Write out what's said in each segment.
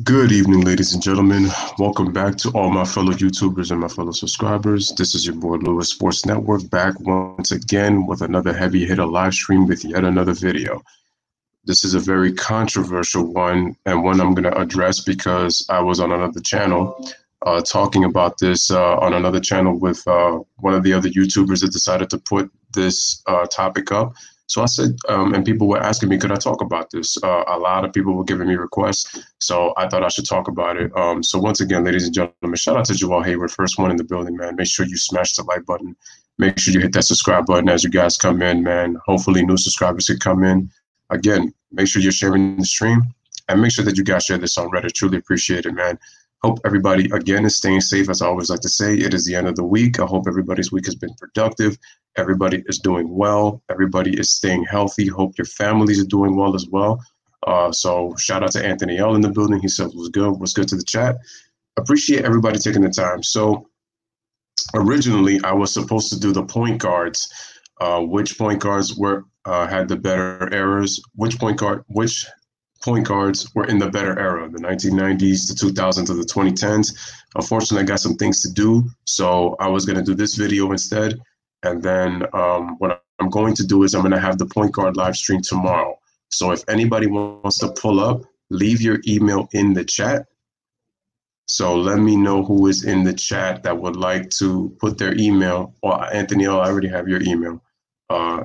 Good evening, ladies and gentlemen. Welcome back to all my fellow YouTubers and my fellow subscribers. This is your boy Louis Sports Network back once again with another heavy hitter live stream with yet another video. This is a very controversial one and one I'm going to address because I was on another channel talking about this on another channel with one of the other YouTubers that decided to put this topic up. So I said, and people were asking me, could I talk about this? A lot of people were giving me requests, so I thought I should talk about it. So once again, ladies and gentlemen, shout out to Joel Hayward, first one in the building, man. Make sure you smash the like button. Make sure you hit that subscribe button as you guys come in, man. Hopefully new subscribers can come in. Again, make sure you're sharing the stream, and make sure that you guys share this on Reddit. Truly appreciate it, man. Hope everybody, again, is staying safe. As I always like to say, it is the end of the week. I hope everybody's week has been productive. Everybody is doing well. Everybody is staying healthy. Hope your families are doing well as well. So shout out to Anthony L in the building. He said, was good to the chat. Appreciate everybody taking the time. So originally, I was supposed to do the point guards. Which point guards were had the better errors? Which point guards were in the better era, the 1990s, the 2000s, to the 2010s. Unfortunately, I got some things to do, so I was going to do this video instead. And then what I'm going to do is I'm going to have the point guard live stream tomorrow. So if anybody wants to pull up, leave your email in the chat. So let me know who is in the chat that would like to put their email. Well, Anthony, I already have your email.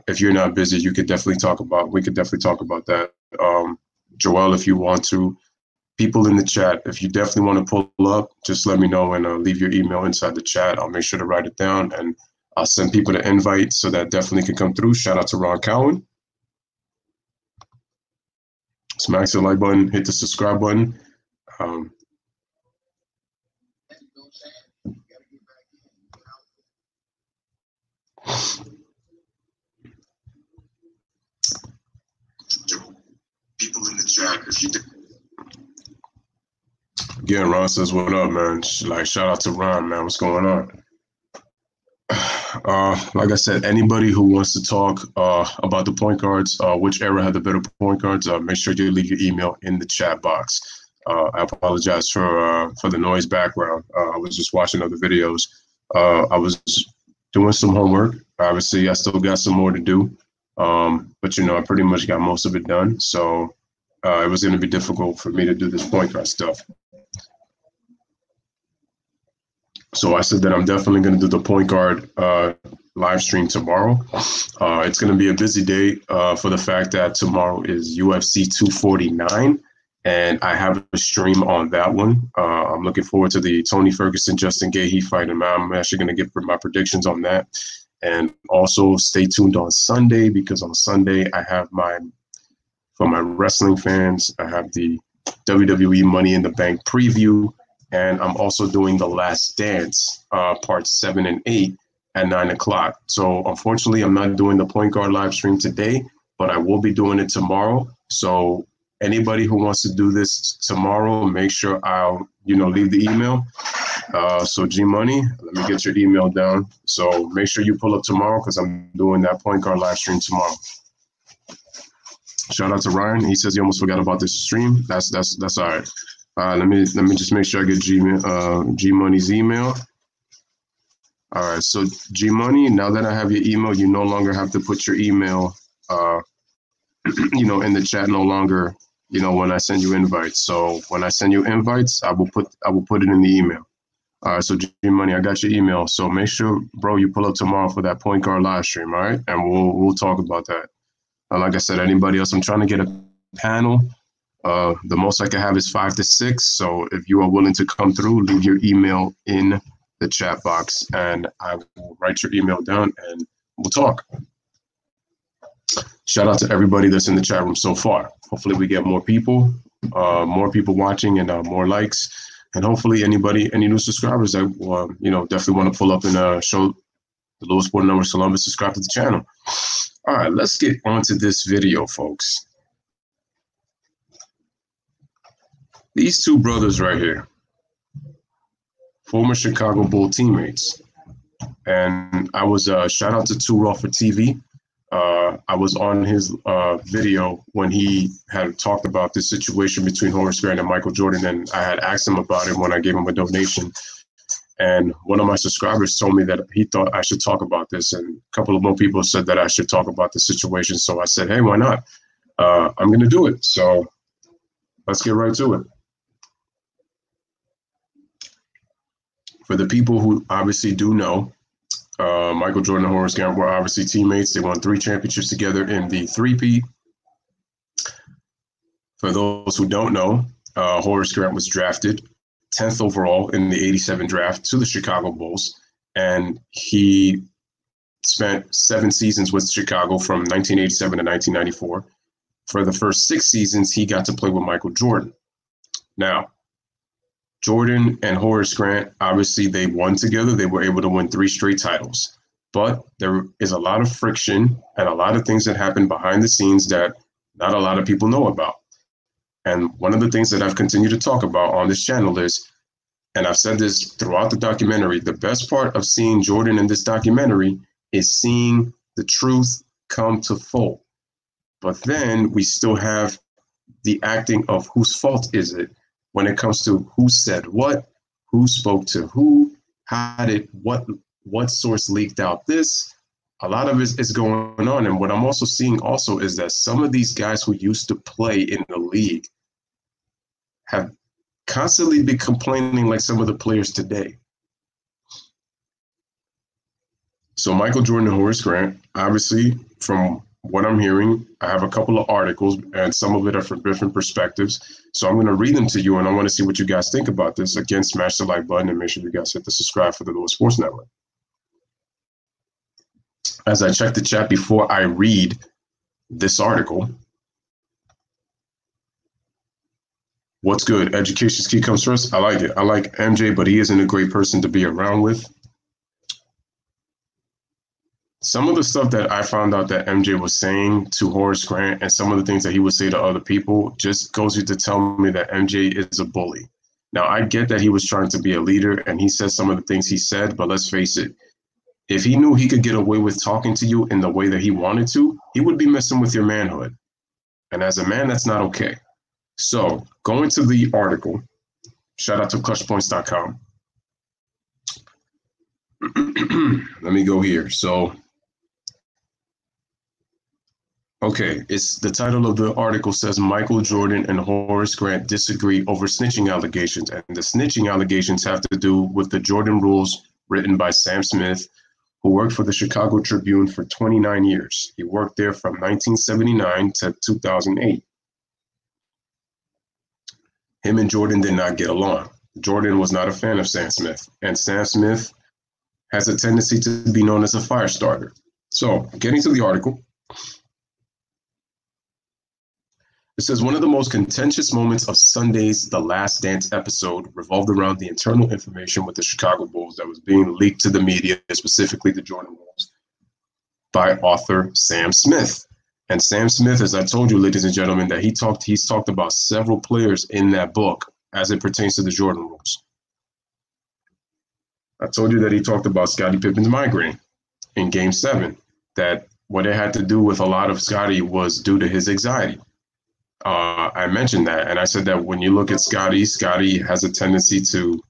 If you're not busy, we could definitely talk about that. Joel, if you want to, people in the chat, if you definitely want to pull up, just let me know and leave your email inside the chat. I'll make sure to write it down and I'll send people the invite so that definitely can come through. Shout out to Ron Cowan. Smash the like button, hit the subscribe button. People in the chat, if you again, Ron says, what up, man? Like, shout out to Ron, man. What's going on? Like I said, anybody who wants to talk about the point guards, which era had the better point guards, make sure you leave your email in the chat box. I apologize for the noise background. I was just watching other videos. I was doing some homework. Obviously, I still got some more to do. But, I pretty much got most of it done. So it was going to be difficult for me to do this point guard stuff. So I said that I'm definitely going to do the point guard live stream tomorrow. It's going to be a busy day for the fact that tomorrow is UFC 249, and I have a stream on that one. I'm looking forward to the Tony Ferguson, Justin Gaethje fight, and I'm actually going to give my predictions on that. And also stay tuned on Sunday, because on Sunday I have for my wrestling fans, I have the WWE Money in the Bank preview. And I'm also doing The Last Dance, parts 7 and 8 at 9 o'clock. So unfortunately, I'm not doing the point guard live stream today, but I will be doing it tomorrow. So anybody who wants to do this tomorrow, make sure I'll, leave the email. So G Money, let me get your email down. So make sure you pull up tomorrow, because I'm doing that point guard live stream tomorrow. Shout out to Ryan. He says he almost forgot about this stream. That's all right. Let me just make sure I get G Money's email. All right, so G Money, now that I have your email, you no longer have to put your email, in the chat. No longer, when I send you invites. So when I send you invites, I will put it in the email. All right, so G Money, I got your email. So make sure, bro, you pull up tomorrow for that point guard live stream. All right, and we'll talk about that. Like I said, anybody else, I'm trying to get a panel. The most I can have is 5 to 6. So if you are willing to come through, leave your email in the chat box and I will write your email down and we'll talk. Shout out to everybody that's in the chat room so far. Hopefully we get more people watching and more likes. And hopefully any new subscribers that, definitely want to pull up and show the Louis Sport Network some love and subscribe to the channel. All right, let's get onto this video, folks. These two brothers right here, former Chicago Bull teammates. And I was, shout out to Too Raw for TV. I was on his video when he had talked about this situation between Horace Grant and Michael Jordan, and I had asked him about it when I gave him a donation. And one of my subscribers told me that he thought I should talk about this, and a couple of more people said that I should talk about the situation. So I said, hey, why not? I'm going to do it. So let's get right to it. For the people who obviously do know, Michael Jordan and Horace Grant were obviously teammates. They won 3 championships together in the three-peat. For those who don't know, Horace Grant was drafted 10th overall in the '87 draft to the Chicago Bulls, and he spent 7 seasons with Chicago from 1987 to 1994. For the first 6 seasons, he got to play with Michael Jordan. Now, Jordan and Horace Grant, obviously they won together. They were able to win 3 straight titles. But there is a lot of friction and a lot of things that happen behind the scenes that not a lot of people know about. And one of the things that I've continued to talk about on this channel is, and I've said this throughout the documentary, the best part of seeing Jordan in this documentary is seeing the truth come to full. But then we still have the acting of whose fault is it when it comes to who said what, who spoke to who, how did, what source leaked out this. A lot of it is going on. And what I'm also seeing also is that some of these guys who used to play in the league have constantly been complaining like some of the players today. So Michael Jordan and Horace Grant, obviously, from what I'm hearing, I have a couple of articles and some of it are from different perspectives. So I'm going to read them to you and I want to see what you guys think about this. Again, smash the like button and make sure you guys hit the subscribe for the Louis Sports Network. As I check the chat before I read this article, what's good? Education's key comes first. I like it. I like MJ, but he isn't a great person to be around with. Some of the stuff that I found out that MJ was saying to Horace Grant and some of the things that he would say to other people just goes to tell me that MJ is a bully. Now, I get that he was trying to be a leader and he said some of the things he said, but let's face it, if he knew he could get away with talking to you in the way that he wanted to, he would be messing with your manhood. And as a man, that's not okay. So going to the article, shout out to clutchpoints.com. Let me go here. So, okay, it's the title of the article says Michael Jordan and Horace Grant disagree over snitching allegations. And the snitching allegations have to do with the Jordan rules written by Sam Smith, who worked for the Chicago Tribune for 29 years. He worked there from 1979 to 2008. Him and Jordan did not get along. Jordan was not a fan of Sam Smith, and Sam Smith has a tendency to be known as a fire starter. So, getting to the article, it says one of the most contentious moments of Sunday's The Last Dance episode revolved around the internal information with the Chicago Bulls that was being leaked to the media, specifically the Jordan rules, by author Sam Smith. And Sam Smith, as I told you, ladies and gentlemen, that he's talked about several players in that book as it pertains to the Jordan rules. I told you that he talked about Scottie Pippen's migraine in Game 7, that what it had to do with a lot of Scottie was due to his anxiety. I mentioned that, and I said that when you look at Scottie has a tendency to,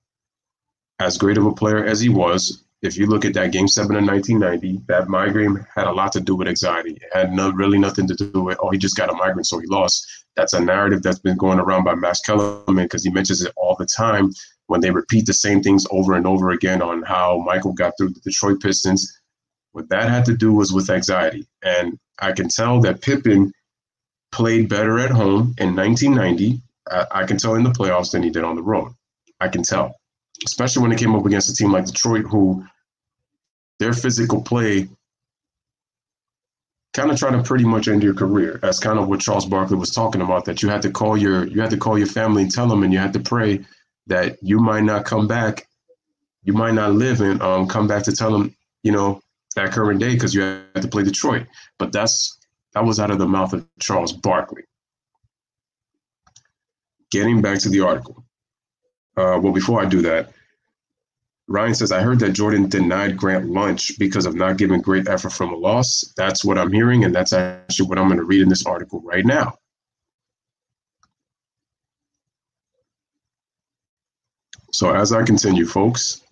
as great of a player as he was, if you look at that Game 7 in 1990, that migraine had a lot to do with anxiety. It had really nothing to do with, oh, he just got a migraine, so he lost. That's a narrative that's been going around by Max Kellerman because he mentions it all the time when they repeat the same things over and over again on how Michael got through the Detroit Pistons. What that had to do was with anxiety. And I can tell that Pippen played better at home in 1990. I can tell in the playoffs than he did on the road. I can tell, especially when it came up against a team like Detroit, who their physical play kind of trying to pretty much end your career. That's kind of what Charles Barkley was talking about, that you had to call your family and tell them, and you had to pray that you might not come back, you might not live and come back to tell them, that current day because you had to play Detroit. But that was out of the mouth of Charles Barkley. Getting back to the article. Well, before I do that, Ryan says, I heard that Jordan denied Grant lunch because of not giving great effort from a loss. That's what I'm hearing, and that's actually what I'm going to read in this article right now. So as I continue, folks,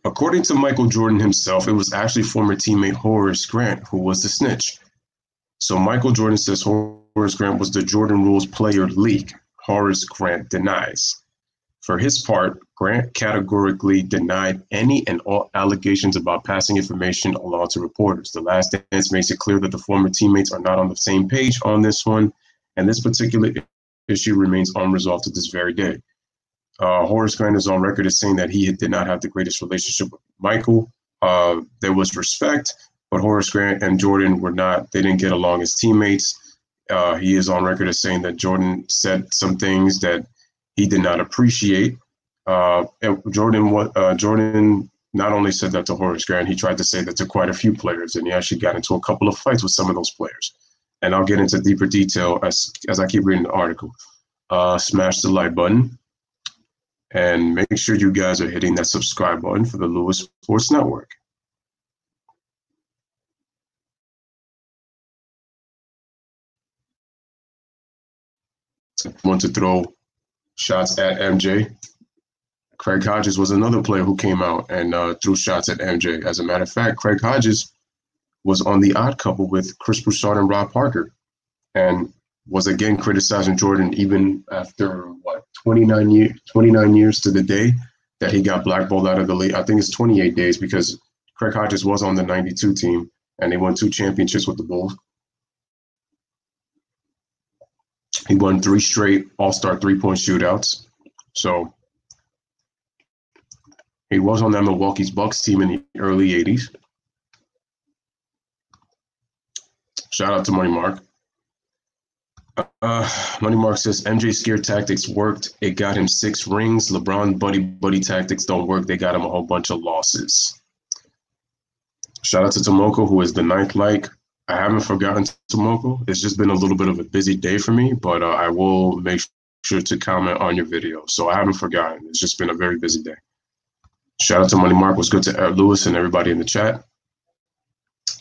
according to Michael Jordan himself, it was actually former teammate Horace Grant who was the snitch. So Michael Jordan says Horace Grant was the Jordan Rules player leak. Horace Grant denies. For his part, Grant categorically denied any and all allegations about passing information along to reporters. The Last Dance makes it clear that the former teammates are not on the same page on this one, and this particular issue remains unresolved to this very day. Horace Grant is on record as saying that he did not have the greatest relationship with Michael. There was respect, but Horace Grant and Jordan they didn't get along as teammates. He is on record as saying that Jordan said some things that he did not appreciate. Jordan not only said that to Horace Grant, he tried to say that to quite a few players, and he actually got into a couple of fights with some of those players. And I'll get into deeper detail as I keep reading the article. Smash the like button, and make sure you guys are hitting that subscribe button for the Louis Sports Network. Want to throw shots at MJ. Craig Hodges was another player who came out and threw shots at MJ. As a matter of fact, Craig Hodges was on The Odd Couple with Chris Broussard and Rob Parker, and was again criticizing Jordan even after 29 years to the day that he got blackballed out of the league. I think it's 28 days because Craig Hodges was on the 92 team and they won 2 championships with the Bulls. He won 3 straight All-Star 3-point shootouts. So he was on that Milwaukee's Bucks team in the early 80s. Shout out to Money Mark. Money Mark says MJ scare tactics worked. It got him 6 rings. LeBron buddy tactics don't work. They got him a whole bunch of losses. Shout out to Tomoko, who is the 9th like. I haven't forgotten Tomoko. It's just been a little bit of a busy day for me, but I will make sure to comment on your video. So I haven't forgotten. It's just been a very busy day. Shout out to Money Mark. What's good to Louis and everybody in the chat.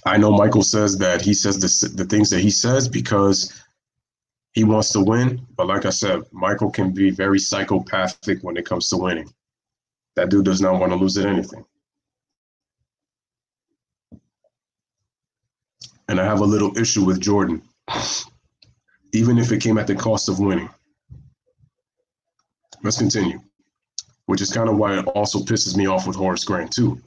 I know Michael says that he says the things that he says because he wants to win. But like I said, Michael can be very psychopathic when it comes to winning. That dude does not want to lose at anything. And I have a little issue with Jordan, even if it came at the cost of winning. Let's continue, which is kind of why it also pisses me off with Horace Grant too.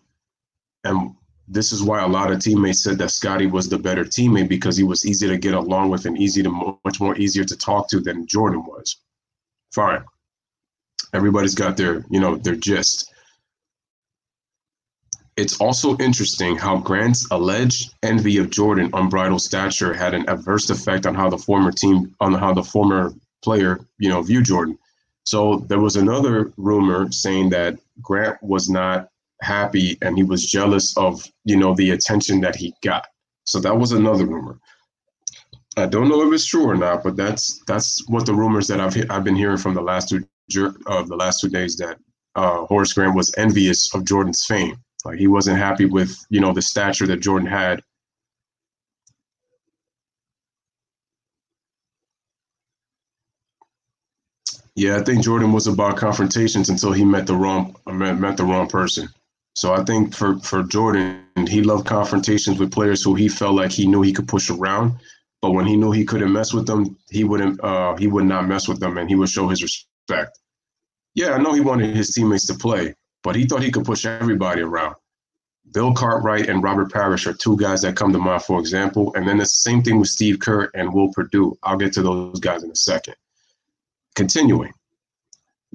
And this is why a lot of teammates said that Scottie was the better teammate because he was easy to get along with and much more easier to talk to than Jordan was. Fine. Everybody's got their gist. It's also interesting how Grant's alleged envy of Jordan's unbridled stature had an adverse effect on how the former player, viewed Jordan. So there was another rumor saying that Grant was not happy and he was jealous of, the attention that he got. So that was another rumor. I don't know if it's true or not, but that's what the rumors that I've been hearing from the last 2 days, that Horace Grant was envious of Jordan's fame. Like he wasn't happy with, the stature that Jordan had. Yeah, I think Jordan was about confrontations until he met the wrong person. So I think for Jordan, he loved confrontations with players who he felt like he knew he could push around. But when he knew he couldn't mess with them, he would not mess with them, and he would show his respect. Yeah, I know he wanted his teammates to play, but he thought he could push everybody around. Bill Cartwright and Robert Parrish are 2 guys that come to mind, for example. And then the same thing with Steve Kerr and Will Perdue. I'll get to those guys in a second. Continuing.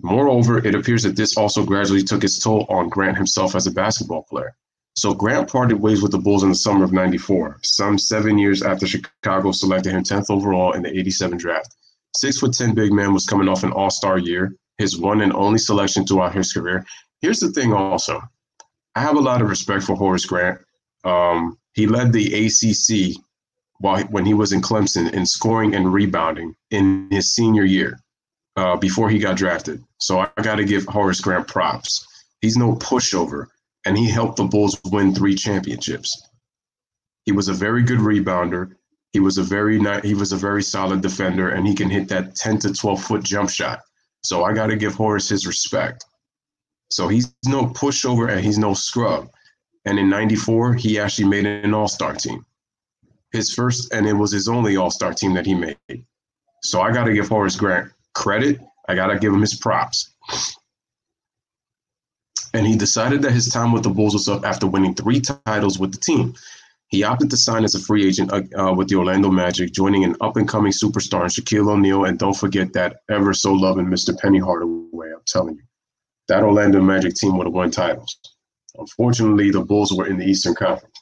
Moreover, it appears that this also gradually took its toll on Grant himself as a basketball player. So Grant parted ways with the Bulls in the summer of '94, some 7 years after Chicago selected him 10th overall in the '87 draft. 6'10" big man was coming off an all-star year, his one and only selection throughout his career. Here's the thing also. I have a lot of respect for Horace Grant. He led the ACC when he was in Clemson in scoring and rebounding in his senior year before he got drafted. So I got to give Horace Grant props. He's no pushover, and he helped the Bulls win 3 championships. He was a very good rebounder. He was a very solid defender, and he can hit that 10 to 12-foot jump shot. So I got to give Horace his respect. So he's no pushover and he's no scrub. And in '94, he actually made an all-star team. His first, and it was his only all-star team that he made. So I got to give Horace Grant credit. I got to give him his props. And he decided that his time with the Bulls was up after winning 3 titles with the team. He opted to sign as a free agent with the Orlando Magic, joining an up-and-coming superstar in Shaquille O'Neal. And don't forget that ever so loving Mr. Penny Hardaway, I'm telling you. That Orlando Magic team would have won titles. Unfortunately, the Bulls were in the Eastern Conference.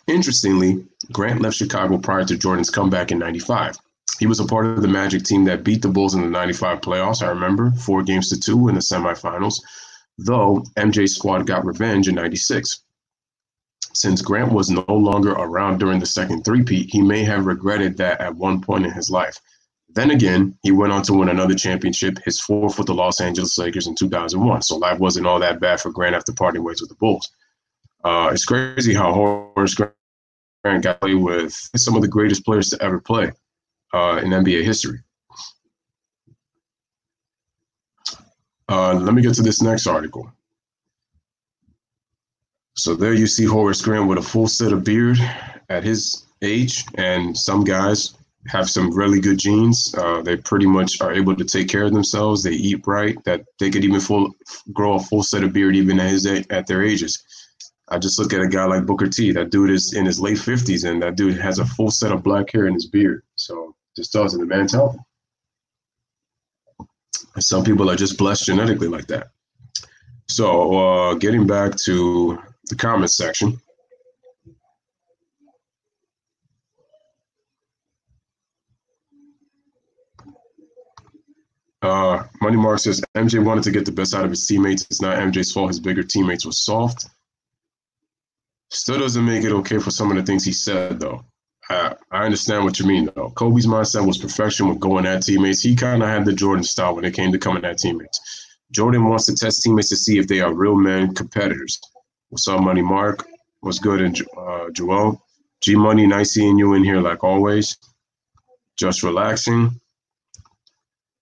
Interestingly, Grant left Chicago prior to Jordan's comeback in '95. He was a part of the Magic team that beat the Bulls in the '95 playoffs, I remember, 4-2 in the semifinals, though MJ's squad got revenge in '96. Since Grant was no longer around during the second three-peat, he may have regretted that at one point in his life. Then again, he went on to win another championship, his 4th with the Los Angeles Lakers in 2001. So life wasn't all that bad for Grant after parting ways with the Bulls. It's crazy how Horace Grant got to play with some of the greatest players to ever play in NBA history. Let me get to this next article. So there you see Horace Grant with a full set of beard at his age, and some guys have some really good genes. They pretty much are able to take care of themselves. They eat right, that they could even grow a full set of beard even at their ages. I just look at a guy like Booker T. That dude is in his late 50s, and that dude has a full set of black hair in his beard. So just tells you the man's healthy. And some people are just blessed genetically like that. So getting back to the comments section. Money Mark says MJ wanted to get the best out of his teammates. It's not MJ's fault his bigger teammates were soft. Still doesn't make it okay for some of the things he said, though. I understand what you mean, though. Kobe's mindset was perfection with going at teammates. He kind of had the Jordan style when it came to coming at teammates. Jordan wants to test teammates to see if they are real men competitors. What's up, Money Mark? What's good, and Joel? G Money, nice seeing you in here like always. Just relaxing.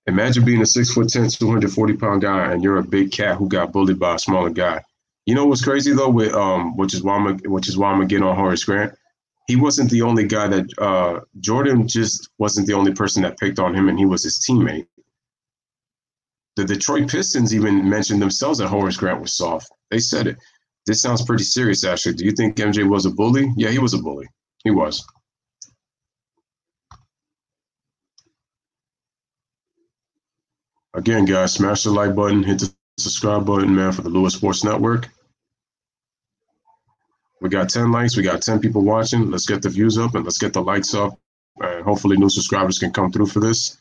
Imagine being a 6'10", 240-pound guy, and you're a big cat who got bullied by a smaller guy. You know what's crazy though, with which is why I'm gonna get on Horace Grant. He wasn't the only guy that Jordan just wasn't the only person that picked on him, and he was his teammate. The Detroit Pistons even mentioned themselves that Horace Grant was soft. They said it. This sounds pretty serious, actually. Do you think MJ was a bully? Yeah, he was a bully. He was. Again, guys, smash the like button, hit the subscribe button, man, for the Louis Sports Network. We got 10 likes. We got 10 people watching. Let's get the views up and let's get the likes up. And hopefully new subscribers can come through for this.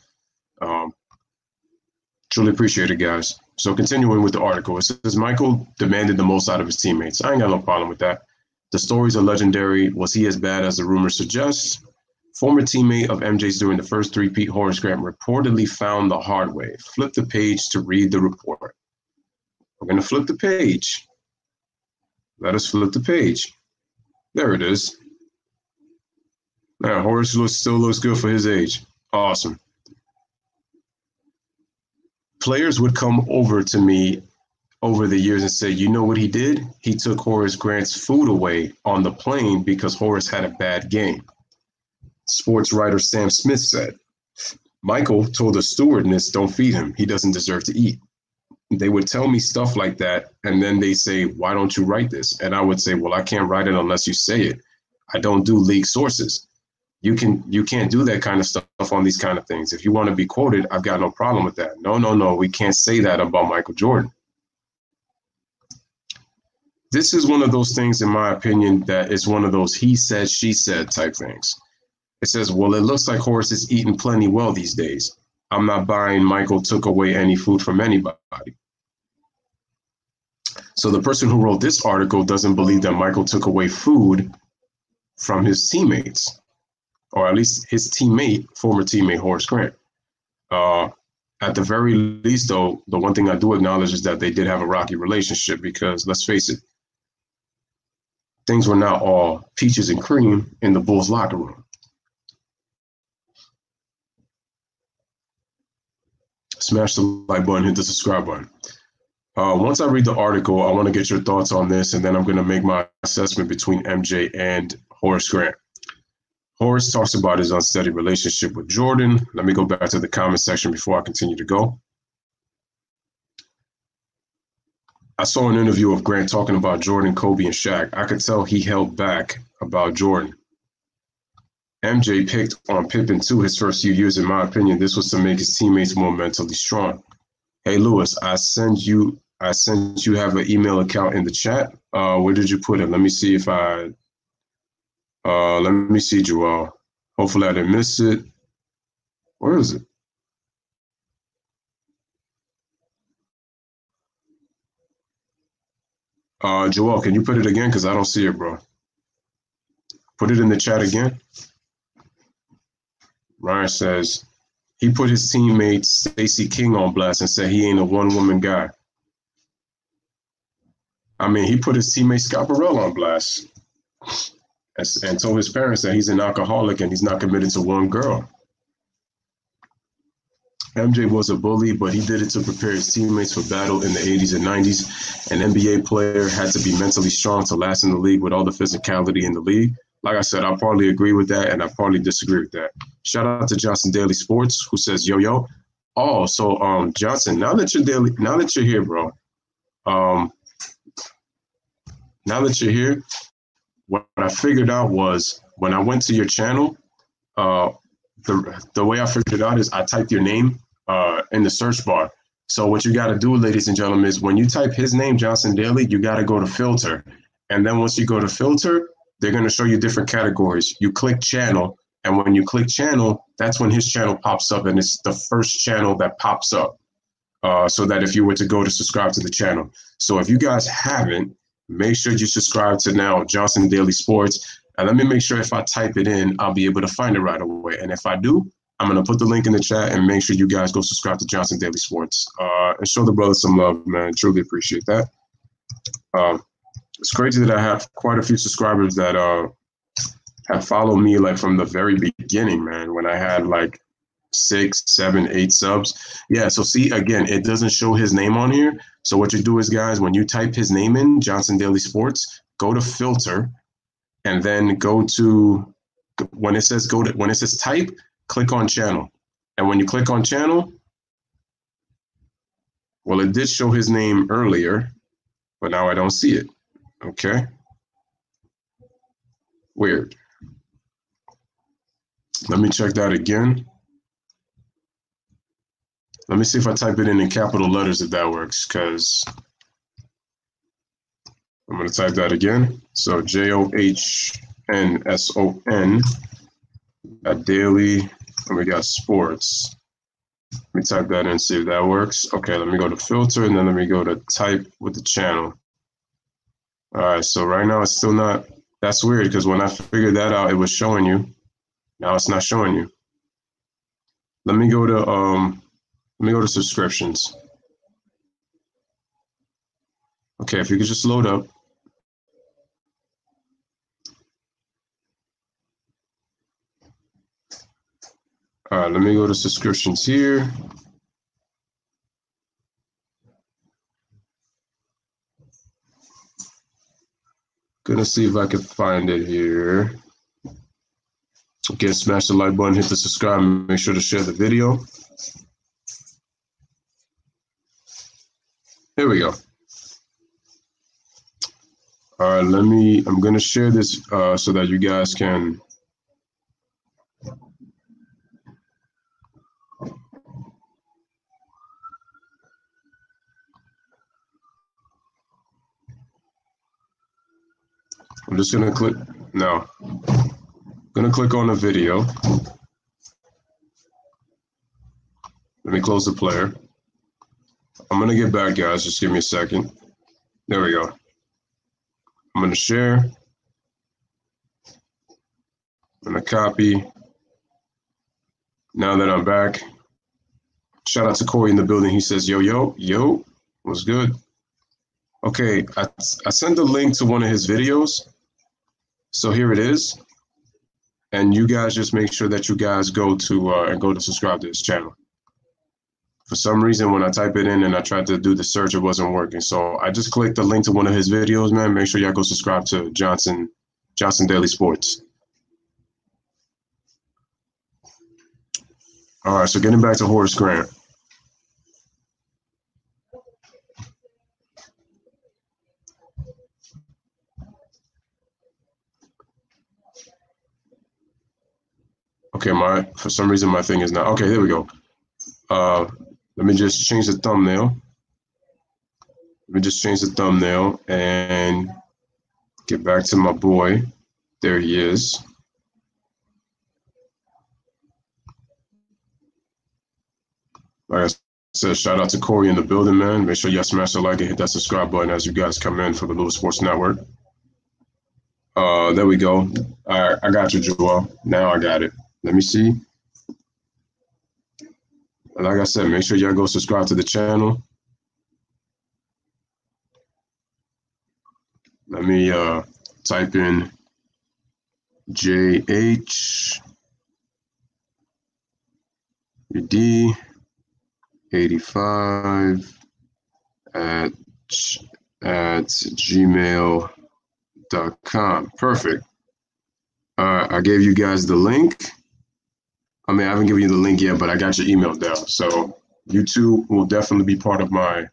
Truly appreciate it, guys. So continuing with the article, it says Michael demanded the most out of his teammates. I ain't got no problem with that. The stories are legendary. Was he as bad as the rumors suggest? Former teammate of MJ's during the first three-peat, Horace Grant, reportedly found the hard way. Flip the page to read the report. We're going to flip the page. Let us flip the page. There it is. Man, Horace still looks good for his age. Awesome. Players would come over to me over the years and say, you know what he did? He took Horace Grant's food away on the plane because Horace had a bad game. Sports writer Sam Smith said, Michael told the stewardess, don't feed him. He doesn't deserve to eat. They would tell me stuff like that, and then they say, why don't you write this? And I would say, well, I can't write it unless you say it. I don't do leak sources. You can't do that kind of stuff on these kind of things. If you want to be quoted, I've got no problem with that. No, we can't say that about Michael Jordan. This is one of those things, in my opinion, that is one of those he said, she said type things. It says, well, it looks like Horace is eating plenty well these days. I'm not buying Michael took away any food from anybody. So the person who wrote this article doesn't believe that Michael took away food from his teammates, or at least his teammate, former teammate Horace Grant. at the very least, though, the one thing I do acknowledge is that they did have a rocky relationship because, let's face it, things were not all peaches and cream in the Bulls locker room. Smash the like button, hit the subscribe button. Once I read the article, I want to get your thoughts on this, and then I'm going to make my assessment between MJ and Horace Grant. Horace talks about his unsteady relationship with Jordan. Let me go back to the comment section before I continue to go. I saw an interview of Grant talking about Jordan, Kobe, and Shaq. I could tell he held back about Jordan. MJ picked on Pippen too his first few years. In my opinion, this was to make his teammates more mentally strong. Hey, Louis, I sent you have an email account in the chat. Where did you put it? Let me see if let me see, Joel. Hopefully I didn't miss it. Where is it? Joel, can you put it again? Because I don't see it, bro. Put it in the chat again. Ryan says, he put his teammate Stacey King on blast and said he ain't a one-woman guy. I mean, he put his teammate Scott Burrell on blast and told his parents that he's an alcoholic and he's not committed to one girl. MJ was a bully, but he did it to prepare his teammates for battle in the 80s and 90s. An NBA player had to be mentally strong to last in the league with all the physicality in the league. Like I said, I partly agree with that, and I partly disagree with that. Shout out to Johnson Daily Sports, who says, yo. Oh, so Johnson, now that you're here, bro. Now that you're here, what I figured out was when I went to your channel, the way I figured it out is I typed your name in the search bar. So what you got to do, ladies and gentlemen, is when you type his name, Johnson Daily, you got to go to filter. And then once you go to filter, they're going to show you different categories. You click channel, and when you click channel, that's when his channel pops up, and it's the first channel that pops up so that if you were to go to subscribe to the channel. So if you guys haven't, make sure you subscribe to now Johnson Daily Sports. And let me make sure if I type it in, I'll be able to find it right away. And if I do, I'm going to put the link in the chat and make sure you guys go subscribe to Johnson Daily Sports and show the brother some love, man. Truly appreciate that. It's crazy that I have quite a few subscribers that have followed me like from the very beginning, man, when I had like 6, 7, 8 subs. Yeah, so see, again, it doesn't show his name on here. So what you do is, guys, when you type his name in, Johnson Daily Sports, go to filter, and then go to when it says type, click on channel. And when you click on channel, well, it did show his name earlier, but now I don't see it. Okay. Weird. Let me check that again. Let me see if I type it in capital letters if that works, because I'm going to type that again. So JOHNSON at daily, and we got sports. Let me type that in, see if that works. Okay, let me go to filter, and then let me go to type with the channel. All right, so right now it's still not, that's weird, because when I figured that out, it was showing you. Now it's not showing you. Let me go to subscriptions. Okay, if you could just load up. All right, let me go to subscriptions here. Gonna see if I can find it here. Again, smash the like button, hit the subscribe, and make sure to share the video. Here we go. All right, I'm gonna share this so that you guys can. I'm just gonna click, no. Gonna click on the video. Let me close the player. I'm gonna get back, guys, just give me a second. There we go. I'm gonna share. I'm gonna copy. Now that I'm back, Shout out to Corey in the building. He says, yo, what's good? Okay, I sent the link to one of his videos. So here it is. And you guys just make sure that you guys go to subscribe to his channel. For some reason, when I type it in and I tried to do the search, it wasn't working. So I just clicked the link to one of his videos, man. Make sure y'all go subscribe to Johnson Daily Sports. All right, so getting back to Horace Grant. Okay, for some reason my thing is not okay. There we go. Let me just change the thumbnail. And get back to my boy. There he is. Like I said, shout out to Corey in the building, man. Make sure y'all smash the like and hit that subscribe button as you guys come in for the Louis Sports Network. There we go. All right, I got you, Joel. Now I got it. Let me see. Like I said, make sure y'all go subscribe to the channel. Let me type in JHUD85 at gmail.com. Perfect. I gave you guys the link. I mean, I haven't given you the link yet, but I got your email down. So YouTube will definitely be part of my.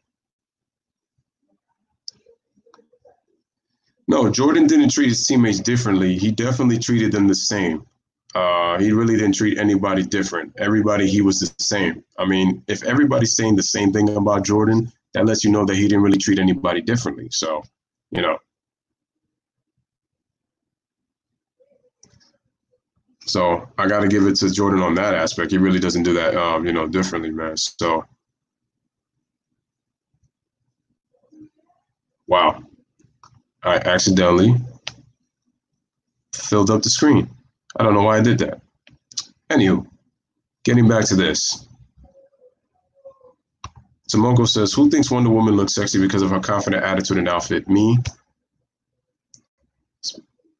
No, Jordan didn't treat his teammates differently. He definitely treated them the same. He really didn't treat anybody different. Everybody, he was the same. I mean, if everybody's saying the same thing about Jordan, that lets you know that he didn't really treat anybody differently. So, you know. So I got to give it to Jordan on that aspect. He really doesn't do that, differently, man. So, wow. I accidentally filled up the screen. I don't know why I did that. Anywho, getting back to this. Tomoko says, who thinks Wonder Woman looks sexy because of her confident attitude and outfit? Me.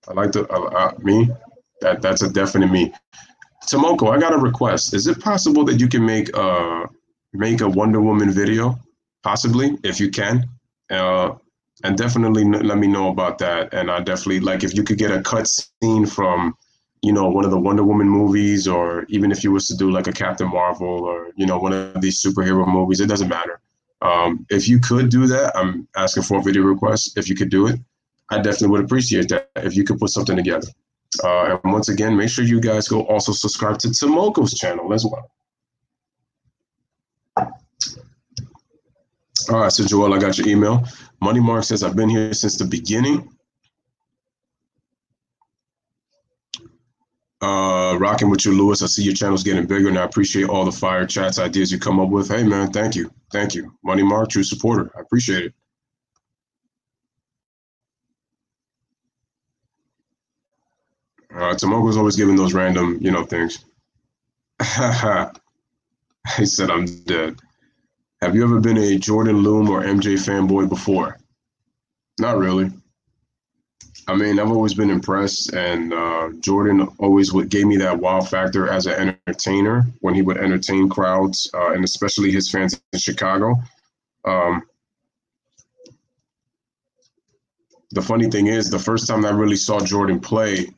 I like me. That's a definite me. Tomoko, I got a request. Is it possible that you can make a Wonder Woman video? Possibly, if you can. And definitely let me know about that. And I definitely, like, if you could get a cut scene from, one of the Wonder Woman movies, or even if you was to do like a Captain Marvel or, one of these superhero movies, it doesn't matter. If you could do that, I'm asking for a video request. If you could do it, I definitely would appreciate that if you could put something together. And once again, make sure you guys go also subscribe to Tomoko's channel as well. All right, so Joel, I got your email. Money Mark says, I've been here since the beginning. Rocking with you, Louis. I see your channel's getting bigger, and I appreciate all the fire chats, ideas you come up with. Hey, man, thank you. Thank you. Money Mark, true supporter. I appreciate it. Tomoko's always giving those random, things. He said, I'm dead. Have you ever been a Jordan, Loom, or MJ fanboy before? Not really. I mean, I've always been impressed, and Jordan always gave me that wow factor as an entertainer when he would entertain crowds, and especially his fans in Chicago. The funny thing is, the first time I really saw Jordan play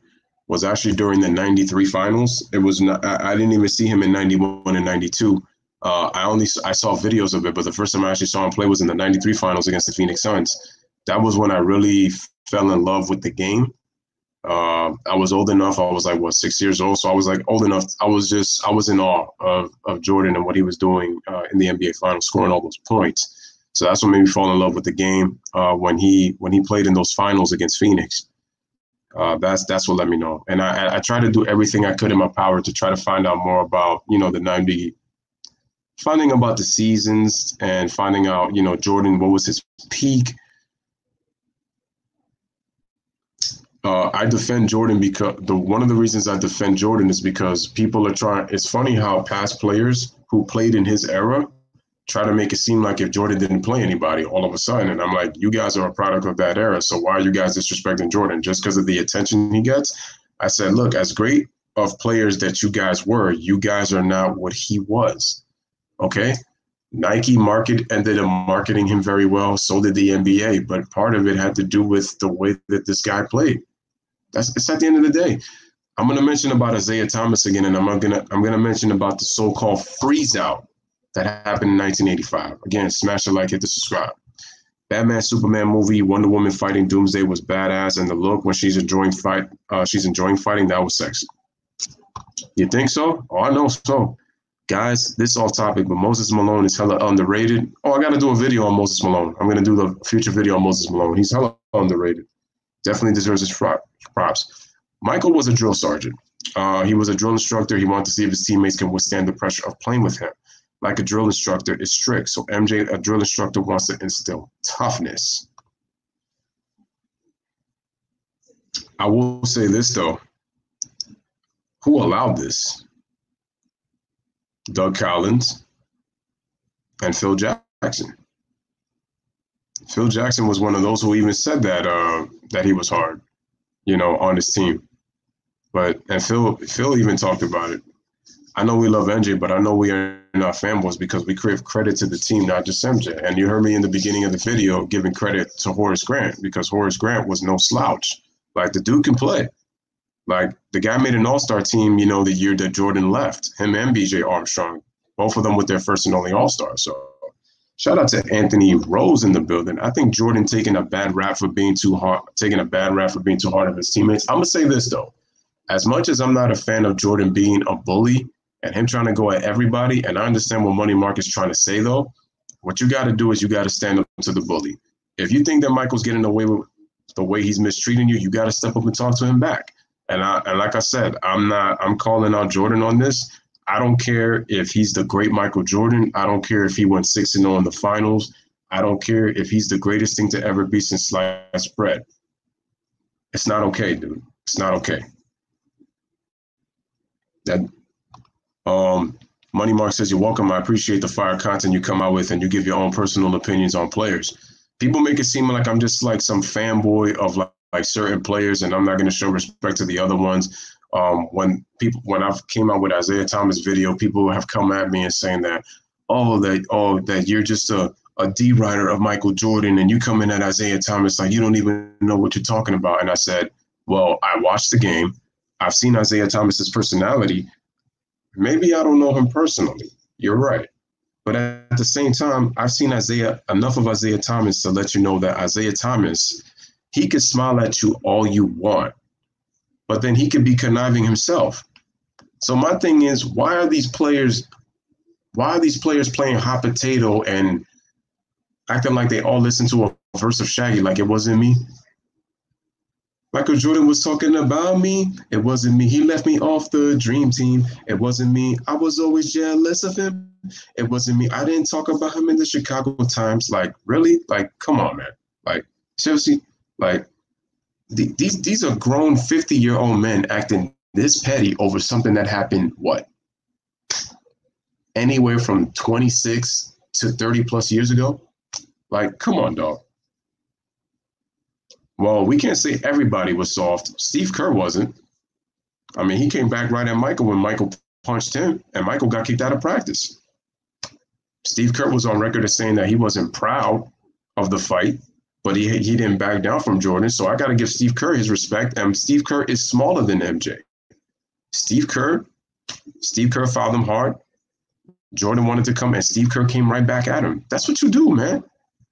was actually during the '93 finals. It was not, I didn't even see him in '91 and '92. I saw videos of it, but the first time I actually saw him play was in the '93 finals against the Phoenix Suns. That was when I really fell in love with the game. I was old enough. I was like, 6 years old. So I was like old enough. I was in awe of Jordan and what he was doing in the NBA finals, scoring all those points. So that's what made me fall in love with the game when he played in those finals against Phoenix. That's what let me know. And I try to do everything I could in my power to try to find out more about, the 90, finding about the seasons and finding out, Jordan, what was his peak. I defend Jordan because one of the reasons I defend Jordan is because people are trying. It's funny how past players who played in his era try to make it seem like if Jordan didn't play anybody all of a sudden. And I'm like, you guys are a product of that era. So why are you guys disrespecting Jordan just because of the attention he gets? I said, look, as great of players that you guys were, you guys are not what he was. Okay? Nike ended up marketing him very well. So did the NBA. But part of it had to do with the way that this guy played. It's at the end of the day. I'm going to mention about Isaiah Thomas again, and I'm gonna mention about the so-called freeze out that happened in 1985. Again, smash the like, hit the subscribe. Batman Superman movie, Wonder Woman fighting Doomsday was badass, and the look when she's enjoying fighting, that was sexy. You think so? Oh, I know so. Guys, this is off topic, but Moses Malone is hella underrated. Oh, I got to do a video on Moses Malone. I'm going to do the future video on Moses Malone. He's hella underrated. Definitely deserves his props. Michael was a drill sergeant. He was a drill instructor. He wanted to see if his teammates can withstand the pressure of playing with him. Like a drill instructor is strict. So MJ, a drill instructor, wants to instill toughness. I will say this, though. Who allowed this? Doug Collins and Phil Jackson. Phil Jackson was one of those who even said that he was hard, on his team. And Phil even talked about it. I know we love MJ, but I know we are not fanboys because we give credit to the team, not just MJ. And you heard me in the beginning of the video giving credit to Horace Grant because Horace Grant was no slouch. Like, the dude can play. Like, the guy made an all-star team, the year that Jordan left. Him and B.J. Armstrong, both of them with their first and only all-star. So shout out to Anthony Rose in the building. I think Jordan taking a bad rap for being too hard of his teammates. I'm going to say this, though. As much as I'm not a fan of Jordan being a bully, and him trying to go at everybody, and I understand what Money Mark is trying to say, though, what you got to do is you got to stand up to the bully. If you think that Michael's getting away with the way he's mistreating you, you got to step up and talk to him back. And like I said, I'm calling out Jordan on this. I don't care if he's the great Michael Jordan. I don't care if he went 6-0 in the finals. I don't care if he's the greatest thing to ever be since sliced bread. It's not okay, dude. It's not okay. Money Mark says, you're welcome. I appreciate the fire content you come out with and you give your own personal opinions on players. People make it seem like I'm just like some fanboy of like certain players and I'm not going to show respect to the other ones. When I've came out with Isaiah Thomas video, people have come at me and saying that you're just a D writer of Michael Jordan and you come in at Isaiah Thomas like you don't even know what you're talking about. And I said, well, I watched the game. I've seen Isaiah Thomas's personality. Maybe I don't know him personally. You're right. But at the same time, I've seen enough of Isaiah Thomas to let you know that Isaiah Thomas, he could smile at you all you want, but then he could be conniving himself. So my thing is, why are these players playing hot potato and acting like they all listen to a verse of Shaggy like it wasn't me? Michael Jordan was talking about me. It wasn't me. He left me off the dream team. It wasn't me. I was always jealous of him. It wasn't me. I didn't talk about him in the Chicago Times. Like, really? Like, come on, man. Like, seriously? Like, these are grown 50-year-old men acting this petty over something that happened, what? Anywhere from 26 to 30 plus years ago? Like, come on, dog. Well, we can't say everybody was soft. Steve Kerr wasn't. I mean, he came back right at Michael when Michael punched him, and Michael got kicked out of practice. Steve Kerr was on record as saying that he wasn't proud of the fight, but he didn't back down from Jordan. So I got to give Steve Kerr his respect. And Steve Kerr is smaller than MJ. Steve Kerr fouled him hard. Jordan wanted to come, and Steve Kerr came right back at him. That's what you do, man.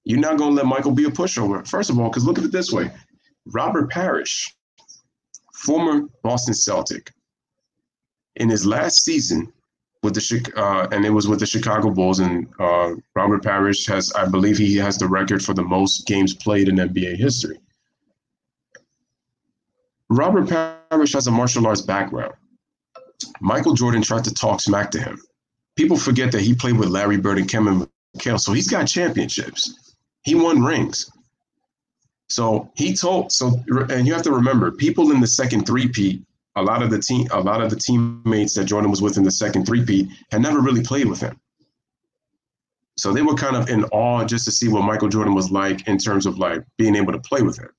You're not going to let Michael be a pushover. First of all, because look at it this way. Robert Parrish, former Boston Celtic, in his last season with and it was with the Chicago Bulls, and Robert Parrish I believe he has the record for the most games played in NBA history. Robert Parrish has a martial arts background. Michael Jordan tried to talk smack to him. People forget that he played with Larry Bird and Kevin McHale, so he's got championships. He won rings. And you have to remember, people in the second three-peat a lot of the teammates that Jordan was with in the second three-peat had never really played with him. So they were kind of in awe just to see what Michael Jordan was like in terms of like being able to play with him.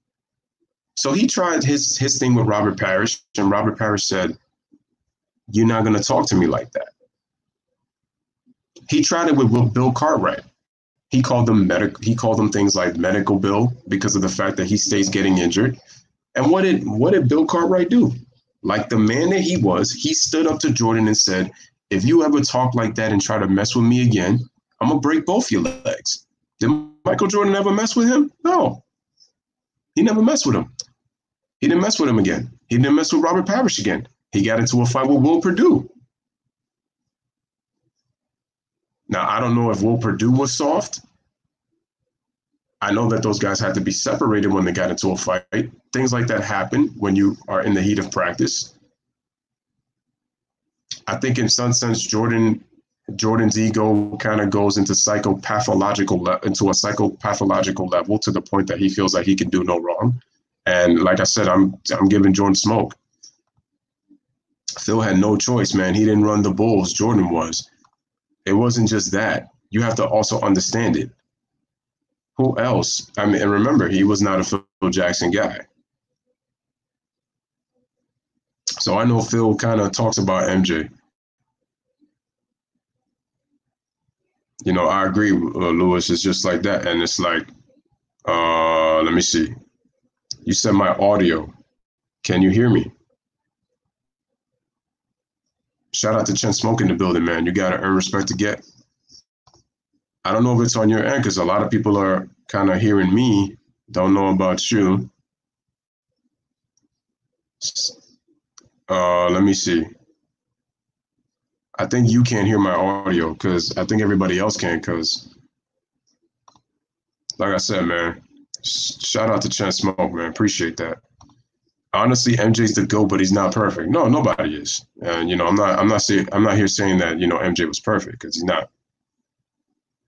So he tried his thing with Robert Parrish, and Robert Parrish said, "You're not going to talk to me like that." He tried it with Bill Cartwright. He called them things like medical bill because of the fact that he stays getting injured. And what did Bill Cartwright do? Like the man that he was, he stood up to Jordan and said, "If you ever talk like that and try to mess with me again, I'm going to break both your legs." Did Michael Jordan ever mess with him? No. He never messed with him. He didn't mess with him again. He didn't mess with Robert Parrish again. He got into a fight with Will Perdue. Now, I don't know if Will Perdue was soft. I know that those guys had to be separated when they got into a fight. Things like that happen when you are in the heat of practice. I think in some sense, Jordan's ego kind of goes into a psychopathological level to the point that he feels like he can do no wrong. And like I said, I'm giving Jordan smoke. Phil had no choice, man. He didn't run the Bulls. Jordan was. It wasn't just that. You have to also understand it. Who else? I mean, and remember, he was not a Phil Jackson guy. So I know Phil kind of talks about MJ. You know, I agree, Louis. It's just like that. And it's like, let me see. You said my audio. Can you hear me? Shout out to Chen Smoke in the building, man. You got to earn respect to get. I don't know if it's on your end because a lot of people are kind of hearing me. Don't know about you. Let me see. I think you can't hear my audio because I think everybody else can because, like I said, man, shout out to Chen Smoke, man. Appreciate that. Honestly, MJ's the GOAT, but he's not perfect. No, nobody is. And you know, I'm not here saying that, you know, MJ was perfect because he's not.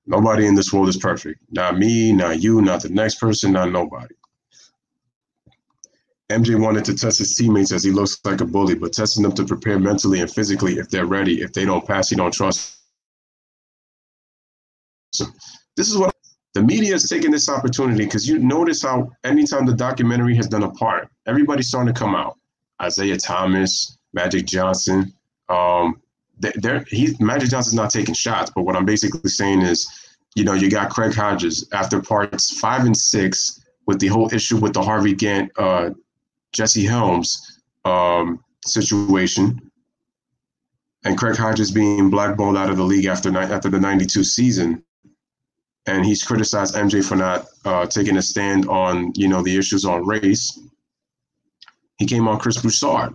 Nobody in this world is perfect. Not me, not you, not the next person, not nobody. MJ wanted to test his teammates as he looks like a bully, but testing them to prepare mentally and physically if they're ready. If they don't pass, he don't trust them. This is what the media is taking this opportunity because you notice how anytime the documentary has done a part, everybody's starting to come out. Isaiah Thomas, Magic Johnson. Magic Johnson's not taking shots, but what I'm basically saying is, you know, you got Craig Hodges after parts 5 and 6 with the whole issue with the Harvey Gantt, Jesse Helms situation, and Craig Hodges being blackballed out of the league after the 92 season. And he's criticized MJ for not taking a stand on, you know, the issues on race. He came on Chris Broussard.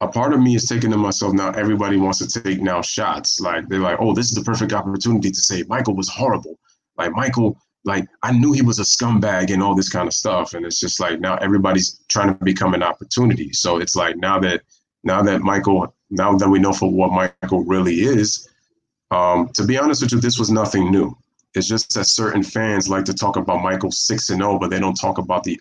A part of me is thinking to myself, now everybody wants to take now shots. Like, they're like, oh, this is the perfect opportunity to say Michael was horrible. Like, Michael, like, I knew he was a scumbag and all this kind of stuff. And it's just like, now everybody's trying to become an opportunity. So it's like, now that we know for what Michael really is, to be honest with you, this was nothing new. It's just that certain fans like to talk about Michael 6-0, but they don't talk about the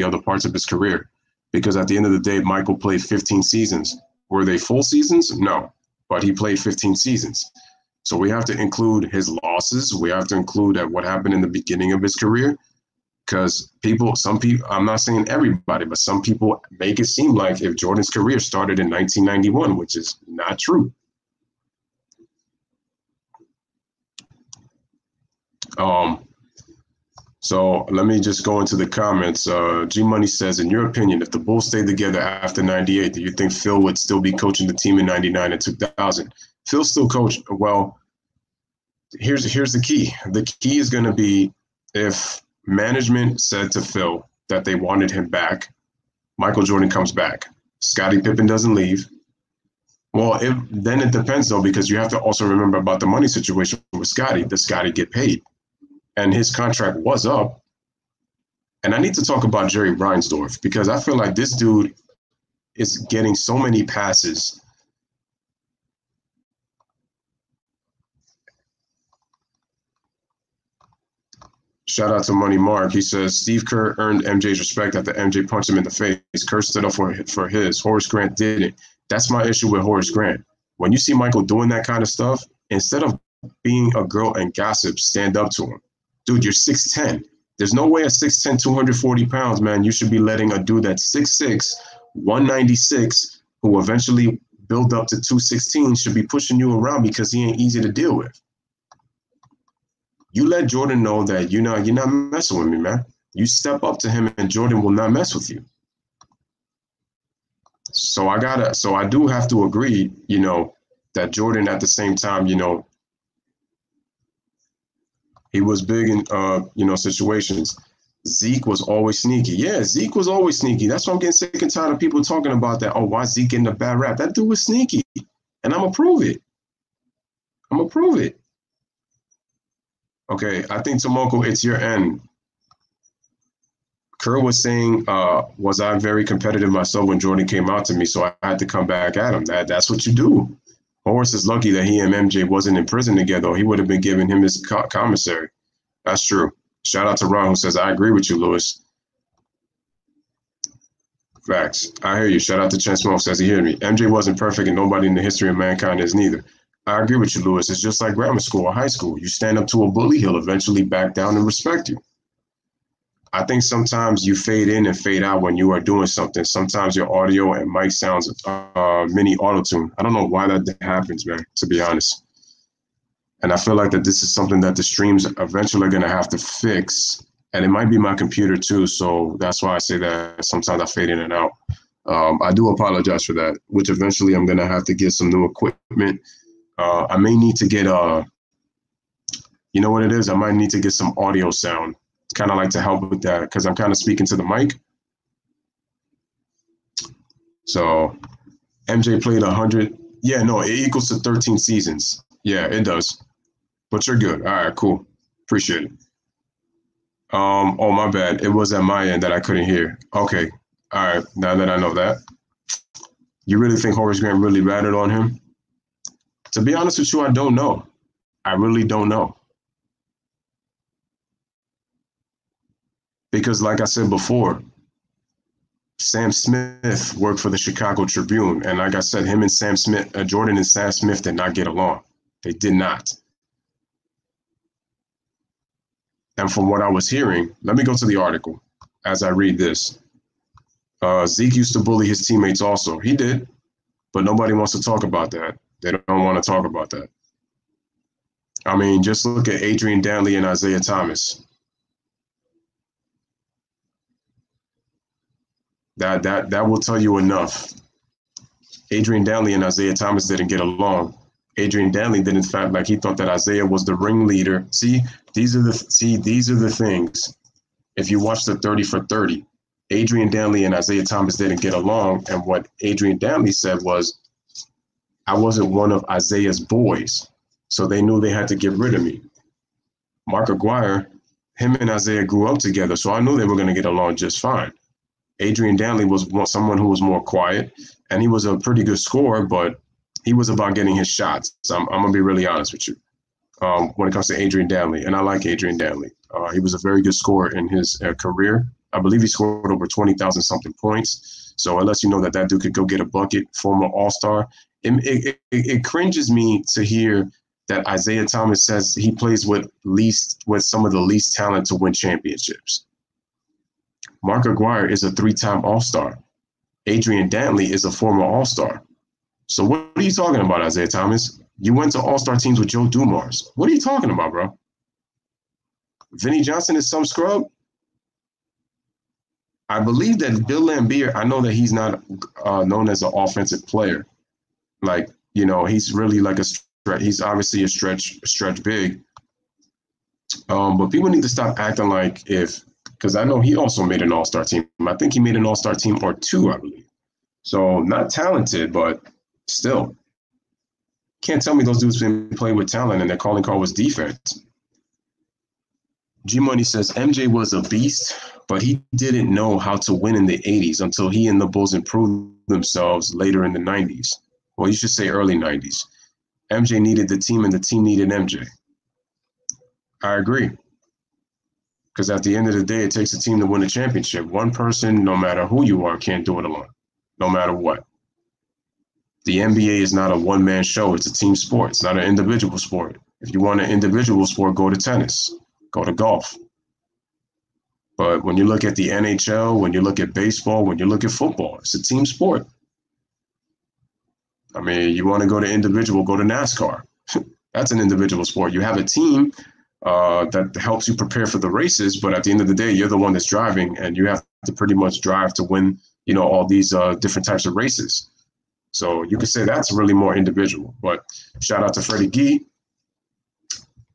other parts of his career. Because at the end of the day, Michael played 15 seasons. Were they full seasons? No, but he played 15 seasons. So we have to include his losses. We have to include what happened in the beginning of his career. Because some people, I'm not saying everybody, but some people make it seem like if Jordan's career started in 1991, which is not true. So let me just go into the comments. G Money says, in your opinion, if the Bulls stayed together after 98, do you think Phil would still be coaching the team in 99 and 2000? Phil still coached. Well, here's the key. The key is going to be if management said to Phil that they wanted him back, Michael Jordan comes back. Scottie Pippen doesn't leave. Well, then it depends, though, because you have to also remember about the money situation with Scottie. Does Scottie get paid? And his contract was up. And I need to talk about Jerry Reinsdorf because I feel like this dude is getting so many passes. Shout out to Money Mark. He says Steve Kerr earned MJ's respect after MJ punched him in the face. Kerr stood up for his. Horace Grant didn't. That's my issue with Horace Grant. When you see Michael doing that kind of stuff, instead of being a girl and gossip, stand up to him. Dude, you're 6'10". There's no way at 6'10", 240 pounds, man, you should be letting a dude that's 6'6", 196, who eventually build up to 216, should be pushing you around because he ain't easy to deal with. You let Jordan know that you're not messing with me, man. You step up to him and Jordan will not mess with you. So I do have to agree, that Jordan at the same time, he was big in, situations. Zeke was always sneaky. Yeah, Zeke was always sneaky. That's why I'm getting sick and tired of people talking about that. Oh, why Zeke getting a bad rap? That dude was sneaky. And I'm going to prove it. Okay, I think, Tomoko, it's your end. Kerr was saying, was I very competitive myself when Jordan came out to me, so I had to come back at him. That's what you do. Horace is lucky that he and MJ wasn't in prison together. He would have been giving him his commissary. That's true. Shout out to Ron, who says, I agree with you, Louis. Facts. I hear you. Shout out to Chen Smoke, says he heard me. MJ wasn't perfect, and nobody in the history of mankind is neither. I agree with you, Louis. It's just like grammar school or high school. You stand up to a bully, he'll eventually back down and respect you. I think sometimes you fade in and fade out when you are doing something. Sometimes your audio and mic sounds mini auto-tune. I don't know why that happens, man, to be honest. And I feel like that this is something that the streams eventually are going to have to fix. And it might be my computer too. So that's why I say that sometimes I fade in and out. I do apologize for that, which eventually I'm going to have to get some new equipment. I may need to get, you know what it is? I might need to get some audio sound. It's kind of like to help with that because I'm kind of speaking to the mic. So MJ played 100. Yeah, no, it equals to 13 seasons. Yeah, it does. But you're good. All right, cool. Appreciate it. Oh, my bad. It was at my end that I couldn't hear. Okay. All right. Now that I know that. You really think Horace Grant really ratted on him? To be honest with you, I don't know. I really don't know. Because like I said before, Sam Smith worked for the Chicago Tribune. And like I said, him and Sam Smith, Jordan and Sam Smith did not get along. They did not. And from what I was hearing, let me go to the article as I read this. Zeke used to bully his teammates also. He did, but nobody wants to talk about that. They don't want to talk about that. I mean, just look at Adrian Dantley and Isaiah Thomas. That will tell you enough. Adrian Dantley and Isaiah Thomas didn't get along. Adrian Dantley did, in fact, like he thought that Isaiah was the ringleader. See, these are the things. If you watch the 30 for 30, Adrian Dantley and Isaiah Thomas didn't get along, and what Adrian Dantley said was, I wasn't one of Isaiah's boys, so they knew they had to get rid of me. Mark Aguirre, him and Isaiah grew up together, so I knew they were going to get along just fine. Adrian Dantley was someone who was more quiet, and he was a pretty good scorer, but he was about getting his shots. So I'm going to be really honest with you when it comes to Adrian Dantley, and I like Adrian Dantley. He was a very good scorer in his career. I believe he scored over 20,000 something points. So unless you know that dude could go get a bucket, former All-Star, it cringes me to hear that Isaiah Thomas says he plays with some of the least talent to win championships. Mark Aguirre is a 3-time All-Star. Adrian Dantley is a former All-Star. So what are you talking about, Isaiah Thomas? You went to All-Star teams with Joe Dumars. What are you talking about, bro? Vinnie Johnson is some scrub? I believe that Bill Laimbeer, I know that he's not known as an offensive player. Like, he's really like he's obviously a stretch big. But people need to stop acting like because I know he also made an All-Star team. I think he made an All-Star team or two, I believe. So not talented, but still. Can't tell me those dudes didn't play with talent and their calling card was defense. G-Money says MJ was a beast, but he didn't know how to win in the 80s until he and the Bulls improved themselves later in the 90s. Well, you should say early 90s. MJ needed the team and the team needed MJ. I agree. Because at the end of the day, it takes a team to win a championship. One person, no matter who you are, can't do it alone, no matter what. The NBA is not a one-man show. It's a team sport. It's not an individual sport. If you want an individual sport, go to tennis, go to golf. But when you look at the NHL, when you look at baseball, when you look at football, it's a team sport. I mean, you want to go to individual, go to NASCAR. That's an individual sport. You have a team that helps you prepare for the races, but at the end of the day, you're the one that's driving, and you have to pretty much drive to win, all these different types of races. So you could say that's really more individual. But shout out to Freddie Gee.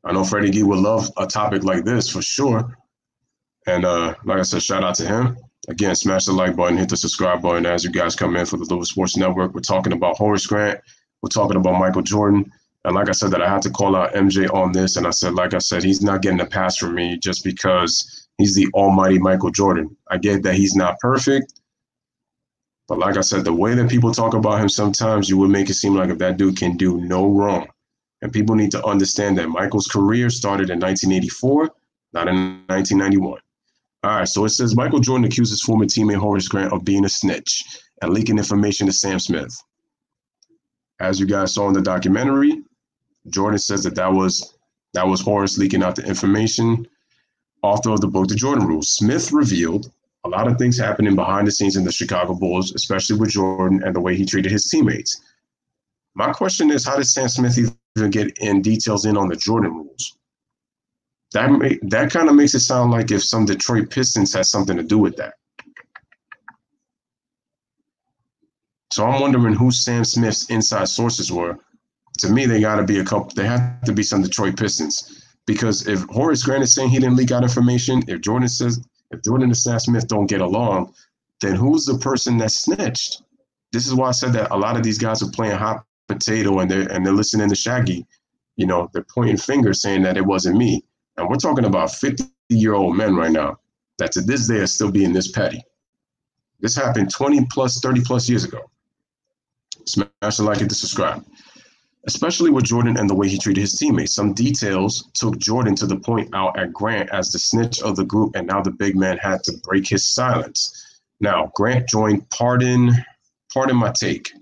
I know Freddie Gee would love a topic like this for sure. And like I said, shout out to him. Again, smash the like button, hit the subscribe button as you guys come in for the Louis Sports Network. We're talking about Horace Grant. We're talking about Michael Jordan. And like I said, that I had to call out MJ on this. And I said, like I said, he's not getting a pass from me just because he's the almighty Michael Jordan. I get that he's not perfect. But like I said, the way that people talk about him sometimes, you would make it seem like if that dude can do no wrong. And people need to understand that Michael's career started in 1984, not in 1991. All right, so it says Michael Jordan accuses former teammate Horace Grant of being a snitch and leaking information to Sam Smith. As you guys saw in the documentary, Jordan says that was Horace leaking out the information. Author of the book, The Jordan Rules, Smith revealed a lot of things happening behind the scenes in the Chicago Bulls, especially with Jordan and the way he treated his teammates. My question is, how did Sam Smith even get in details in on the Jordan Rules? That kind of makes it sound like if some Detroit Pistons had something to do with that. So I'm wondering who Sam Smith's inside sources were. To me, they got to be they have to be some Detroit Pistons. Because if Horace Grant is saying he didn't leak out information, if Jordan and Sam Smith don't get along, then who's the person that snitched? This is why I said that a lot of these guys are playing hot potato and they're listening to Shaggy. They're pointing fingers saying that it wasn't me. And we're talking about 50-year-old men right now that to this day are still being this petty. This happened 20 plus, 30 plus years ago. Smash the like and the subscribe. Especially with Jordan and the way he treated his teammates. Some details took Jordan to the point out at Grant as the snitch of the group, and now the big man had to break his silence. Now, Grant joined Pardon My Take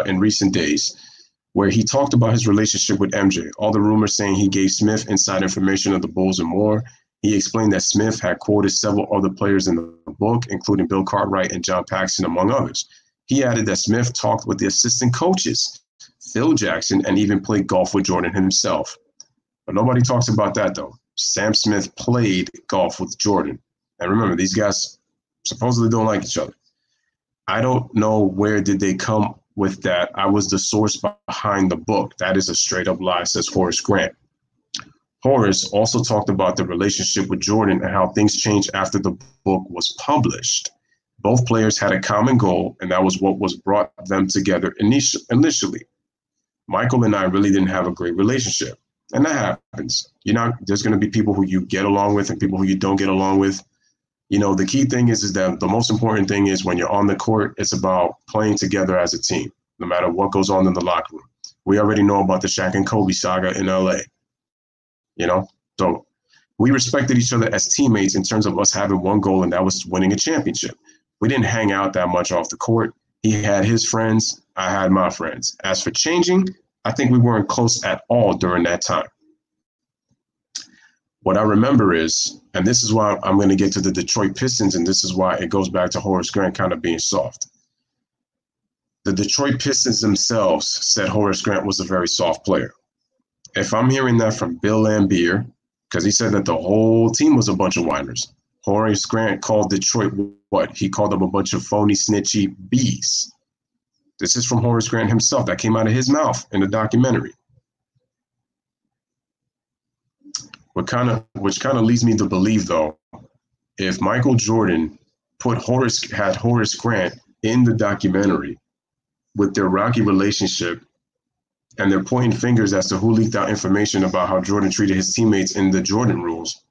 in recent days, where he talked about his relationship with MJ, all the rumors saying he gave Smith inside information of the Bulls and more. He explained that Smith had quoted several other players in the book, including Bill Cartwright and John Paxson, among others. He added that Smith talked with the assistant coaches, Phil Jackson, and even played golf with Jordan himself. But nobody talks about that, though. Sam Smith played golf with Jordan. And remember, these guys supposedly don't like each other. I don't know where did they come with that. I was the source behind the book. That is a straight up lie, says Horace Grant. Horace also talked about the relationship with Jordan and how things changed after the book was published. Both players had a common goal, and that was what was brought them together initially. Michael and I really didn't have a great relationship, and that happens. There's going to be people who you get along with and people who you don't get along with. The key thing is that the most important thing is when you're on the court, it's about playing together as a team, no matter what goes on in the locker room. We already know about the Shaq and Kobe saga in LA, So we respected each other as teammates in terms of us having one goal, and that was winning a championship. We didn't hang out that much off the court. He had his friends. I had my friends. As for changing, I think we weren't close at all during that time. What I remember is, and this is why I'm going to get to the Detroit Pistons, and this is why it goes back to Horace Grant kind of being soft. The Detroit Pistons themselves said Horace Grant was a very soft player. If I'm hearing that from Bill Laimbeer, because he said that the whole team was a bunch of whiners, Horace Grant called Detroit what? He called them a bunch of phony, snitchy bees. This is from Horace Grant himself. That came out of his mouth in the documentary. Which kind of leads me to believe, though, if Michael Jordan had Horace Grant in the documentary with their rocky relationship, and they're pointing fingers as to who leaked out information about how Jordan treated his teammates in the Jordan Rules,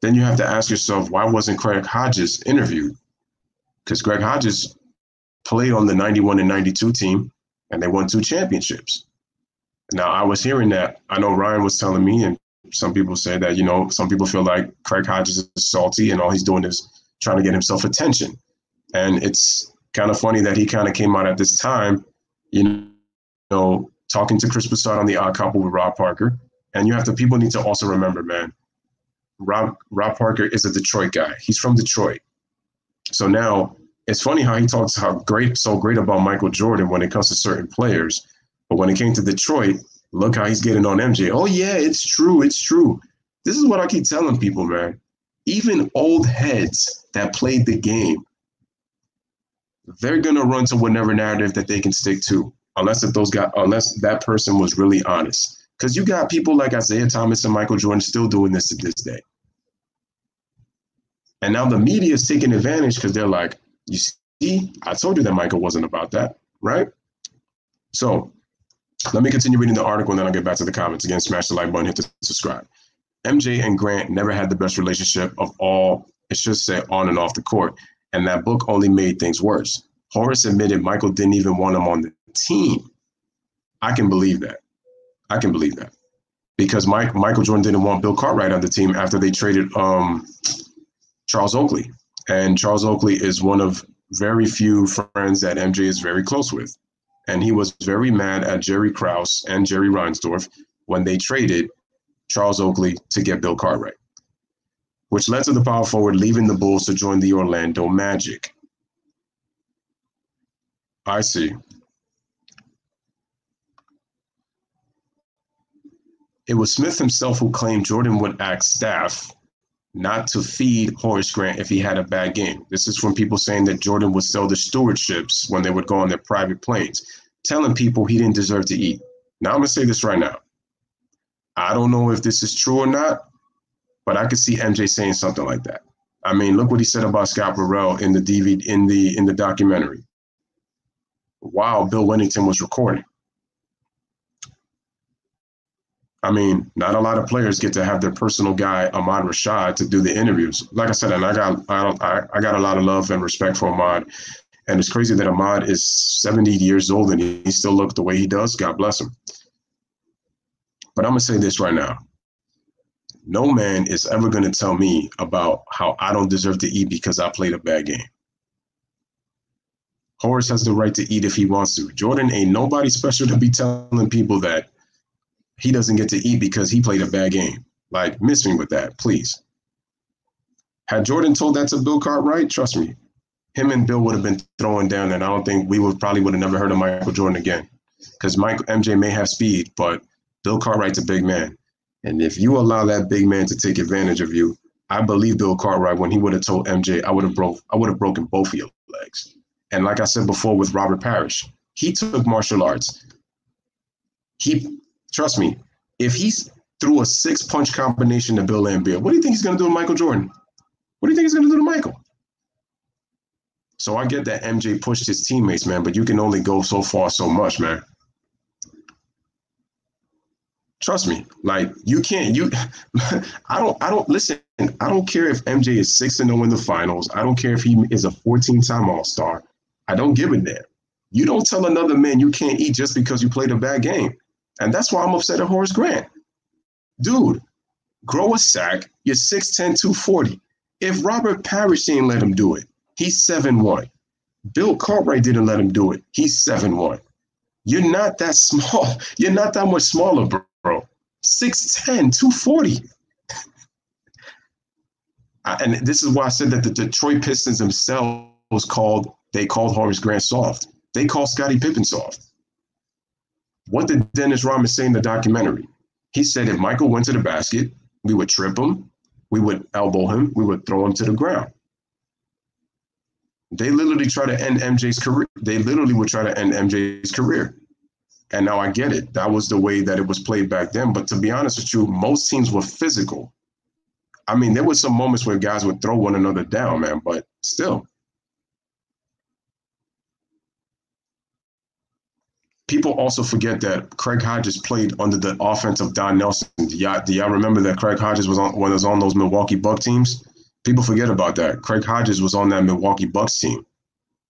then you have to ask yourself, why wasn't Greg Hodges interviewed? Because Greg Hodges played on the 91 and 92 team, and they won 2 championships. Now, I was hearing that. I know Ryan was telling me, and Some people say that, some people feel like Craig Hodges is salty and all he's doing is trying to get himself attention. And it's kind of funny that he kind of came out at this time, talking to Chris Broussard on The Odd Couple with Rob Parker. And people need to also remember, man, Rob Parker is a Detroit guy. He's from Detroit. So now it's funny how he talks so great about Michael Jordan when it comes to certain players. But when it came to Detroit, look how he's getting on MJ. Oh, yeah, it's true. It's true. This is what I keep telling people, man. Even old heads that played the game, they're going to run to whatever narrative that they can stick to, unless that person was really honest. Because you got people like Isaiah Thomas and Michael Jordan still doing this to this day. And now the media is taking advantage because they're like, you see, I told you that Michael wasn't about that, right? So let me continue reading the article and then I'll get back to the comments. Again, smash the like button, hit the subscribe. MJ and Grant never had the best relationship of all, it should say, on and off the court. And that book only made things worse. Horace admitted Michael didn't even want him on the team. I can believe that. Because Michael Jordan didn't want Bill Cartwright on the team after they traded Charles Oakley. And Charles Oakley is one of very few friends that MJ is very close with. And he was very mad at Jerry Krause and Jerry Reinsdorf when they traded Charles Oakley to get Bill Cartwright, which led to the power forward leaving the Bulls to join the Orlando Magic. I see. It was Smith himself who claimed Jordan would ask staff not to feed Horace Grant if he had a bad game. This is from people saying that Jordan would sell the stewardships when they would go on their private planes, telling people he didn't deserve to eat. Now, I'm going to say this right now. I don't know if this is true or not, but I could see MJ saying something like that. I mean, look what he said about Scott Burrell in the DVD, in the documentary, while Bill Wennington was recording. I mean, not a lot of players get to have their personal guy, Ahmad Rashad, to do the interviews. Like I said, and I got a lot of love and respect for Ahmad. And it's crazy that Ahmad is 70 years old and he still looks the way he does. God bless him. But I'm going to say this right now. No man is ever going to tell me about how I don't deserve to eat because I played a bad game. Horace has the right to eat if he wants to. Jordan ain't nobody special to be telling people that he doesn't get to eat because he played a bad game. Like, miss me with that, please. Had Jordan told that to Bill Cartwright, trust me, him and Bill would have been throwing down, and I don't think we would have never heard of Michael Jordan again. Because MJ may have speed, but Bill Cartwright's a big man. And if you allow that big man to take advantage of you, I believe Bill Cartwright, when he would have told MJ, I would have broken both of your legs. And like I said before with Robert Parrish, he took martial arts. Trust me, if he threw a 6-punch combination to Bill Laimbeer, what do you think he's going to do to Michael Jordan? What do you think he's going to do to Michael? So I get that MJ pushed his teammates, man, but you can only go so far, so much, man. Trust me, like I don't listen. I don't care if MJ is 6-0 in the finals. I don't care if he is a 14-time All-Star. I don't give a damn. You don't tell another man you can't eat just because you played a bad game. And that's why I'm upset at Horace Grant. Dude, grow a sack. You're 6'10", 240. If Robert Parrish didn't let him do it, he's 7'1". Bill Cartwright didn't let him do it. He's 7'1". You're not that small. You're not that much smaller, bro. 6'10", 240. And this is why I said that the Detroit Pistons themselves called Horace Grant soft. They called Scottie Pippen soft. What did Dennis Rodman say in the documentary? He said if Michael went to the basket, we would trip him, we would elbow him, we would throw him to the ground. They literally try to end MJ's career. They literally would try to end MJ's career. And now I get it. That was the way that it was played back then. But to be honest with you, most teams were physical. I mean, there were some moments where guys would throw one another down, man, but still. People also forget that Craig Hodges played under the offense of Don Nelson. Do y'all remember that Craig Hodges was on those Milwaukee Bucks teams? People forget about that. Craig Hodges was on that Milwaukee Bucks team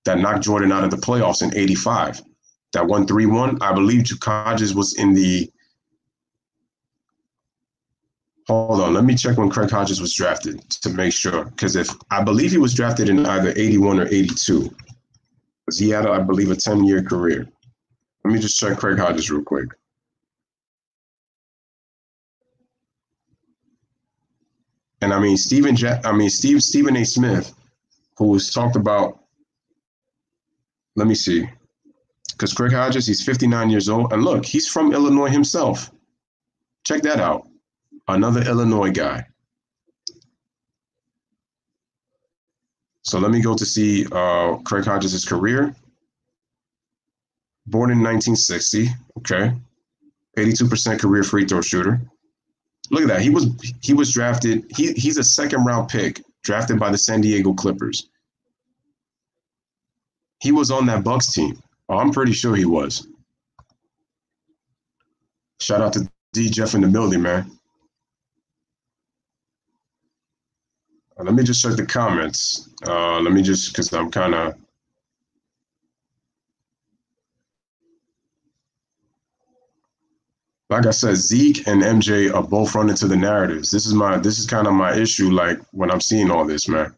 that knocked Jordan out of the playoffs in '85. That won 3-1. I believe Hodges was in the Hold on, let me check when Craig Hodges was drafted to make sure. Because if I believe he was drafted in either 81 or 82, because he had, I believe, a 10-year career. Let me just check Craig Hodges real quick. And I mean, Stephen A. Smith, who was talked about. Let me see, because Craig Hodges, he's 59 years old, and look, he's from Illinois himself. Check that out, another Illinois guy. So let me go to see Craig Hodges' career. Born in 1960, okay, 82% career free throw shooter. Look at that. He was drafted. He's a second-round pick, drafted by the San Diego Clippers. He was on that Bucks team. Oh, I'm pretty sure he was. Shout out to D Jeff in the building, man. Let me just check the comments. Let me just, because I'm kind of. Like I said, Zeke and MJ are both running to the narratives. This is kind of my issue, like when I'm seeing all this, man.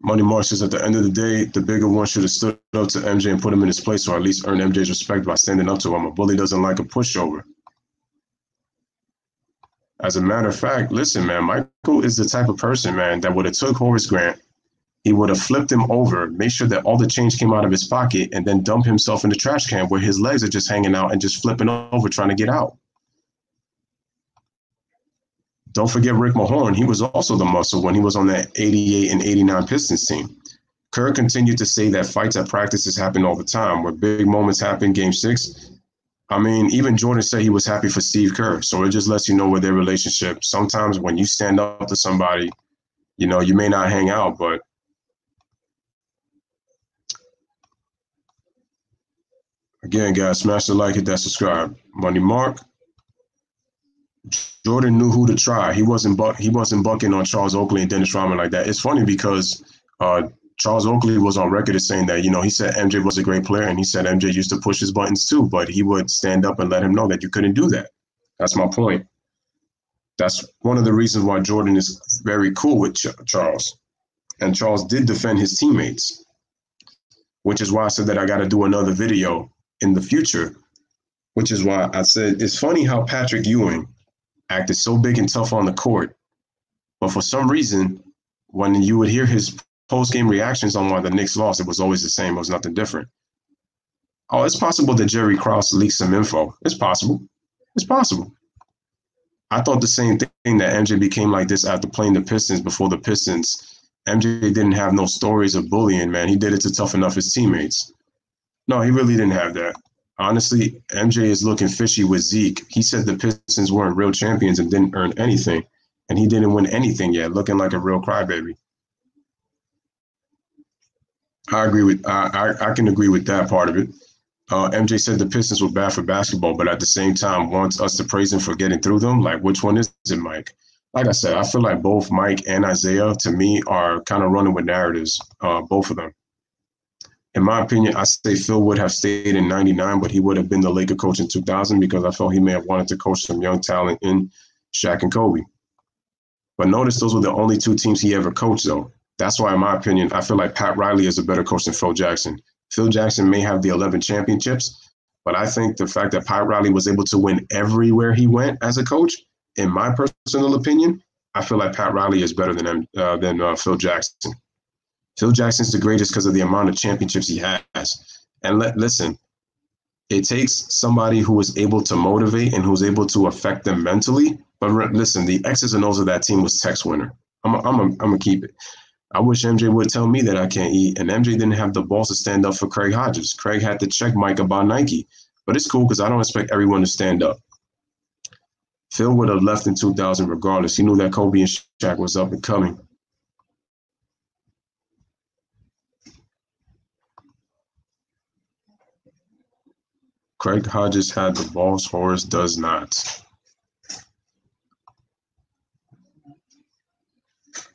Money Mark says at the end of the day, the bigger one should have stood up to MJ and put him in his place, or at least earn MJ's respect by standing up to him. A bully doesn't like a pushover. As a matter of fact, listen, man, Michael is the type of person, man, that would have took Horace Grant, he would have flipped him over, made sure that all the change came out of his pocket, and then dumped himself in the trash can where his legs are just hanging out and just flipping over trying to get out. Don't forget Rick Mahorn. He was also the muscle when he was on that 88 and 89 Pistons team. Kerr continued to say that fights at practices happen all the time. Where big moments happen, Game 6. I mean, even Jordan said he was happy for Steve Kerr. So it just lets you know with their relationship. Sometimes when you stand up to somebody, you know, you may not hang out, but again, guys, smash the like, hit that subscribe. Money Mark. Jordan knew who to try. He wasn't bucking on Charles Oakley and Dennis Rodman like that. It's funny because Charles Oakley was on record as saying that, you know, he said MJ was a great player, and he said MJ used to push his buttons too, but he would stand up and let him know that you couldn't do that. That's my point. That's one of the reasons why Jordan is very cool with Charles. And Charles did defend his teammates, which is why I said that I got to do another video in the future, which is why I said it's funny how Patrick Ewing acted so big and tough on the court, but for some reason, when you would hear his post-game reactions on why the Knicks lost, it was always the same. It was nothing different. Oh, it's possible that Jerry Krause leaked some info. It's possible. It's possible. I thought the same thing, that MJ became like this after playing the Pistons. Before the Pistons, MJ didn't have no stories of bullying, man. He did it to toughen up his teammates. No, he really didn't have that. Honestly, MJ is looking fishy with Zeke. He said the Pistons weren't real champions and didn't earn anything, and he didn't win anything yet, looking like a real crybaby. I agree with I can agree with that part of it. MJ said the Pistons were bad for basketball, but at the same time wants us to praise him for getting through them. Like, which one is it, Mike? Like I said, I feel like both Mike and Isaiah, to me, are kind of running with narratives, both of them. In my opinion, I say Phil would have stayed in 99, but he would have been the Laker coach in 2000 because I felt he may have wanted to coach some young talent in Shaq and Kobe. But notice those were the only two teams he ever coached, though. That's why, in my opinion, I feel like Pat Riley is a better coach than Phil Jackson. Phil Jackson may have the 11 championships, but I think the fact that Pat Riley was able to win everywhere he went as a coach, in my personal opinion, I feel like Pat Riley is better than Phil Jackson. Phil Jackson's the greatest because of the amount of championships he has. And listen, it takes somebody who is able to motivate and who's able to affect them mentally. But listen, the X's and O's of that team was Tex Winter. I'm gonna keep it. I wish MJ would tell me that I can't eat, and MJ didn't have the balls to stand up for Craig Hodges. Craig had to check Mike about Nike, but it's cool because I don't expect everyone to stand up. Phil would have left in 2000 regardless. He knew that Kobe and Shaq was up and coming. Craig Hodges had the balls, Horace does not.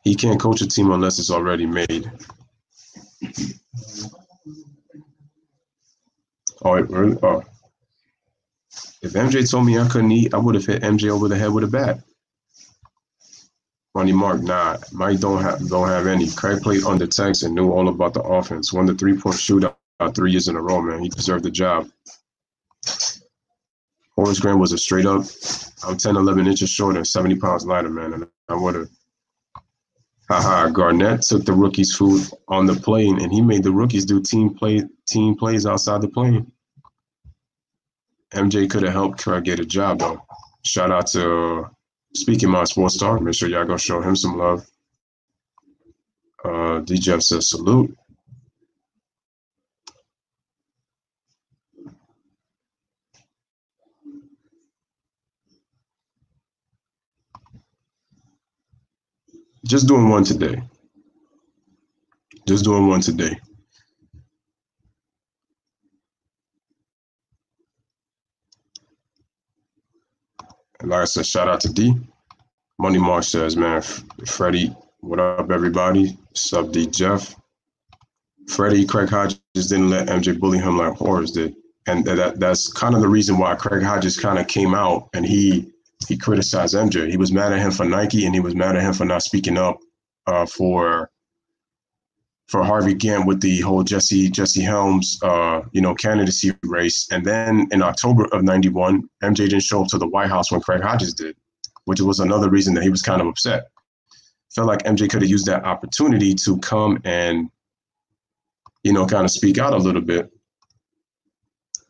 He can't coach a team unless it's already made. Oh, it really? Oh, if MJ told me I couldn't eat, I would have hit MJ over the head with a bat. Money Mark, nah, Mike don't have any. Craig played under Tex and knew all about the offense. Won the 3-point shootout 3 years in a row, man. He deserved the job. Horace Grant was a straight up. I'm 10, 11 inches shorter and 70 pounds lighter, man. And I would have. Haha, Garnett took the rookies' food on the plane, and he made the rookies do team plays outside the plane. MJ could have helped Craig get a job, though. Shout out to Speaking My Sports Star. Make sure y'all go show him some love. DJ says salute. Just doing one today. Just doing one today. And like I said, shout out to D. Money Mark says, man, Freddie, what up, everybody? Sub D Jeff. Freddie, Craig Hodges didn't let MJ bully him like Horace did. And that's kind of the reason why Craig Hodges kind of came out and he criticized MJ. He was mad at him for Nike, and he was mad at him for not speaking up for Harvey Gantt with the whole Jesse Helms candidacy race. And then in October of '91, MJ didn't show up to the White House when Craig Hodges did, which was another reason that he was kind of upset. Felt like MJ could have used that opportunity to come and kind of speak out a little bit.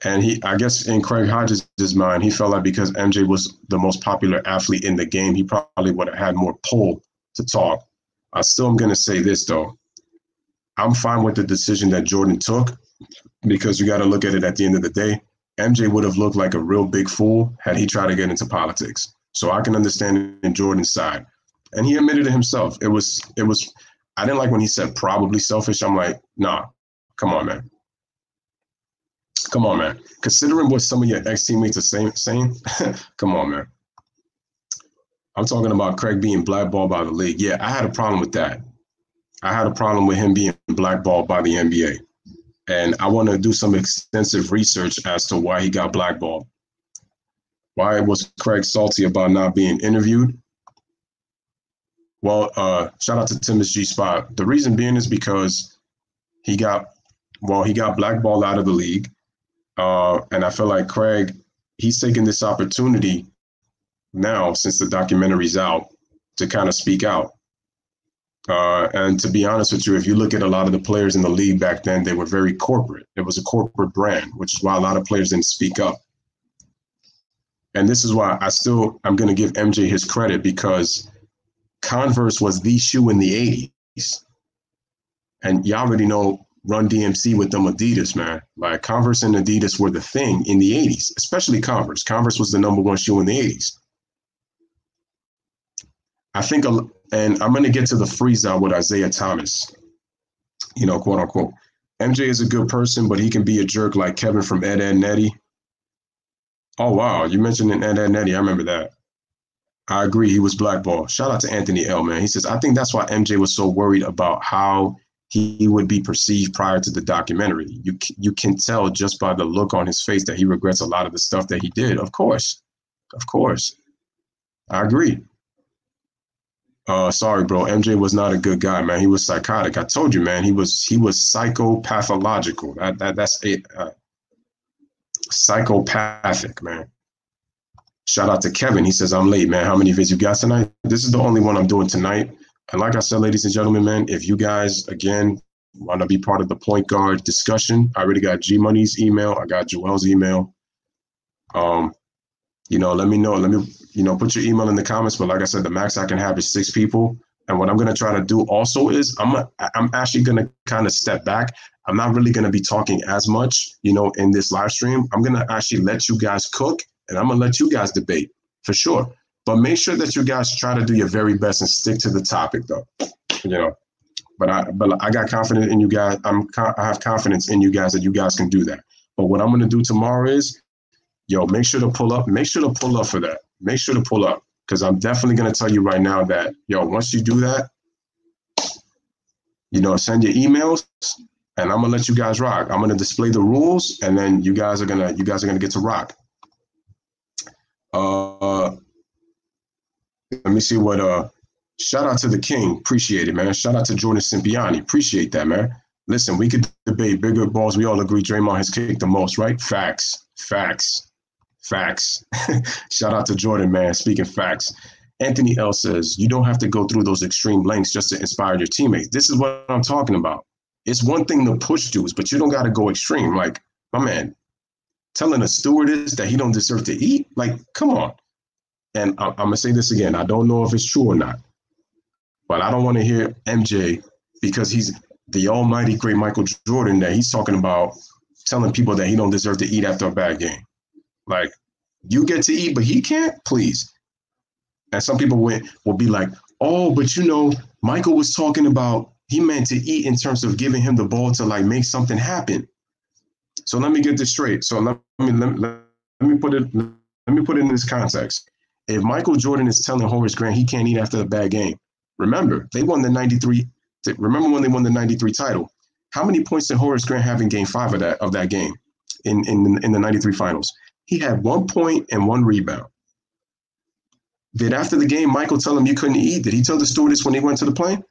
And I guess in Craig Hodges' mind, he felt like because MJ was the most popular athlete in the game, he probably would have had more pull to talk. I still am going to say this, though. I'm fine with the decision that Jordan took, because you got to look at it at the end of the day. MJ would have looked like a real big fool had he tried to get into politics. So I can understand in Jordan's side. And he admitted it himself. It was, I didn't like when he said probably selfish. I'm like, nah, come on, man. Come on, man. Considering what some of your ex-teammates are saying, come on, man. I'm talking about Craig being blackballed by the league. Yeah, I had a problem with that. I had a problem with him being blackballed by the NBA. And I want to do some extensive research as to why he got blackballed. Why was Craig salty about not being interviewed? Well, shout out to Timus G Spot. The reason being is because he got blackballed out of the league. And I feel like Craig, he's taking this opportunity now, since the documentary's out, to kind of speak out. And to be honest with you, if you look at a lot of the players in the league back then, they were very corporate. It was a corporate brand, which is why a lot of players didn't speak up. And this is why I'm going to give MJ his credit, because Converse was the shoe in the 80s. And y'all already know Run DMC with them Adidas, man. Like, Converse and Adidas were the thing in the 80s, especially Converse. Converse was the #1 shoe in the 80s. I think, and I'm going to get to the freeze out with Isaiah Thomas, quote unquote. MJ is a good person, but he can be a jerk like Kevin from Ed, Edd n Eddy. Oh, wow. You mentioned Ed, Edd n Eddy. I remember that. I agree. He was blackballed. Shout out to Anthony L, man. He says, I think that's why MJ was so worried about how he would be perceived prior to the documentary. You can tell just by the look on his face that he regrets a lot of the stuff that he did. Of course. I agree. Sorry, bro. MJ was not a good guy, man. He was psychotic. I told you, man. He was psychopathological. That's it. Psychopathic, man. Shout out to Kevin. He says, I'm late, man. How many vids you got tonight? This is the only one I'm doing tonight. And like I said, ladies and gentlemen, man, if you guys, again, want to be part of the point guard discussion, I already got G Money's email. I got Joel's email. Let me know. Let me, put your email in the comments. But like I said, the max I can have is 6 people. And what I'm going to try to do also is I'm actually going to kind of step back. I'm not really going to be talking as much, in this live stream. I'm going to actually let you guys cook, and I'm going to let you guys debate for sure. But make sure that you guys try to do your very best and stick to the topic, though. But I got confidence in you guys. I have confidence in you guys that you guys can do that. But what I'm going to do tomorrow is, make sure to pull up. Make sure to pull up for that. Make sure to pull up, because I'm definitely going to tell you right now that, once you do that, send your emails, and I'm gonna let you guys rock. I'm gonna display the rules, and then you guys are gonna get to rock. Let me see what. Shout out to the King, appreciate it, man. Shout out to Jordan Simpiani, appreciate that, man. Listen, we could debate bigger balls. We all agree Draymond has kicked the most, right? Facts. Shout out to Jordan, man. Speaking facts. Anthony L says, you don't have to go through those extreme lengths just to inspire your teammates. This is what I'm talking about. It's one thing to push dudes, but you don't got to go extreme. Like, my man, telling a stewardess that he don't deserve to eat? Like, come on. And I'm going to say this again. I don't know if it's true or not, but I don't want to hear MJ, because he's the almighty great Michael Jordan, that he's talking about telling people that he don't deserve to eat after a bad game. Like, you get to eat, but he can't? Please. And some people will be like, oh, but Michael was talking about, he meant to eat in terms of giving him the ball to like make something happen. So let me get this straight. So let me put it in this context. If Michael Jordan is telling Horace Grant he can't eat after a bad game, remember, they won the 93. Remember when they won the 93 title? How many points did Horace Grant have in game 5 of that game in the 93 finals? He had 1 point and 1 rebound. Did after the game Michael tell him you couldn't eat? Did he tell the stewardess when he went to the plane?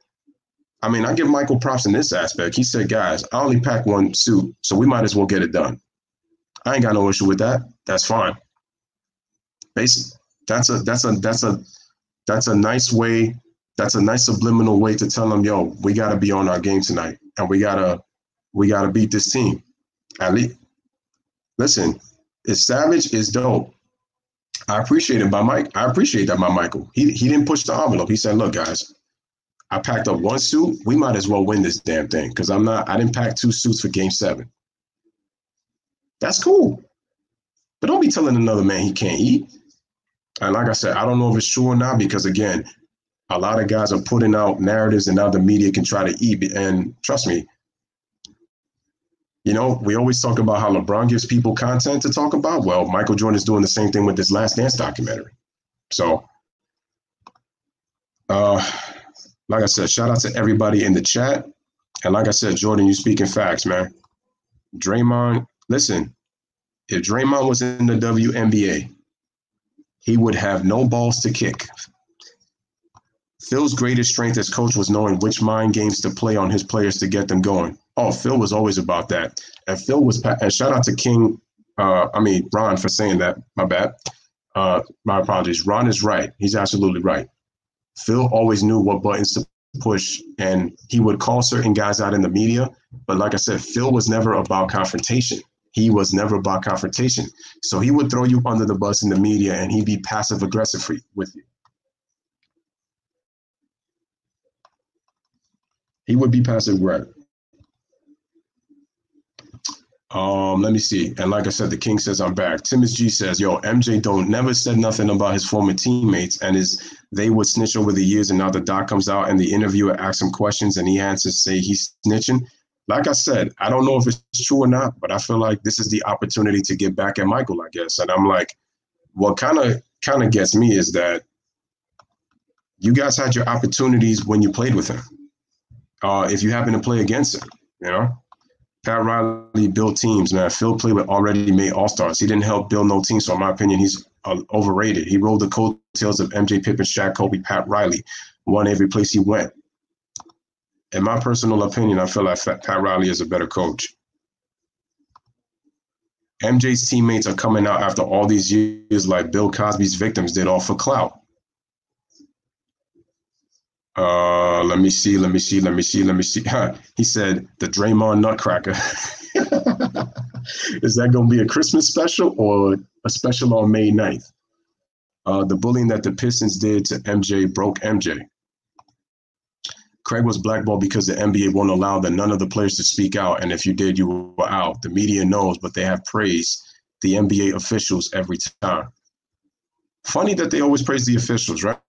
I mean, I give Michael props in this aspect. He said, guys, I only packed 1 suit, so we might as well get it done. I ain't got no issue with that. That's fine. Basically, that's a nice way. That's a nice subliminal way to tell them, yo, we got to be on our game tonight, and we gotta beat this team. At least, listen, it's savage, it's dope. I appreciate it by Mike. I appreciate that by Michael. He didn't push the envelope. He said, look, guys, I packed up 1 suit. We might as well win this damn thing, because I didn't pack 2 suits for game 7. That's cool. But don't be telling another man he can't eat. And like I said, I don't know if it's true or not, because again, a lot of guys are putting out narratives and now the media can try to eat. And trust me, we always talk about how LeBron gives people content to talk about. Well, Michael Jordan is doing the same thing with this Last Dance documentary. So, like I said, shout out to everybody in the chat. And like I said, Jordan, you speaking facts, man. Draymond, listen, if Draymond was in the WNBA, he would have no balls to kick. Phil's greatest strength as coach was knowing which mind games to play on his players to get them going. Oh, Phil was always about that. And Phil was, and shout out to Ron for saying that. My bad. My apologies. Ron is right. He's absolutely right. Phil always knew what buttons to push, and he would call certain guys out in the media. But like I said, Phil was never about confrontation. He was never about confrontation. So he would throw you under the bus in the media, and he'd be passive aggressive with you. He would be passive aggressive. Let me see. And like I said, the King says I'm back. Timmons G says, yo, MJ don't never said nothing about his former teammates, and they would snitch over the years, and now the doc comes out and the interviewer asks him questions and he answers, say he's snitching. Like I said, I don't know if it's true or not, but I feel like this is the opportunity to get back at Michael, I guess. And I'm like, what kind of gets me is that you guys had your opportunities when you played with him. If you happen to play against him, Pat Riley built teams, man. Phil played with already made all-stars. He didn't help build no team, so in my opinion, he's overrated. He rode the coattails of MJ, Pippen, Shaq, Kobe, Pat Riley, won every place he went. In my personal opinion, I feel like Pat Riley is a better coach. MJ's teammates are coming out after all these years like Bill Cosby's victims did, all for clout. Let me see. He said the Draymond Nutcracker. Is that going to be a Christmas special or a special on May 9th? The bullying that the Pistons did to MJ broke MJ. Craig was blackballed because the NBA won't allow none of the players to speak out, and if you did, you were out. The media knows, but they have praised the NBA officials every time. Funny that they always praise the officials, right?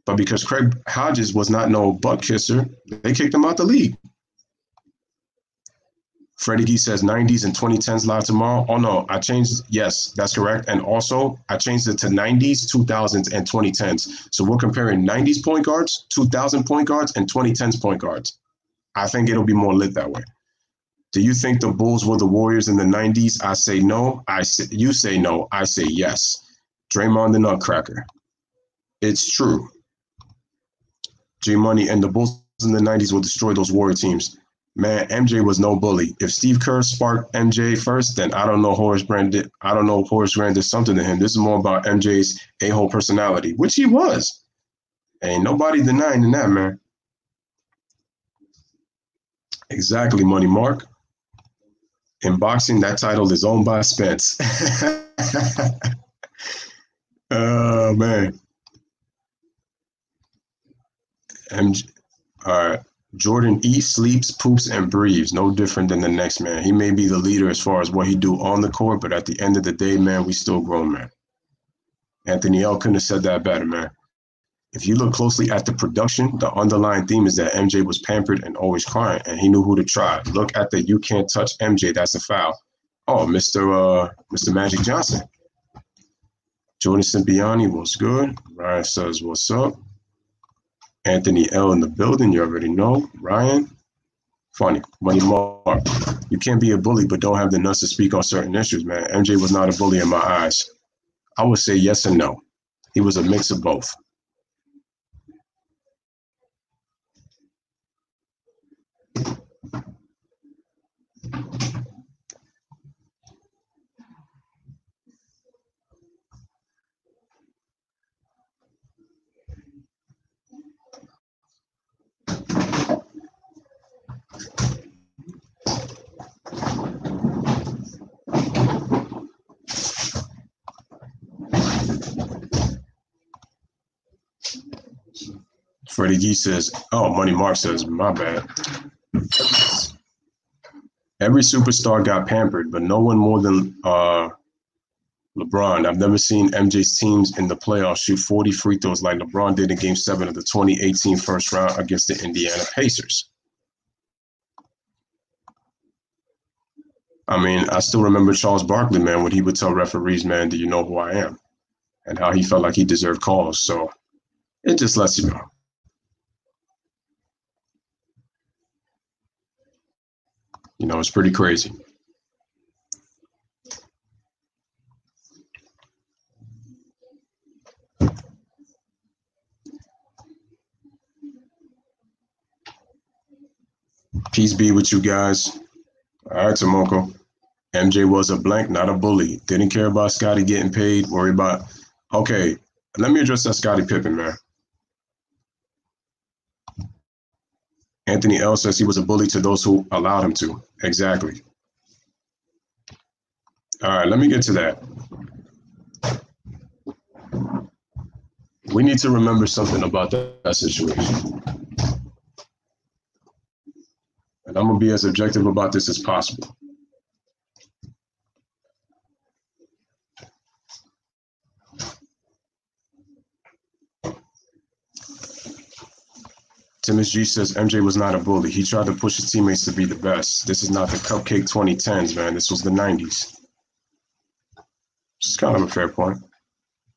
But because Craig Hodges was not no butt kisser, they kicked him out the league. Freddie Gee says 90s and 2010s live tomorrow. Oh, no, I changed. Yes, that's correct. And also, I changed it to 90s, 2000s, and 2010s. So we're comparing 90s point guards, 2000 point guards, and 2010s point guards. I think it'll be more lit that way. Do you think the Bulls were the Warriors in the 90s? I say no. You say no. I say yes. Draymond the Nutcracker. It's true. G-Money and the Bulls in the 90s will destroy those Warrior teams. Man, MJ was no bully. If Steve Kerr sparked MJ first, then I don't know Horace Grant did something to him. This is more about MJ's a-hole personality, which he was. Ain't nobody denying that, man. Exactly, Money Mark. In boxing, that title is owned by Spence. Oh, man. MJ, all right. Jordan eats, sleeps, poops, and breathes. No different than the next man. He may be the leader as far as what he do on the court, but at the end of the day, man, we still grown, man. Anthony L. couldn't have said that better, man. If you look closely at the production, the underlying theme is that MJ was pampered and always crying, and he knew who to try. Look at the "you can't touch MJ, that's a foul." Oh, Mr. Magic Johnson. Jordan Simpiani, what's good? Ryan says, what's up? Anthony L. in the building, you already know. Ryan, funny. Money Mark, you can't be a bully but don't have the nuts to speak on certain issues, man. MJ was not a bully in my eyes. I would say yes and no. He was a mix of both. Freddie G says, oh, Money Mark says, my bad. Every superstar got pampered, but no one more than LeBron. I've never seen MJ's teams in the playoffs shoot 40 free throws like LeBron did in Game 7 of the 2018 first round against the Indiana Pacers. I mean, I still remember Charles Barkley, man, when he would tell referees, man, do you know who I am? And how he felt like he deserved calls. So it just lets you know. You know, it's pretty crazy. Peace be with you guys. All right, Tomoko. MJ was a blank, not a bully. Didn't care about Scottie getting paid, worry about... Okay, let me address that Scottie Pippen, man. Anthony L. says he was a bully to those who allowed him to. Exactly. All right, let me get to that. We need to remember something about that situation. And I'm going to be as objective about this as possible. Timmons G says MJ was not a bully. He tried to push his teammates to be the best. This is not the cupcake 2010s, man. This was the 90s. Which is kind of a fair point.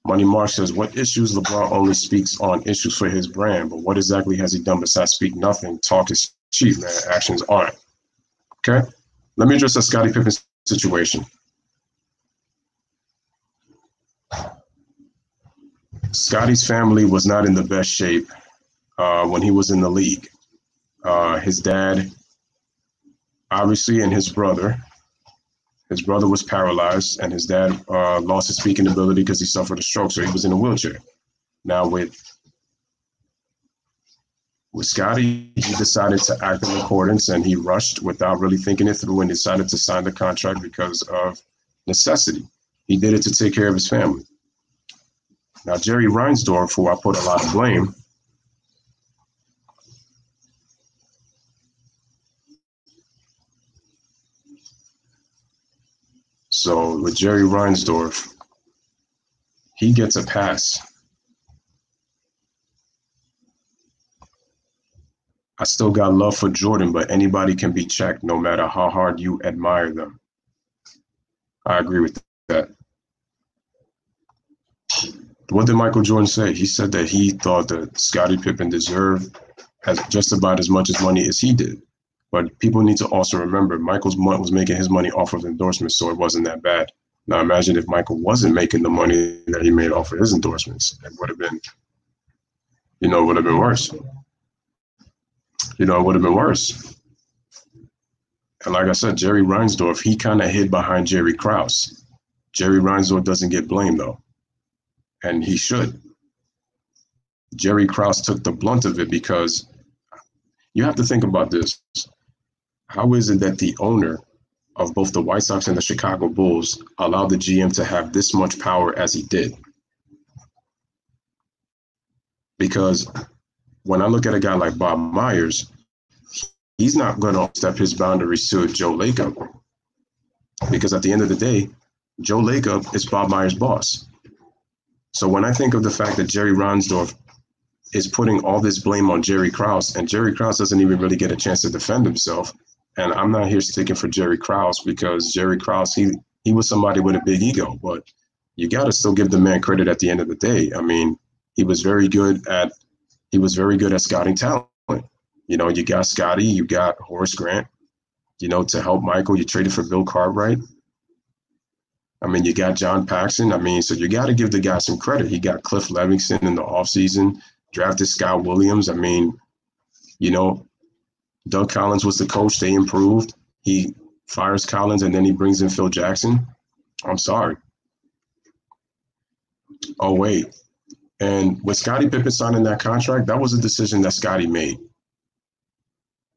Money Mark says, what issues? LeBron only speaks on issues for his brand, but what exactly has he done besides speak nothing? Talk is cheap, man. Actions aren't. Okay? Let me address the Scottie Pippen situation. Scottie's family was not in the best shape when he was in the league. His dad, obviously, and his brother. His brother was paralyzed, and his dad lost his speaking ability because he suffered a stroke, so he was in a wheelchair. Now, with Scottie, he decided to act in accordance, and he rushed without really thinking it through and decided to sign the contract because of necessity. He did it to take care of his family. Now, Jerry Reinsdorf, who I put a lot of blame, so with Jerry Reinsdorf, he gets a pass. I still got love for Jordan, but anybody can be checked no matter how hard you admire them. I agree with that. What did Michael Jordan say? He said that he thought that Scottie Pippen deserved has just about as much as money as he did. But people need to also remember Michael's was making his money off of endorsements, so it wasn't that bad. Now imagine if Michael wasn't making the money that he made off of his endorsements. It would have been, it would have been worse. It would have been worse. And like I said, Jerry Reinsdorf, he kind of hid behind Jerry Krause. Jerry Reinsdorf doesn't get blamed, though. And he should. Jerry Krause took the blunt of it because you have to think about this. How is it that the owner of both the White Sox and the Chicago Bulls allowed the GM to have this much power as he did? Because when I look at a guy like Bob Myers, he's not going to step his boundaries to Joe Lacob. Because at the end of the day, Joe Lacob is Bob Myers' boss. So when I think of the fact that Jerry Reinsdorf is putting all this blame on Jerry Krause, and Jerry Krause doesn't even really get a chance to defend himself, and I'm not here sticking for Jerry Krause because Jerry Krause, he was somebody with a big ego, but you got to still give the man credit at the end of the day. I mean, he was very good at scouting talent. You got Scotty, you got Horace Grant, to help Michael. You traded for Bill Cartwright. I mean, you got John Paxson. I mean, so you got to give the guy some credit. He got Cliff Levingston in the offseason, drafted Scott Williams. I mean, Doug Collins was the coach. They improved. He fires Collins, and then he brings in Phil Jackson. I'm sorry. Oh, wait. And with Scottie Pippen signing that contract, that was a decision that Scottie made.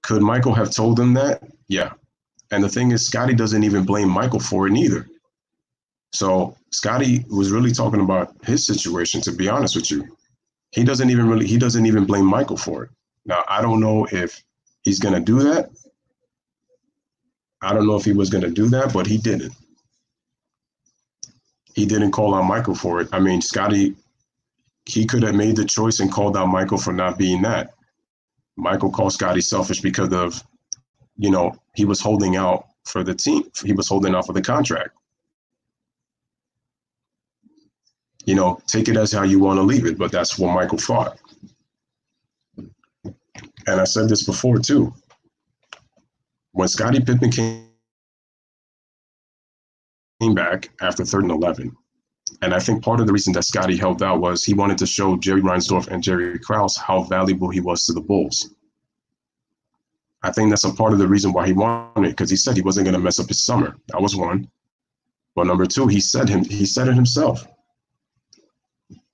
Could Michael have told him that? Yeah. And the thing is, Scottie doesn't even blame Michael for it either. So Scottie was really talking about his situation, to be honest with you. He doesn't even blame Michael for it. Now, I don't know if he's going to do that. I don't know if he was going to do that, but he didn't. He didn't call out Michael for it. I mean, Scottie, he could have made the choice and called out Michael for not being that. Michael called Scottie selfish because of, he was holding out for the team. He was holding out for the contract. Take it as how you want to leave it, but that's what Michael thought. And I said this before, too. When Scottie Pippen came back after 3rd and 11, and I think part of the reason that Scottie held out was he wanted to show Jerry Reinsdorf and Jerry Krause how valuable he was to the Bulls. I think that's a part of the reason why he wanted it, because he said he wasn't going to mess up his summer. That was one. But number two, he said it himself.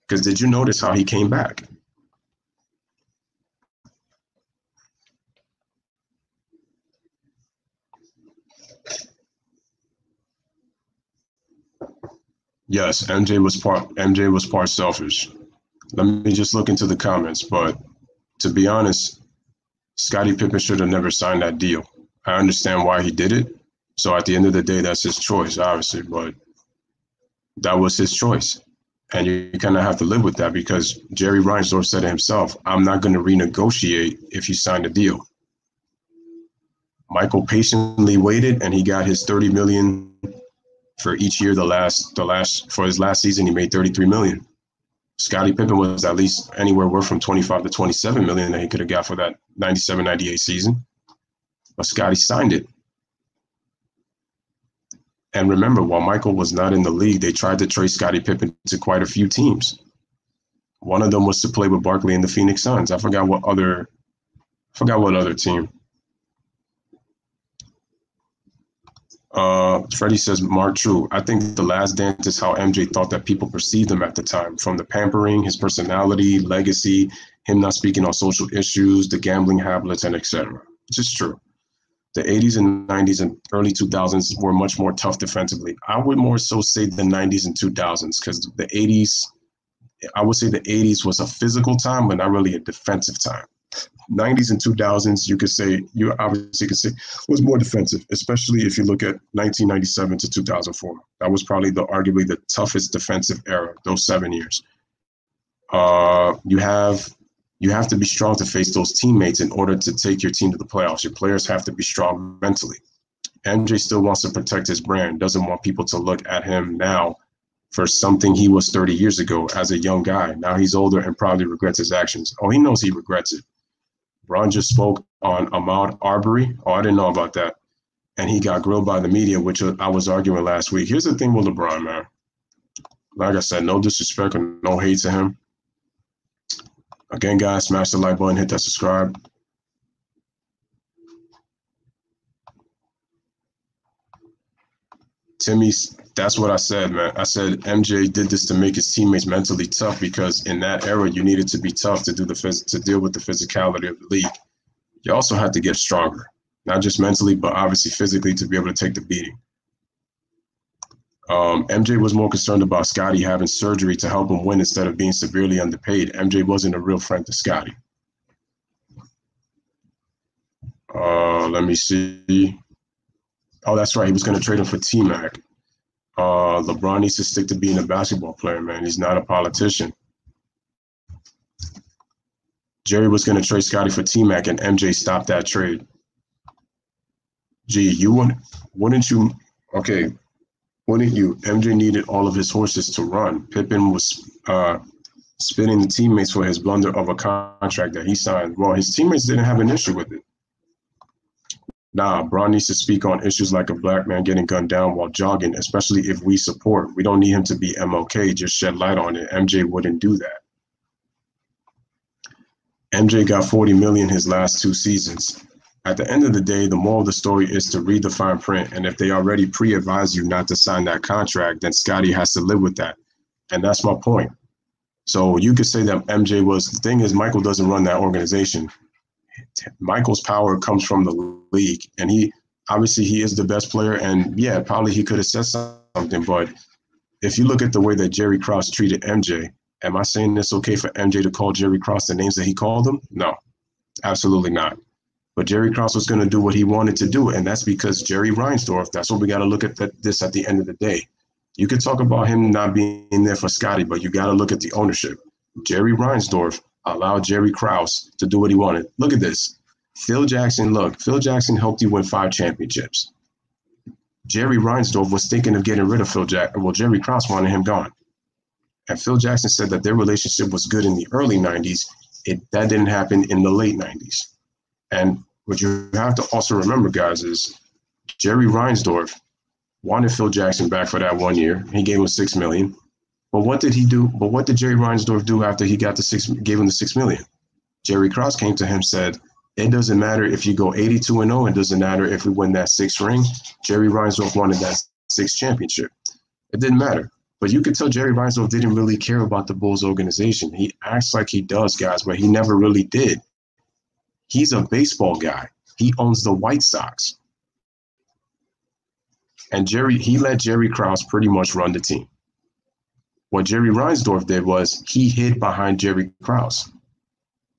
Because did you notice how he came back? Yes, MJ was part selfish. Let me just look into the comments, but to be honest, Scottie Pippen should have never signed that deal. I understand why he did it. So at the end of the day, that's his choice, obviously, but that was his choice. And you kind of have to live with that because Jerry Reinsdorf said it himself, I'm not going to renegotiate if you sign a deal. Michael patiently waited and he got his $30 million for each year. For his last season, he made $33 million. Scottie Pippen was at least anywhere worth from $25 to $27 million that he could have got for that 97-98 season. But Scottie signed it. And remember, while Michael was not in the league, they tried to trade Scottie Pippen to quite a few teams. One of them was to play with Barkley and the Phoenix Suns. I forgot what other team. Freddie says, Mark, true. I think The Last Dance is how MJ thought that people perceived him at the time, from the pampering, his personality, legacy, him not speaking on social issues, the gambling habits, and etc. Which is true. The 80s and 90s and early 2000s were much more tough defensively. I would more so say the 90s and 2000s because the 80s, I would say the 80s was a physical time, but not really a defensive time. 90s and 2000s, you obviously could say was more defensive, especially if you look at 1997 to 2004. That was probably arguably the toughest defensive era, those 7 years. You have to be strong to face those teammates in order to take your team to the playoffs. Your players have to be strong mentally. MJ still wants to protect his brand, doesn't want people to look at him now for something he was 30 years ago as a young guy. Now he's older and probably regrets his actions. Oh, he knows he regrets it. Ron just spoke on Ahmaud Arbery. Oh, I didn't know about that. And he got grilled by the media, which I was arguing last week. Here's the thing with LeBron, man. Like I said, no disrespect or no hate to him. Again, guys, smash the like button, hit that subscribe. Timmy's, that's what I said, man. I said MJ did this to make his teammates mentally tough because in that era, you needed to be tough to deal with the physicality of the league. You also had to get stronger, not just mentally, but obviously physically to be able to take the beating. MJ was more concerned about Scottie having surgery to help him win instead of being severely underpaid. MJ wasn't a real friend to Scottie. Let me see. Oh, that's right. He was going to trade him for T-Mac. LeBron needs to stick to being a basketball player, man. He's not a politician. Jerry was going to trade Scottie for T-Mac, and MJ stopped that trade. Gee, wouldn't you? Okay, wouldn't you? MJ needed all of his horses to run. Pippen was spinning the teammates for his blunder of a contract that he signed. Well, his teammates didn't have an issue with it. Nah, Bron needs to speak on issues like a black man getting gunned down while jogging, especially if we support. We don't need him to be MLK, just shed light on it. MJ wouldn't do that. MJ got $40 million his last 2 seasons. At the end of the day, the moral of the story is to read the fine print, and if they already pre-advise you not to sign that contract, then Scottie has to live with that. And that's my point. So you could say that MJ was, the thing is, Michael doesn't run that organization. Michael's power comes from the league, and he is the best player, and yeah, probably he could have said something, but if you look at the way that Jerry Krause treated MJ, am I saying it's okay for MJ to call Jerry Krause the names that he called him? No, absolutely not. But Jerry Krause was going to do what he wanted to do, and that's because Jerry Reinsdorf, that's what we got to look at this at the end of the day. You could talk about him not being there for Scottie, but you got to look at the ownership. Jerry Reinsdorf allowed Jerry Krause to do what he wanted. Look at this. Phil Jackson helped you win 5 championships. Jerry Reinsdorf was thinking of getting rid of Phil Jackson. Well, Jerry Krause wanted him gone. And Phil Jackson said that their relationship was good in the early 90s. That didn't happen in the late 90s. And what you have to also remember, guys, is Jerry Reinsdorf wanted Phil Jackson back for that 1 year. He gave him $6 million. But what did he do? But what did Jerry Reinsdorf do after he got gave him the $6 million? Jerry Krause came to him, said, it doesn't matter if you go 82-0. It doesn't matter if we win that 6th ring. Jerry Reinsdorf wanted that 6th championship. It didn't matter. But you could tell Jerry Reinsdorf didn't really care about the Bulls organization. He acts like he does, guys, but he never really did. He's a baseball guy. He owns the White Sox. And he let Jerry Krause pretty much run the team. What Jerry Reinsdorf did was he hid behind Jerry Krause.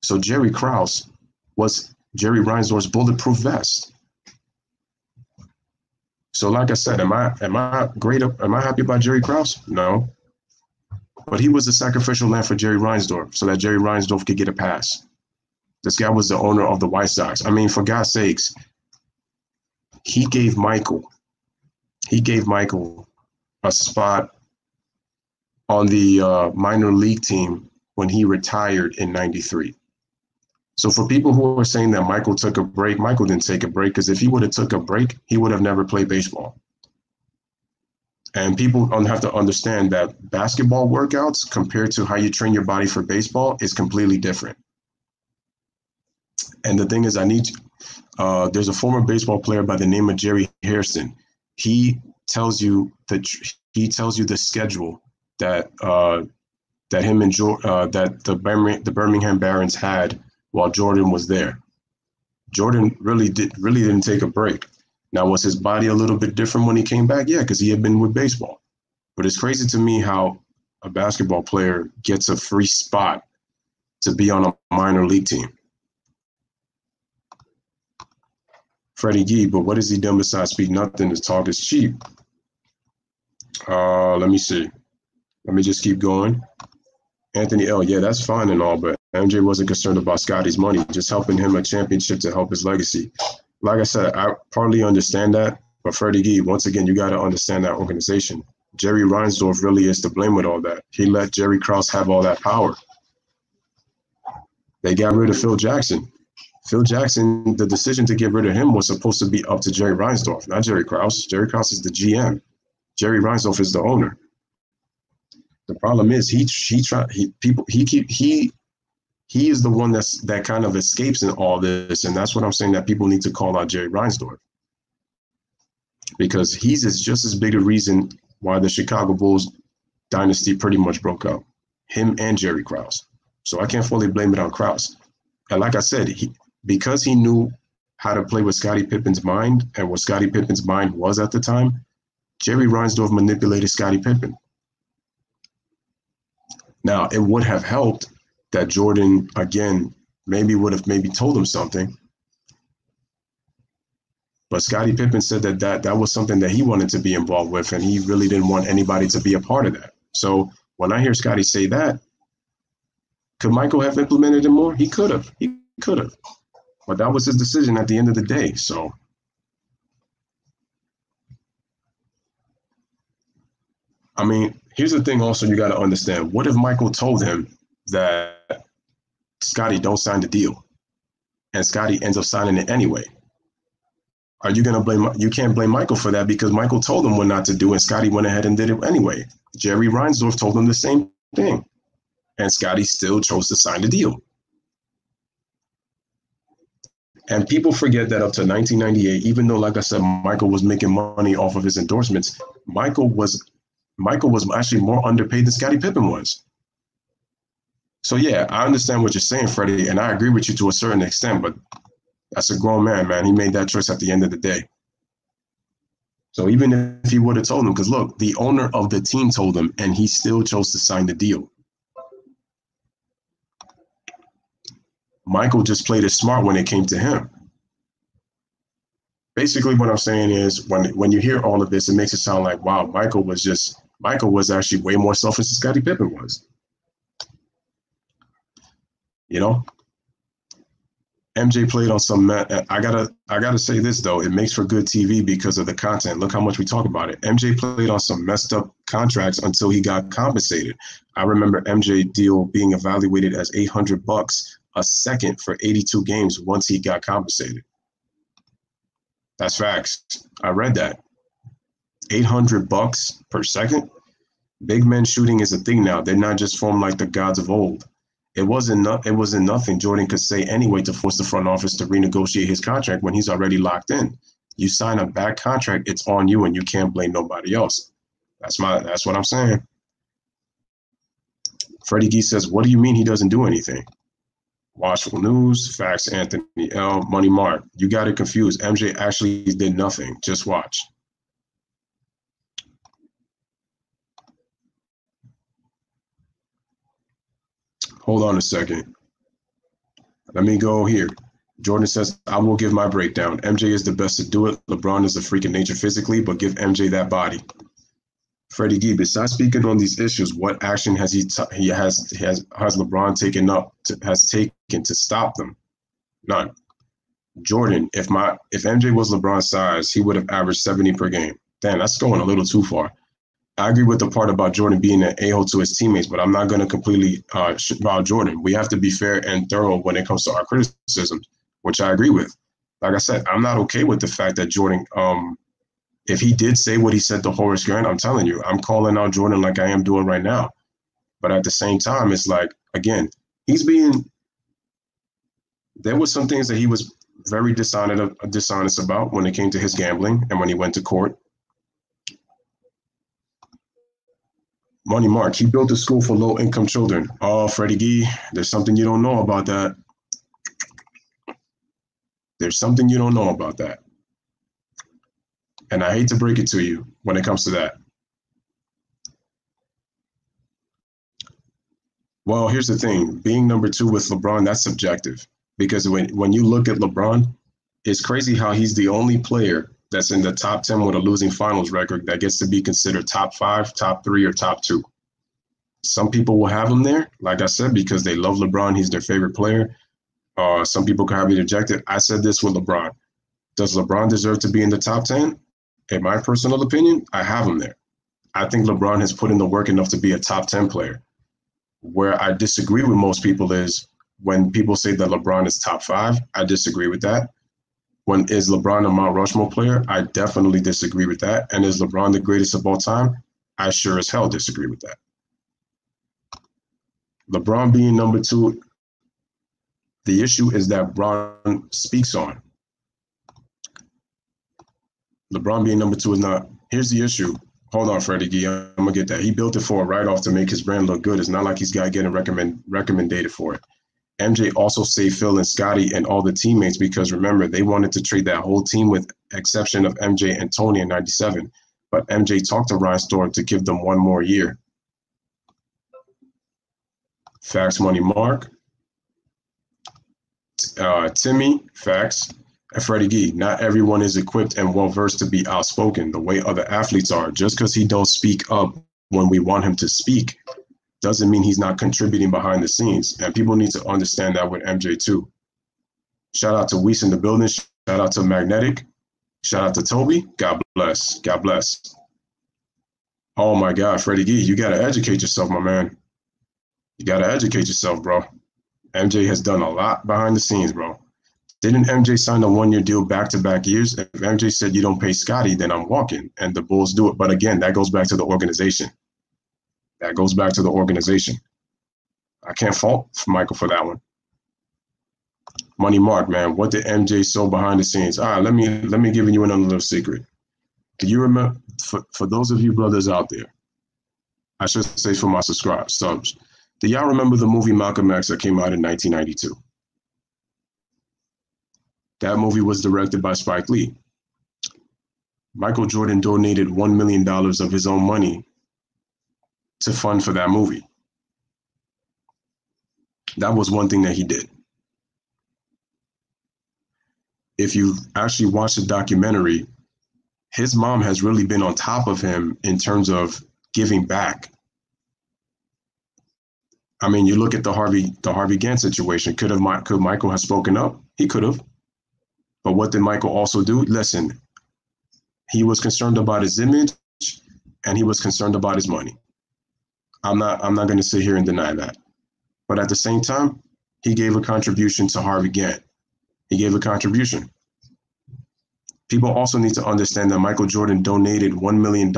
So Jerry Krause was Jerry Reinsdorf's bulletproof vest. So like I said, am I happy about Jerry Krause? No. But he was the sacrificial lamb for Jerry Reinsdorf so that Jerry Reinsdorf could get a pass. This guy was the owner of the White Sox. I mean, for God's sakes, he gave Michael a spot on the minor league team when he retired in '93. So for people who are saying that Michael took a break, Michael didn't take a break, because if he would have took a break, he would have never played baseball. And people have to understand that basketball workouts compared to how you train your body for baseball is completely different. And the thing is, there's a former baseball player by the name of Jerry Hairston. He tells you the schedule that him and that the Birmingham Barons had while Jordan was there. Jordan really didn't take a break. Now, was his body a little bit different when he came back? Yeah, because he had been with baseball. But it's crazy to me how a basketball player gets a free spot to be on a minor league team. Freddie Gee, but what has he done besides speak nothing? His talk is cheap. Let me see. Let me just keep going. Anthony L. Yeah, that's fine and all, but MJ wasn't concerned about Scottie's money, just helping him a championship to help his legacy. Like I said, I partly understand that, but Freddie Gee, once again, you got to understand that organization. Jerry Reinsdorf really is to blame with all that. He let Jerry Krause have all that power. They got rid of Phil Jackson. Phil Jackson, the decision to get rid of him was supposed to be up to Jerry Reinsdorf, not Jerry Krause. Jerry Krause is the GM. Jerry Reinsdorf is the owner. The problem is he is the one that kind of escapes in all this, and that's what I'm saying, that people need to call out Jerry Reinsdorf, because he's just as big a reason why the Chicago Bulls dynasty pretty much broke up. Him and Jerry Krause. So I can't fully blame it on Krause. And like I said, because he knew how to play with Scottie Pippen's mind and what Scottie Pippen's mind was at the time, Jerry Reinsdorf manipulated Scottie Pippen. Now, it would have helped that Jordan, again, would have told him something. But Scottie Pippen said that was something that he wanted to be involved with, and he really didn't want anybody to be a part of that. So when I hear Scottie say that, could Michael have implemented it more? He could have. He could have. But that was his decision at the end of the day. So I mean, here's the thing also you got to understand. What if Michael told him that Scottie, don't sign the deal, and Scottie ends up signing it anyway? Are you going to blame? You can't blame Michael for that, because Michael told him what not to do, and Scottie went ahead and did it anyway. Jerry Reinsdorf told him the same thing, and Scottie still chose to sign the deal. And people forget that up to 1998, even though, like I said, Michael was making money off of his endorsements, Michael was actually more underpaid than Scottie Pippen was. So yeah, I understand what you're saying, Freddie, and I agree with you to a certain extent, but that's a grown man. He made that choice at the end of the day. So even if he would have told him, because look, the owner of the team told him, and he still chose to sign the deal. Michael just played it smart when it came to him. Basically, what I'm saying is, when you hear all of this, it makes it sound like, wow, Michael was actually way more selfish than Scottie Pippen was. You know, MJ played on some. I gotta say this though, it makes for good TV because of the content. Look how much we talk about it. MJ played on some messed up contracts until he got compensated. I remember MJ deal being evaluated as $800 a second for 82 games once he got compensated. That's facts. I read that. $800 per second. Big men shooting is a thing now. They're not just formed like the gods of old. It wasn't nothing Jordan could say anyway to force the front office to renegotiate his contract when he's already locked in. You sign a bad contract, it's on you, and you can't blame nobody else. That's what I'm saying. Freddie Gee says, what do you mean he doesn't do anything? Watchful News, Facts, Anthony L, Money Mark. You got it confused. MJ actually did nothing. Just watch. Hold on a second. Let me go here. Jordan says, I will give my breakdown. MJ is the best to do it. LeBron is a freak of nature physically, but give MJ that body. Freddie Gee, besides speaking on these issues, what action has LeBron taken to stop them? None. Jordan, if MJ was LeBron's size, he would have averaged 70 per game. Damn, that's going a little too far. I agree with the part about Jordan being an a-hole to his teammates, but I'm not going to completely about Jordan. We have to be fair and thorough when it comes to our criticisms, which I agree with. Like I said, I'm not okay with the fact that Jordan, if he did say what he said to Horace Grant, I'm telling you, I'm calling out Jordan like I am doing right now. But at the same time, it's like, again, there were some things that he was very dishonest about when it came to his gambling and when he went to court. Money Mark, he built a school for low-income children. Oh, Freddie Gee, there's something you don't know about that. There's something you don't know about that. And I hate to break it to you when it comes to that. Well, here's the thing. Being number 2 with LeBron, that's subjective. Because when you look at LeBron, it's crazy how he's the only player that's in the top 10 with a losing finals record that gets to be considered top 5, top 3, or top 2. Some people will have him there, like I said, because they love LeBron. He's their favorite player. Some people can have me rejected. I said this with LeBron. Does LeBron deserve to be in the top 10? In my personal opinion, I have him there. I think LeBron has put in the work enough to be a top 10 player. Where I disagree with most people is When people say that LeBron is top 5, I disagree with that. When is LeBron a Mount Rushmore player? I definitely disagree with that. And is LeBron the greatest of all time? I sure as hell disagree with that. LeBron being number 2, the issue is that LeBron speaks on. LeBron being number 2 is not. Here's the issue. Hold on, Freddie G. I'm going to get that. He built it for a write-off to make his brand look good. It's not like he's got getting recommended for it. MJ also saved Phil and Scottie and all the teammates because, remember, they wanted to trade that whole team with exception of MJ and Tony in 97. But MJ talked to Ryan Storr to give them one more year. Facts, Money Mark. Timmy, facts. And Freddie G, not everyone is equipped and well-versed to be outspoken the way other athletes are. Just because he don't speak up when we want him to speak doesn't mean he's not contributing behind the scenes. And people need to understand that with MJ too. Shout out to Weiss in the building. Shout out to Magnetic. Shout out to Toby. God bless. God bless. Oh my God, Freddie G, you got to educate yourself, my man. You got to educate yourself, bro. MJ has done a lot behind the scenes, bro. Didn't MJ sign a 1-year deal back-to-back years? If MJ said you don't pay Scottie, then I'm walking. And the Bulls do it. But again, that goes back to the organization. That goes back to the organization. I can't fault Michael for that one. Money Mark, man, what did MJ sew behind the scenes? All right, let me give you another little secret. Do you remember, for those of you brothers out there, I should say for my subs, do y'all remember the movie Malcolm X that came out in 1992? That movie was directed by Spike Lee. Michael Jordan donated $1 million of his own money to fund for that movie. That was one thing that he did. If you actually watch the documentary, his mom has really been on top of him in terms of giving back. I mean, you look at the Harvey Gantt situation. Could Michael have spoken up? He could have. But what did Michael also do? Listen, he was concerned about his image and he was concerned about his money. I'm not going to sit here and deny that. But at the same time, he gave a contribution to Harvey Gantt. He gave a contribution. People also need to understand that Michael Jordan donated $1 million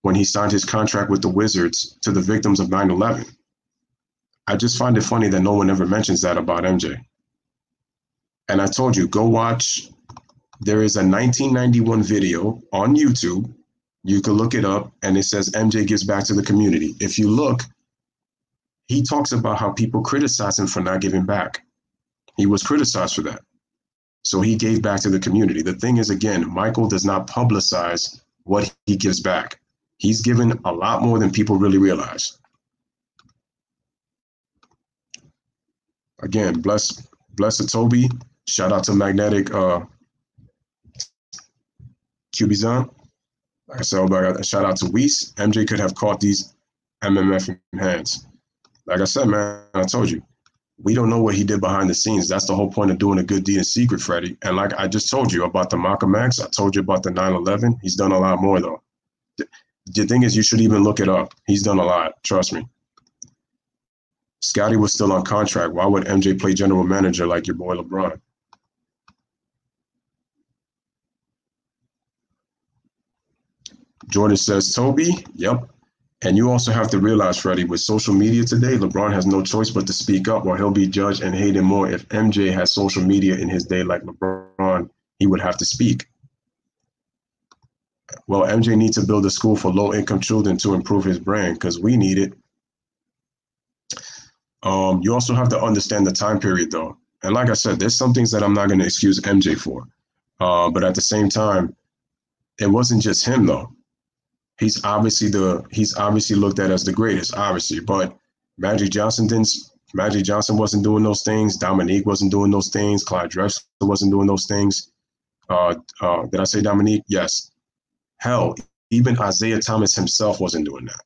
when he signed his contract with the Wizards to the victims of 9/11. I just find it funny that no one ever mentions that about MJ. And I told you, go watch. There is a 1991 video on YouTube. You can look it up, and it says MJ gives back to the community. If you look, he talks about how people criticize him for not giving back. He was criticized for that. So he gave back to the community. The thing is, again, Michael does not publicize what he gives back. He's given a lot more than people really realize. Again, bless to Toby. Shout out to Magnetic Cubizon. Like I said, shout out to Weiss. MJ could have caught these MMF hands. Like I said, man, I told you, we don't know what he did behind the scenes. That's the whole point of doing a good deed in secret, Freddie. And like I just told you about the Malcolm X, I told you about the 9/11. He's done a lot more, though. The thing is, you should even look it up. He's done a lot. Trust me. Scottie was still on contract. Why would MJ play general manager like your boy LeBron? Jordan says, Toby, yep. And you also have to realize, Freddie, with social media today, LeBron has no choice but to speak up or he'll be judged and hated more. If MJ had social media in his day like LeBron, he would have to speak. Well, MJ needs to build a school for low-income children to improve his brand because we need it. You also have to understand the time period, though. And like I said, there's some things that I'm not going to excuse MJ for. But at the same time, it wasn't just him, though. He's obviously looked at as the greatest, obviously. But Magic Johnson wasn't doing those things. Dominique wasn't doing those things. Clyde Drexler wasn't doing those things. Did I say Dominique? Yes. Hell, even Isaiah Thomas himself wasn't doing that.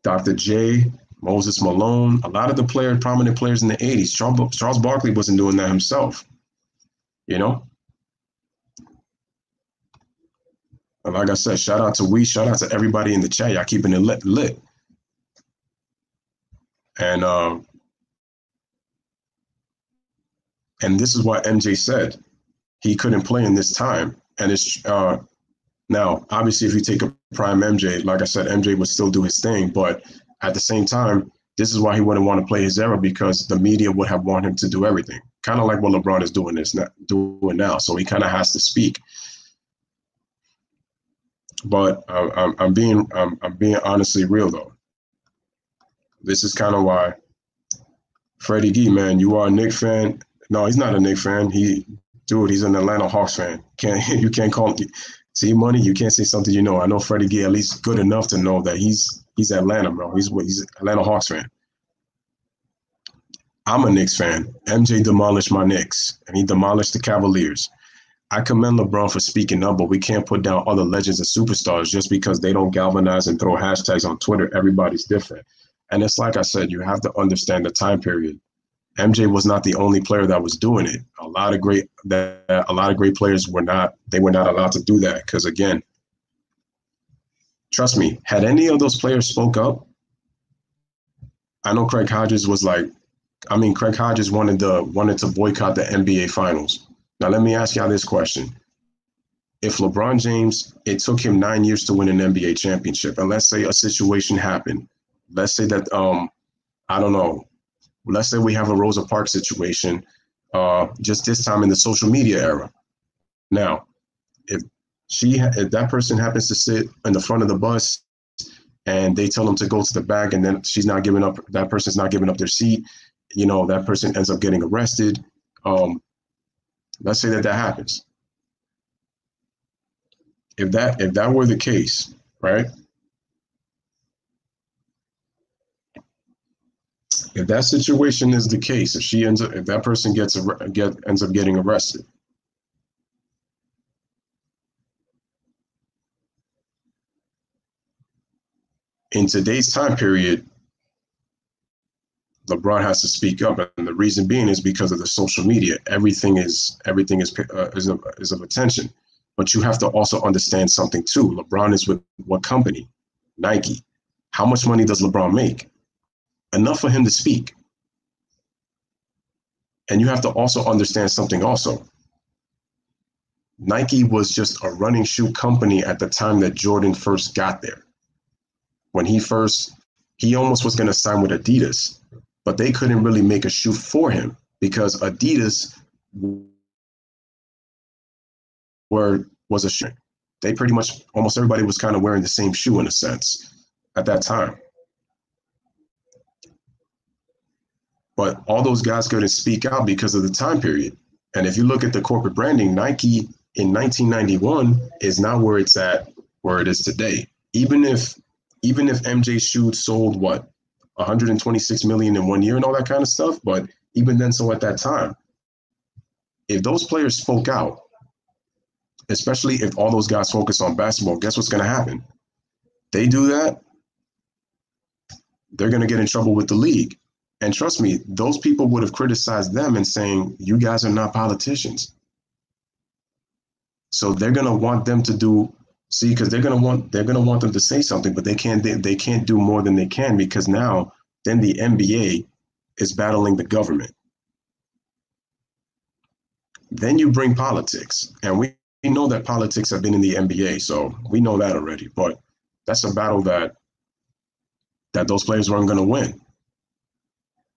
Dr. J, Moses Malone, a lot of the prominent players in the 80s. Charles Barkley wasn't doing that himself, you know? And like I said, shout out to Weiss, shout out to everybody in the chat. Y'all keeping it lit. And this is what MJ said. He couldn't play in this time. And it's now, obviously, if you take a prime MJ, like I said, MJ would still do his thing. But at the same time, this is why he wouldn't want to play his era, because the media would have wanted him to do everything. Kind of like what LeBron is doing now. So he kind of has to speak. But I'm being honestly real though. This is kind of why Freddie G, man, you are a Knicks fan. No, he's not a Knicks fan. He's an Atlanta Hawks fan. You can't call him. See, money, you can't say something you know. I know Freddie G at least good enough to know that he's Atlanta, bro. He's Atlanta Hawks fan. I'm a Knicks fan. MJ demolished my Knicks, and he demolished the Cavaliers. I commend LeBron for speaking up, but we can't put down other legends and superstars just because they don't galvanize and throw hashtags on Twitter. Everybody's different. And it's like I said, you have to understand the time period. MJ was not the only player that was doing it. A lot of great players were not allowed to do that because, again, trust me, had any of those players spoke up, I know Craig Hodges wanted to boycott the NBA Finals. Now, let me ask y'all this question. If LeBron James, it took him 9 years to win an NBA championship, and let's say a situation happened. Let's say that, I don't know, let's say we have a Rosa Parks situation, just this time in the social media era. Now, if that person happens to sit in the front of the bus and they tell them to go to the back and then that person's not giving up their seat, that person ends up getting arrested. Let's say that happens. If that were the case, right? If that situation is the case, if that person ends up getting arrested, in today's time period, LeBron has to speak up, and the reason being is because of the social media. Everything is of attention, but you have to also understand something too. LeBron is with what company? Nike. How much money does LeBron make? Enough for him to speak. And you have to also understand something also. Nike was just a running shoe company at the time that Jordan first got there. When he almost was going to sign with Adidas, but they couldn't really make a shoe for him because Adidas was a shoe. They pretty much, almost everybody was kind of wearing the same shoe in a sense at that time. But all those guys couldn't speak out because of the time period. And if you look at the corporate branding, Nike in 1991 is not where it's at, where it is today. Even if MJ's shoes sold 126 million in 1 year and all that kind of stuff, but even then, so at that time, if those players spoke out, especially if all those guys focus on basketball, guess what's going to happen? They do that, they're going to get in trouble with the league. And trust me, those people would have criticized them and saying, you guys are not politicians. So they're going to want them to because they're going to want them to say something, but they can't do more than they can, because now then the NBA is battling the government. Then you bring politics, and we know that politics have been in the NBA, so we know that already, but that's a battle that those players weren't going to win.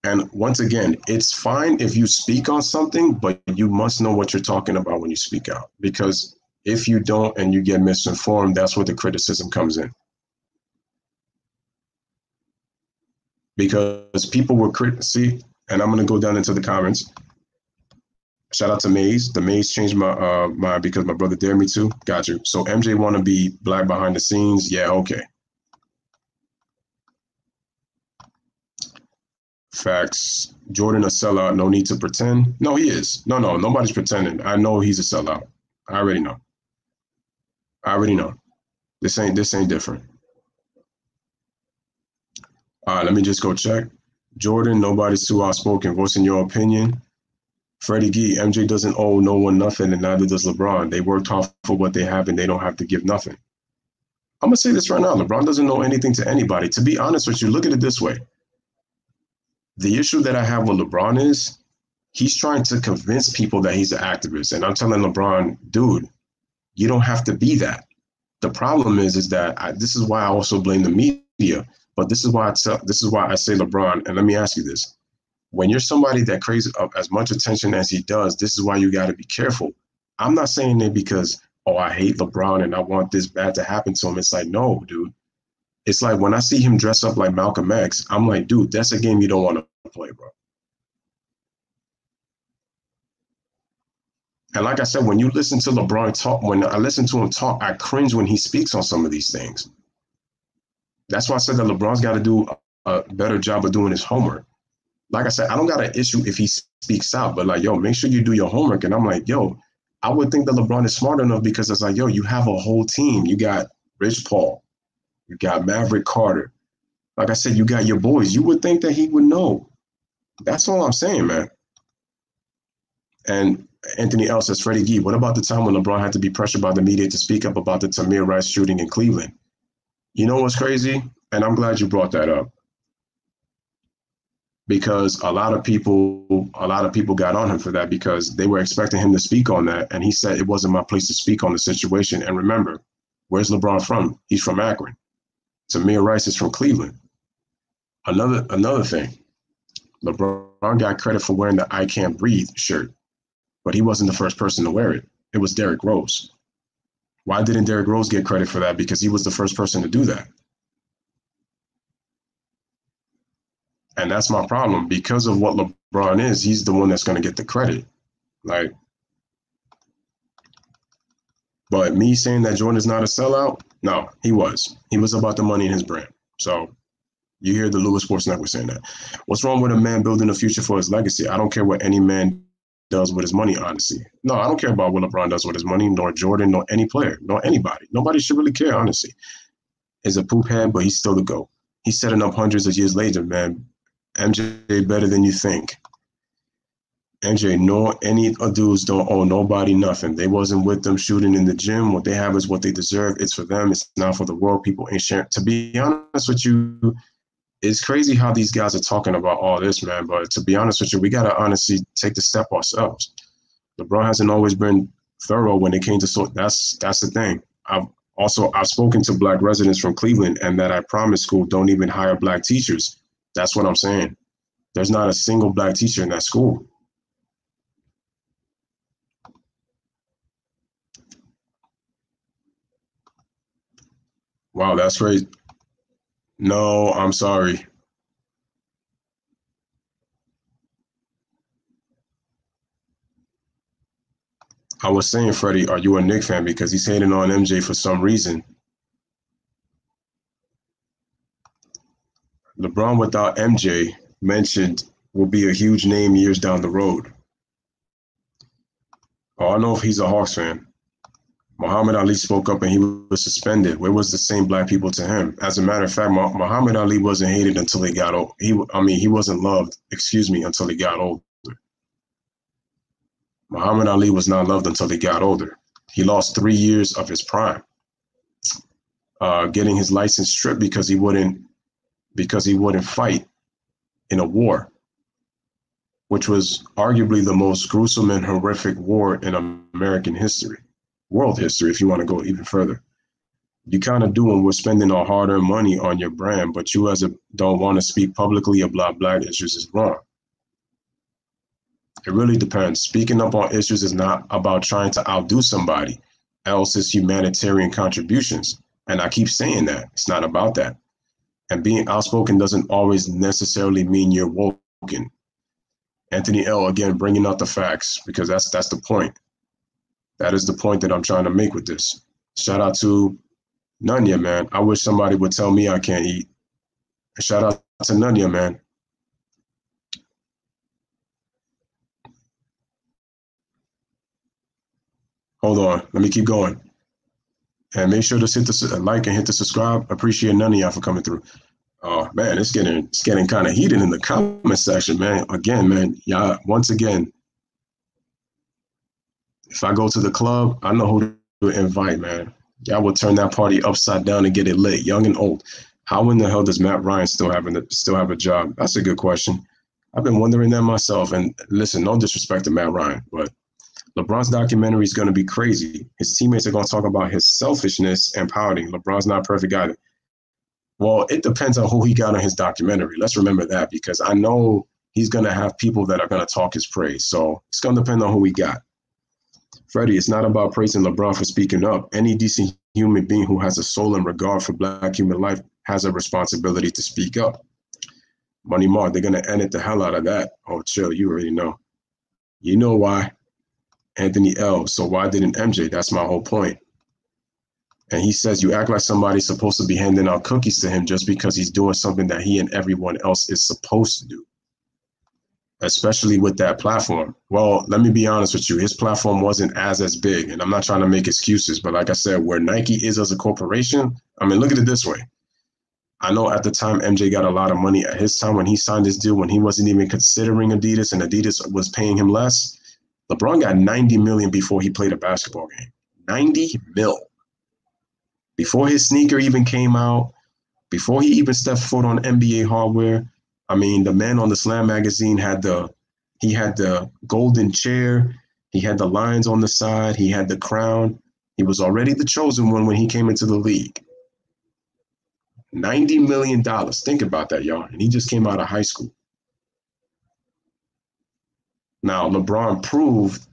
And once again, it's fine if you speak on something, but you must know what you're talking about when you speak out, because if you don't and you get misinformed, that's where the criticism comes in. Because people were see, and I'm going to go down into the comments. Shout out to Maze. The Maze changed my mind because my brother dared me to. Got you. So MJ want to be black behind the scenes. Yeah, okay. Facts. Jordan a sellout. No need to pretend. No, he is. No, nobody's pretending. I know he's a sellout. I already know. This ain't different. Let me just go check. Jordan, nobody's too outspoken. Voicing your opinion. Freddie G, MJ doesn't owe no one nothing, and neither does LeBron. They worked hard for what they have, and they don't have to give nothing. I'm going to say this right now. LeBron doesn't owe anything to anybody. To be honest with you, look at it this way. The issue that I have with LeBron is he's trying to convince people that he's an activist. And I'm telling LeBron, dude, you don't have to be that. The problem is that this is why I also blame the media. But this is why I say LeBron. And let me ask you this: when you're somebody that craves as much attention as he does, this is why you got to be careful. I'm not saying it because, oh, I hate LeBron and I want this bad to happen to him. It's like, no, dude. It's like when I see him dress up like Malcolm X, I'm like, dude, that's a game you don't want to play, bro. And like I said, when you listen to LeBron talk, when I listen to him talk, I cringe when he speaks on some of these things. That's why I said that LeBron's got to do a better job of doing his homework. Like I said, I don't got an issue if he speaks out, but like, yo, make sure you do your homework. And I'm like, yo, I would think that LeBron is smart enough because it's like, yo, you have a whole team. You got Rich Paul. You got Maverick Carter. Like I said, you got your boys. You would think that he would know. That's all I'm saying, man. And Anthony L says, Freddie Gee, what about the time when LeBron had to be pressured by the media to speak up about the Tamir Rice shooting in Cleveland? You know what's crazy? And I'm glad you brought that up. Because a lot of people got on him for that because they were expecting him to speak on that. And he said, it wasn't my place to speak on the situation. And remember, where's LeBron from? He's from Akron. Tamir Rice is from Cleveland. Another thing, LeBron got credit for wearing the I Can't Breathe shirt, but he wasn't the first person to wear it. It was Derrick Rose. Why didn't Derrick Rose get credit for that? Because he was the first person to do that. And that's my problem. Because of what LeBron is, he's the one that's going to get the credit. Like, but me saying that Jordan's not a sellout, no, he was. He was about the money in his brand. So you hear the Louis Sports Network saying that. What's wrong with a man building a future for his legacy? I don't care what any man does with his money, honestly. No, I don't care about what LeBron does with his money, nor Jordan, nor any player, nor anybody. Nobody should really care, honestly. He's a poop head, but he's still the GOAT. He's setting up hundreds of years later, man. MJ better than you think. MJ, no, any dudes don't owe nobody nothing. They wasn't with them shooting in the gym. What they have is what they deserve. It's for them. It's not for the world. People ain't sharing. To be honest with you, it's crazy how these guys are talking about all this, man. But to be honest with you, we got to honestly take the step ourselves. LeBron hasn't always been thorough when it came to that's the thing. I've spoken to Black residents from Cleveland, and that I promise school don't even hire Black teachers. That's what I'm saying. There's not a single Black teacher in that school. Wow, that's crazy. No, I'm sorry. I was saying, Freddie, are you a Knicks fan? Because he's hating on MJ for some reason. LeBron without MJ mentioned will be a huge name years down the road. Oh, I know if he's a Hawks fan. Muhammad Ali spoke up and he was suspended. Where was the same Black people to him? As a matter of fact, Muhammad Ali wasn't hated until he got old. He wasn't loved, until he got older. Muhammad Ali was not loved until he got older. He lost 3 years of his prime, getting his license stripped because he wouldn't fight in a war, which was arguably the most gruesome and horrific war in American history. World history, if you want to go even further. You kind of do when we're spending our hard-earned money on your brand, but you don't want to speak publicly about Black issues is wrong. It really depends. Speaking up on issues is not about trying to outdo somebody else's humanitarian contributions. And I keep saying that. It's not about that. And being outspoken doesn't always necessarily mean you're woken. Anthony L, again, bringing out the facts, because that's the point. That is the point that I'm trying to make with this. Shout out to Nunya, man. I wish somebody would tell me I can't eat. Shout out to Nunya, man. Hold on. Let me keep going. And make sure to hit the like and hit the subscribe. Appreciate none of y'all for coming through. Oh, man, it's getting kind of heated in the comment section, man. Again, man, y'all, once again, if I go to the club, I know who to invite, man. Y'all will turn that party upside down and get it lit, young and old. How in the hell does Matt Ryan still have a job? That's a good question. I've been wondering that myself. And listen, no disrespect to Matt Ryan, but LeBron's documentary is going to be crazy. His teammates are going to talk about his selfishness and pouting. LeBron's not perfect either. Well, it depends on who he got on his documentary. Let's remember that, because I know he's going to have people that are going to talk his praise. So it's going to depend on who we got. Freddie, it's not about praising LeBron for speaking up. Any decent human being who has a soul and regard for Black human life has a responsibility to speak up. Money Mark, they're going to edit the hell out of that. Oh, chill, you already know. You know why. Anthony L. So why didn't MJ? That's my whole point. And he says, you act like somebody's supposed to be handing out cookies to him just because he's doing something that he and everyone else is supposed to do, especially with that platform. Well, let me be honest with you. His platform wasn't as big, and I'm not trying to make excuses, but like I said, where Nike is as a corporation, I mean, look at it this way. I know at the time MJ got a lot of money at his time when he signed his deal, when he wasn't even considering Adidas and Adidas was paying him less. LeBron got $90 million before he played a basketball game. $90 million. Before his sneaker even came out, before he even stepped foot on NBA hardware. I mean, the man on the Slam magazine had the golden chair. He had the lions on the side. He had the crown. He was already the chosen one when he came into the league. $90 million. Think about that, y'all. And he just came out of high school. Now, LeBron proved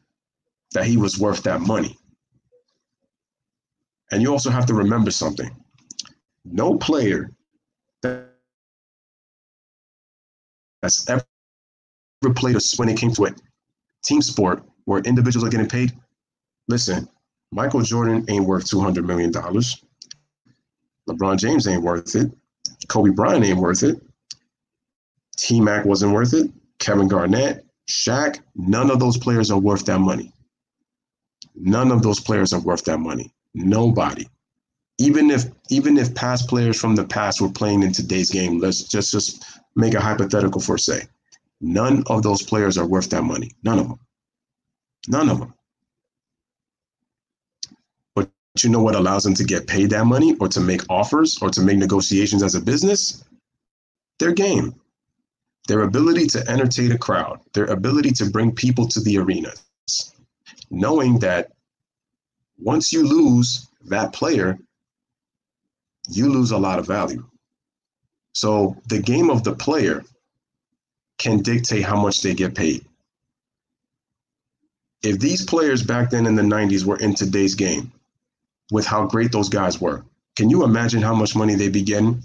that he was worth that money. And you also have to remember something. No player that's ever played when it came to a team sport where individuals are getting paid. Listen, Michael Jordan ain't worth $200 million. LeBron James ain't worth it. Kobe Bryant ain't worth it. T-Mac wasn't worth it. Kevin Garnett, Shaq, none of those players are worth that money. None of those players are worth that money. Nobody. Even if past players from the past were playing in today's game, let's just make a hypothetical for say. None of those players are worth that money. None of them. None of them. But you know what allows them to get paid that money or to make offers or to make negotiations as a business? Their game. Their ability to entertain a crowd. Their ability to bring people to the arenas. Knowing that once you lose that player, you lose a lot of value. So the game of the player can dictate how much they get paid. If these players back then in the 90s were in today's game with how great those guys were, can you imagine how much money they'd be getting?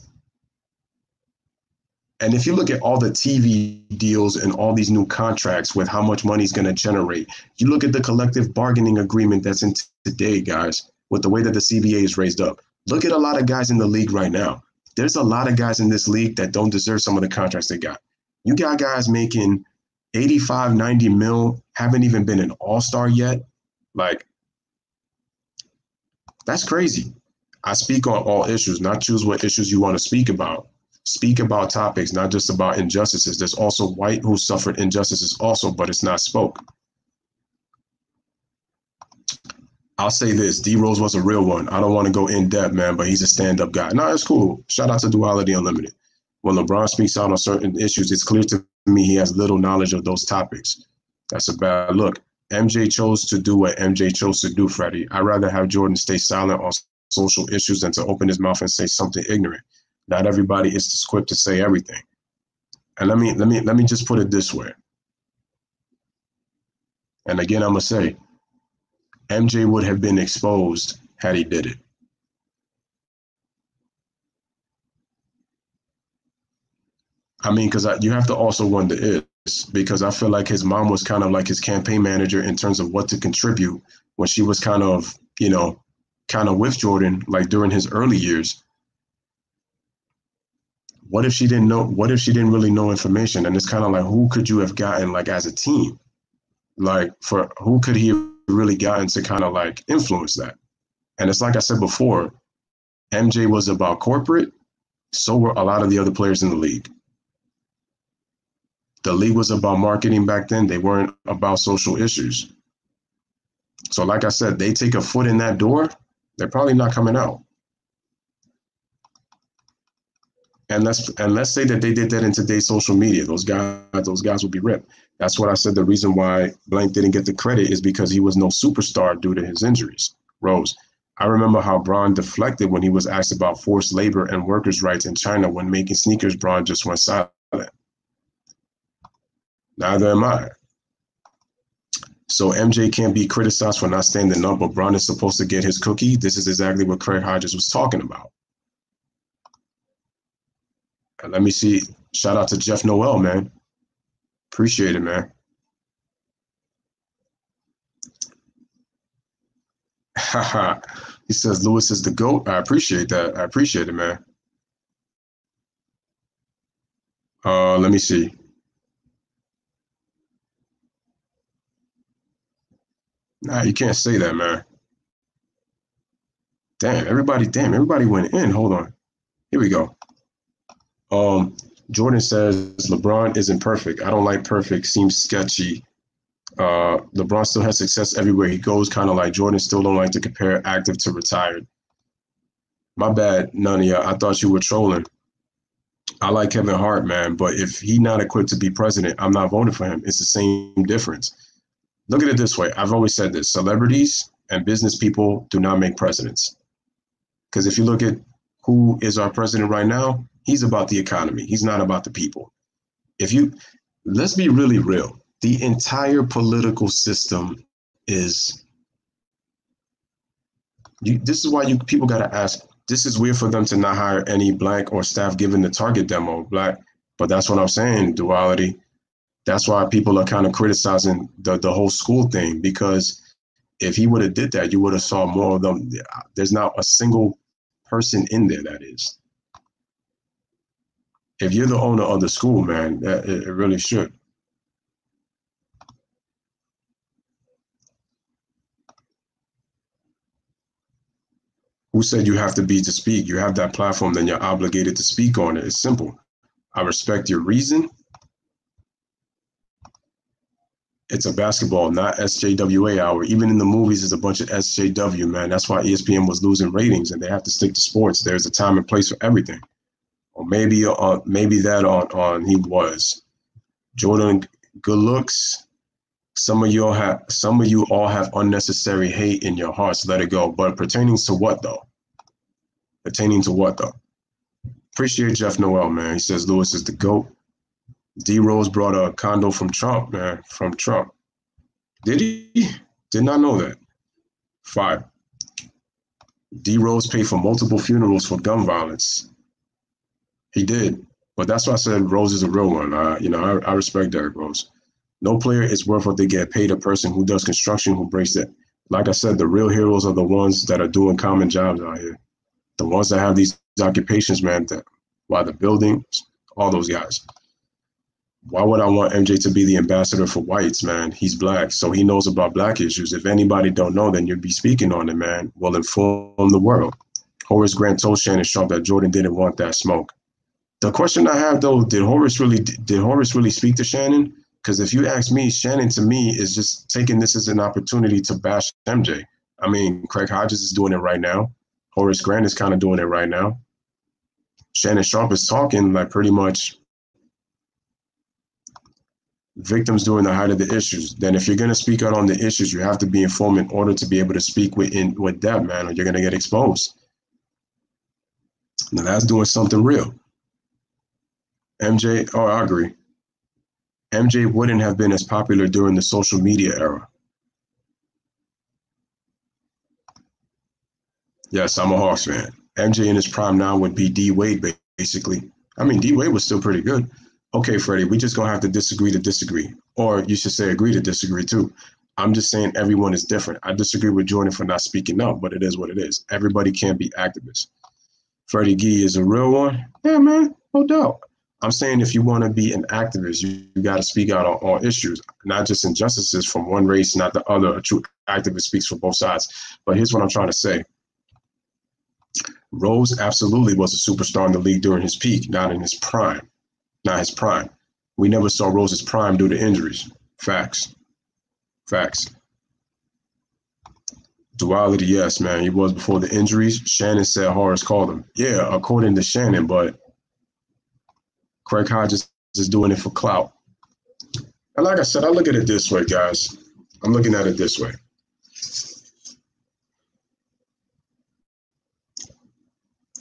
And if you look at all the TV deals and all these new contracts with how much money is going to generate, you look at the collective bargaining agreement that's in today, guys, with the way that the CBA is raised up. Look at a lot of guys in the league right now. There's a lot of guys in this league that don't deserve some of the contracts they got. You got guys making 85, 90 mil, haven't even been an all-star yet. Like, that's crazy. I speak on all issues, not choose what issues you want to speak about. Speak about topics, not just about injustices. There's also white who suffered injustices also, but it's not spoke. I'll say this, D Rose was a real one. I don't want to go in depth, man, but he's a stand-up guy. No, it's cool. Shout out to Duality Unlimited. When LeBron speaks out on certain issues, it's clear to me he has little knowledge of those topics. That's a bad look. MJ chose to do what MJ chose to do, Freddie. I'd rather have Jordan stay silent on social issues than to open his mouth and say something ignorant. Not everybody is equipped to say everything. And let me just put it this way. And again, I'm gonna say, MJ would have been exposed had he did it. I mean, because you have to also wonder is, because I feel like his mom was kind of like his campaign manager in terms of what to contribute when she was kind of with Jordan, like during his early years. What if she didn't know? What if she didn't really know information? And it's kind of like, who could you have gotten like as a team? Like for who could he have really gotten to kind of like influence that? And it's like I said before, MJ was about corporate. So were a lot of the other players in the league. The league was about marketing back then. They weren't about social issues. So like I said, they take a foot in that door, they're probably not coming out. And let's say that they did that in today's social media. Those guys would be ripped. That's what I said. The reason why Blank didn't get the credit is because he was no superstar due to his injuries. Rose. I remember how Braun deflected when he was asked about forced labor and workers' rights in China when making sneakers. Braun just went silent. Neither am I. So MJ can't be criticized for not standing up, but Braun is supposed to get his cookie. This is exactly what Craig Hodges was talking about. And let me see. Shout out to Jeff Noel, man. Appreciate it, man. He says Louis is the GOAT. I appreciate that. I appreciate it, man. Let me see. Nah, you can't say that, man. Damn, everybody went in. Hold on. Here we go. Jordan says LeBron isn't perfect. I don't like perfect. Seems sketchy. LeBron still has success everywhere he goes, kind of like Jordan. Still don't like to compare active to retired. My bad, none of you. I thought you were trolling. I like Kevin Hart, man, but if he's not equipped to be president, I'm not voting for him. It's the same difference. Look at it this way. I've always said this. Celebrities and business people do not make presidents. Because if you look at who is our president right now, he's about the economy. He's not about the people. Let's be really real. The entire political system is, this is why people got to ask, this is weird for them to not hire any Black or staff given the target demo, Black. But that's what I'm saying, duality. That's why people are kind of criticizing the whole school thing, because if he would have did that, you would have saw more of them. There's not a single person in there that is. If you're the owner of the school, man, it really should. Who said you have to be to speak? You have that platform, then you're obligated to speak on it. It's simple. I respect your reason. It's a basketball, not SJWA hour. Even in the movies, there's a bunch of SJW, man. That's why ESPN was losing ratings, and they have to stick to sports. There's a time and place for everything. Or maybe that on he was. Jordan, good looks. Some of you all have unnecessary hate in your hearts. Let it go. But pertaining to what though? Appreciate Jeff Noel, man. He says Louis is the GOAT. D Rose brought a condo from Trump, man. From Trump. Did he? Did not know that. 5. D Rose paid for multiple funerals for gun violence. He did. But that's why I said Rose is a real one. I respect Derrick Rose. No player is worth what they get paid. A person who does construction, who breaks it. Like I said, the real heroes are the ones that are doing common jobs out here. The ones that have these occupations, man, while the buildings, all those guys. Why would I want MJ to be the ambassador for whites, man? He's Black, so he knows about Black issues. If anybody don't know, then you'd be speaking on it, man. Well, inform the world. Horace Grant told Shannon Sharpe that Jordan didn't want that smoke. The question I have, though, did Horace really speak to Shannon? Because if you ask me, Shannon to me is just taking this as an opportunity to bash MJ. I mean, Craig Hodges is doing it right now. Horace Grant is kind of doing it right now. Shannon Sharpe is talking like pretty much victims during the height of the issues. Then if you're going to speak out on the issues, you have to be informed in order to be able to speak with depth, man, or you're going to get exposed. Now that's doing something real. MJ, I agree. MJ wouldn't have been as popular during the social media era. Yes, I'm a Hawks fan. MJ in his prime now would be D Wade, basically. I mean, D Wade was still pretty good. Okay, Freddie, we just gonna have to disagree to disagree. Or you should say agree to disagree too. I'm just saying everyone is different. I disagree with Jordan for not speaking up, but it is what it is. Everybody can't be activists. Freddie Gee is a real one. Yeah, man, no doubt. I'm saying if you want to be an activist, you got to speak out on issues, not just injustices from one race, not the other. A true activist speaks for both sides. But here's what I'm trying to say. Rose absolutely was a superstar in the league during his peak, not in his prime. Not his prime. We never saw Rose's prime due to injuries. Facts. Duality, yes, man. He was before the injuries. Shannon said Horace called him. Yeah, according to Shannon, but Craig Hodges is doing it for clout. And like I said, I look at it this way, guys. I'm looking at it this way.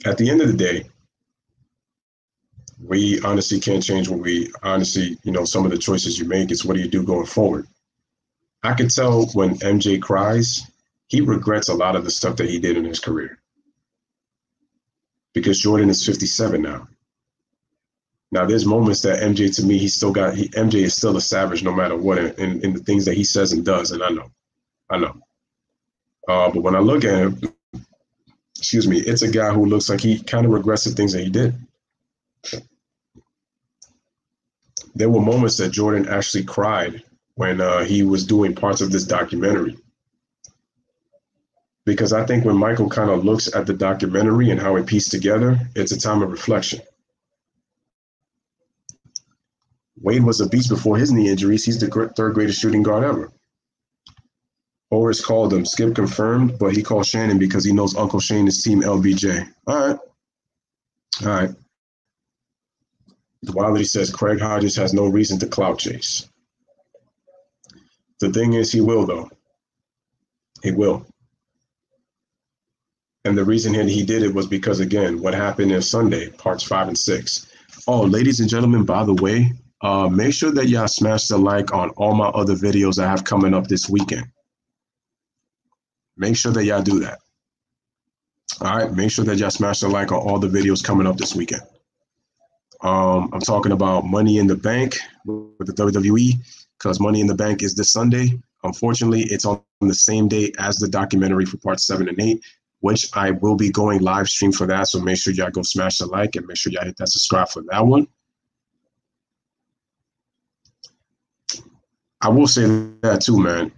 At the end of the day, we honestly can't change what we honestly, some of the choices you make. It's what do you do going forward? I could tell when MJ cries, he regrets a lot of the stuff that he did in his career. Because Jordan is 57 now. Now, there's moments that MJ, to me, MJ is still a savage no matter what in the things that he says and does, and I know. But when I look at him, it's a guy who looks like he kind of regrets the things that he did. There were moments that Jordan actually cried when he was doing parts of this documentary. Because I think when Michael kind of looks at the documentary and how it pieced together, it's a time of reflection. Wade was a beast before his knee injuries. He's the third greatest shooting guard ever. Horace called him. Skip confirmed, but he called Shannon because he knows Uncle Shane is Team LBJ. All right. Duality says Craig Hodges has no reason to clout chase. The thing is, he will, though. He will. And the reason he did it was because, again, what happened is Sunday, parts 5 and 6. Oh, ladies and gentlemen, by the way, make sure that y'all smash the like on all my other videos I have coming up this weekend. Make sure that y'all do that. All right, make sure that y'all smash the like on all the videos coming up this weekend. I'm talking about Money in the Bank with the WWE, because Money in the Bank is this Sunday. Unfortunately, it's on the same day as the documentary for parts 7 and 8, which I will be going live stream for that. So make sure y'all go smash the like and make sure y'all hit that subscribe for that one. I will say that too, man.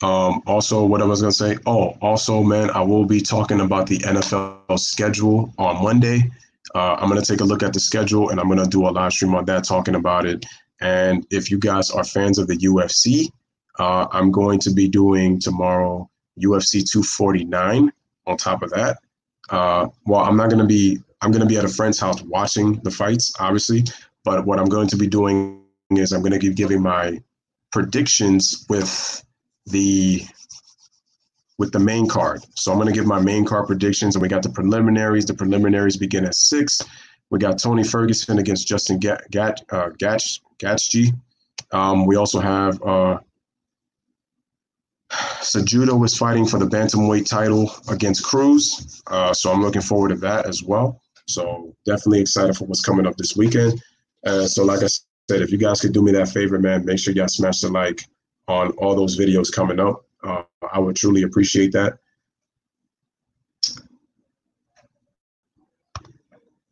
Also, what I was going to say, also, man, I will be talking about the NFL schedule on Monday. I'm going to take a look at the schedule and I'm going to do a live stream on that, talking about it. And if you guys are fans of the UFC, I'm going to be doing tomorrow UFC 249 on top of that. I'm going to be at a friend's house watching the fights, obviously. But what I'm going to be doing is I'm going to be giving my predictions with the main card. So I'm going to give my main card predictions, and we got the preliminaries. The preliminaries begin at 6. We got Tony Ferguson against Justin Gaethje. We also have Cejudo is fighting for the bantamweight title against Cruz. So I'm looking forward to that as well. So definitely excited for what's coming up this weekend. So like I said, if you guys could do me that favor, man, make sure y'all smash the like on all those videos coming up. I would truly appreciate that.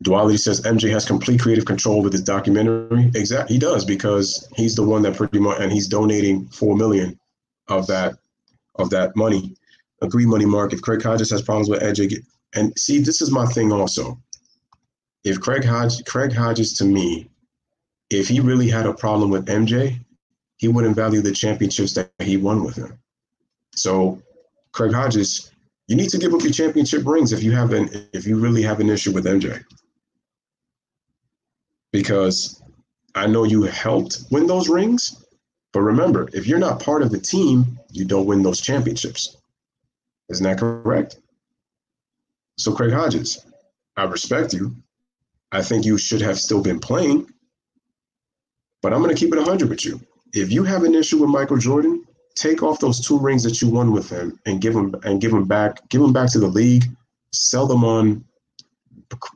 Duality says MJ has complete creative control with his documentary. Exactly, he does, because he's the one that pretty much, and he's donating $4 million of that money. Agree, Money Mark. If Craig Hodges has problems with MJ, and see, this is my thing also. If Craig Hodges, to me, if he really had a problem with MJ, he wouldn't value the championships that he won with him. So, Craig Hodges, you need to give up your championship rings if you really have an issue with MJ. Because I know you helped win those rings, but remember, if you're not part of the team, you don't win those championships. Isn't that correct? So, Craig Hodges, I respect you. I think you should have still been playing, but I'm going to keep it 100 with you. If you have an issue with Michael Jordan, take off those 2 rings that you won with him and give them back to the league, sell them on,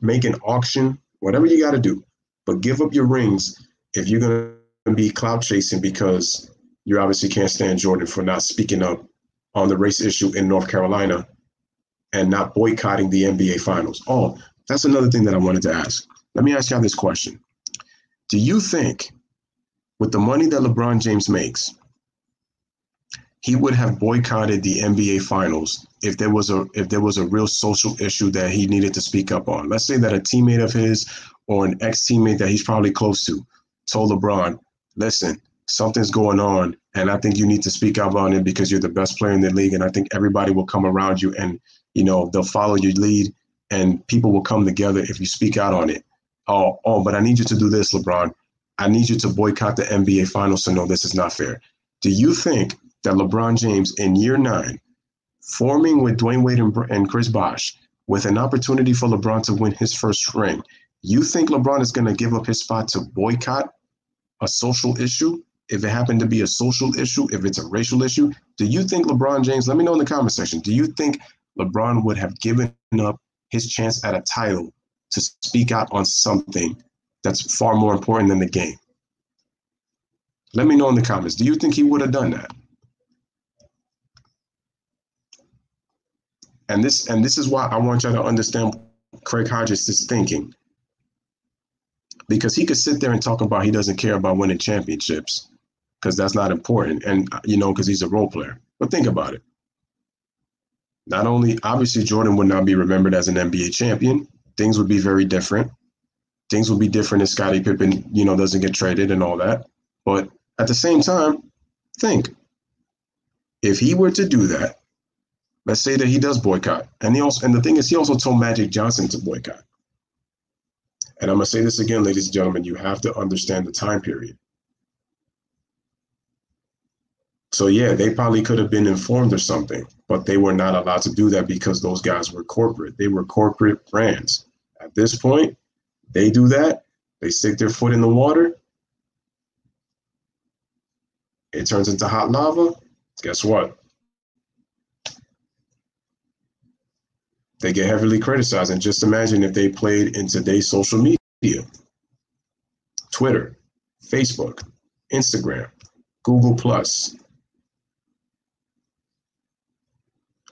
make an auction, whatever you got to do. But give up your rings if you're going to be clout chasing because you obviously can't stand Jordan for not speaking up on the race issue in North Carolina and not boycotting the NBA Finals. Oh, that's another thing that I wanted to ask. Let me ask y'all this question. Do you think, with the money that LeBron James makes, he would have boycotted the NBA Finals if there was a real social issue that he needed to speak up on? Let's say that a teammate of his or an ex-teammate that he's probably close to told LeBron, listen, something's going on, and I think you need to speak out on it because you're the best player in the league, and I think everybody will come around you and, they'll follow your lead, and people will come together if you speak out on it. But I need you to do this, LeBron. I need you to boycott the NBA Finals, so no, this is not fair. Do you think that LeBron James in year 9, forming with Dwayne Wade and Chris Bosh, with an opportunity for LeBron to win his first ring, you think LeBron is going to give up his spot to boycott a social issue? If it happened to be a social issue, if it's a racial issue, do you think LeBron James, let me know in the comment section, do you think LeBron would have given up his chance at a title to speak out on something that's far more important than the game? Let me know in the comments. Do you think he would have done that? And this is why I want y'all to understand Craig Hodges' thinking. Because he could sit there and talk about he doesn't care about winning championships because that's not important, and because he's a role player. But think about it. Not only, obviously, Jordan would not be remembered as an NBA champion. Things would be very different. Things would be different if Scottie Pippen, doesn't get traded and all that. But at the same time, think, if he were to do that, let's say that he does boycott, and the thing is, he also told Magic Johnson to boycott. And I'm gonna say this again, ladies and gentlemen, you have to understand the time period. So yeah, they probably could have been informed or something, but they were not allowed to do that because those guys were corporate. They were corporate brands. At this point, they do that. They stick their foot in the water. It turns into hot lava. Guess what? They get heavily criticized. And just imagine if they played in today's social media, Twitter, Facebook, Instagram, Google+.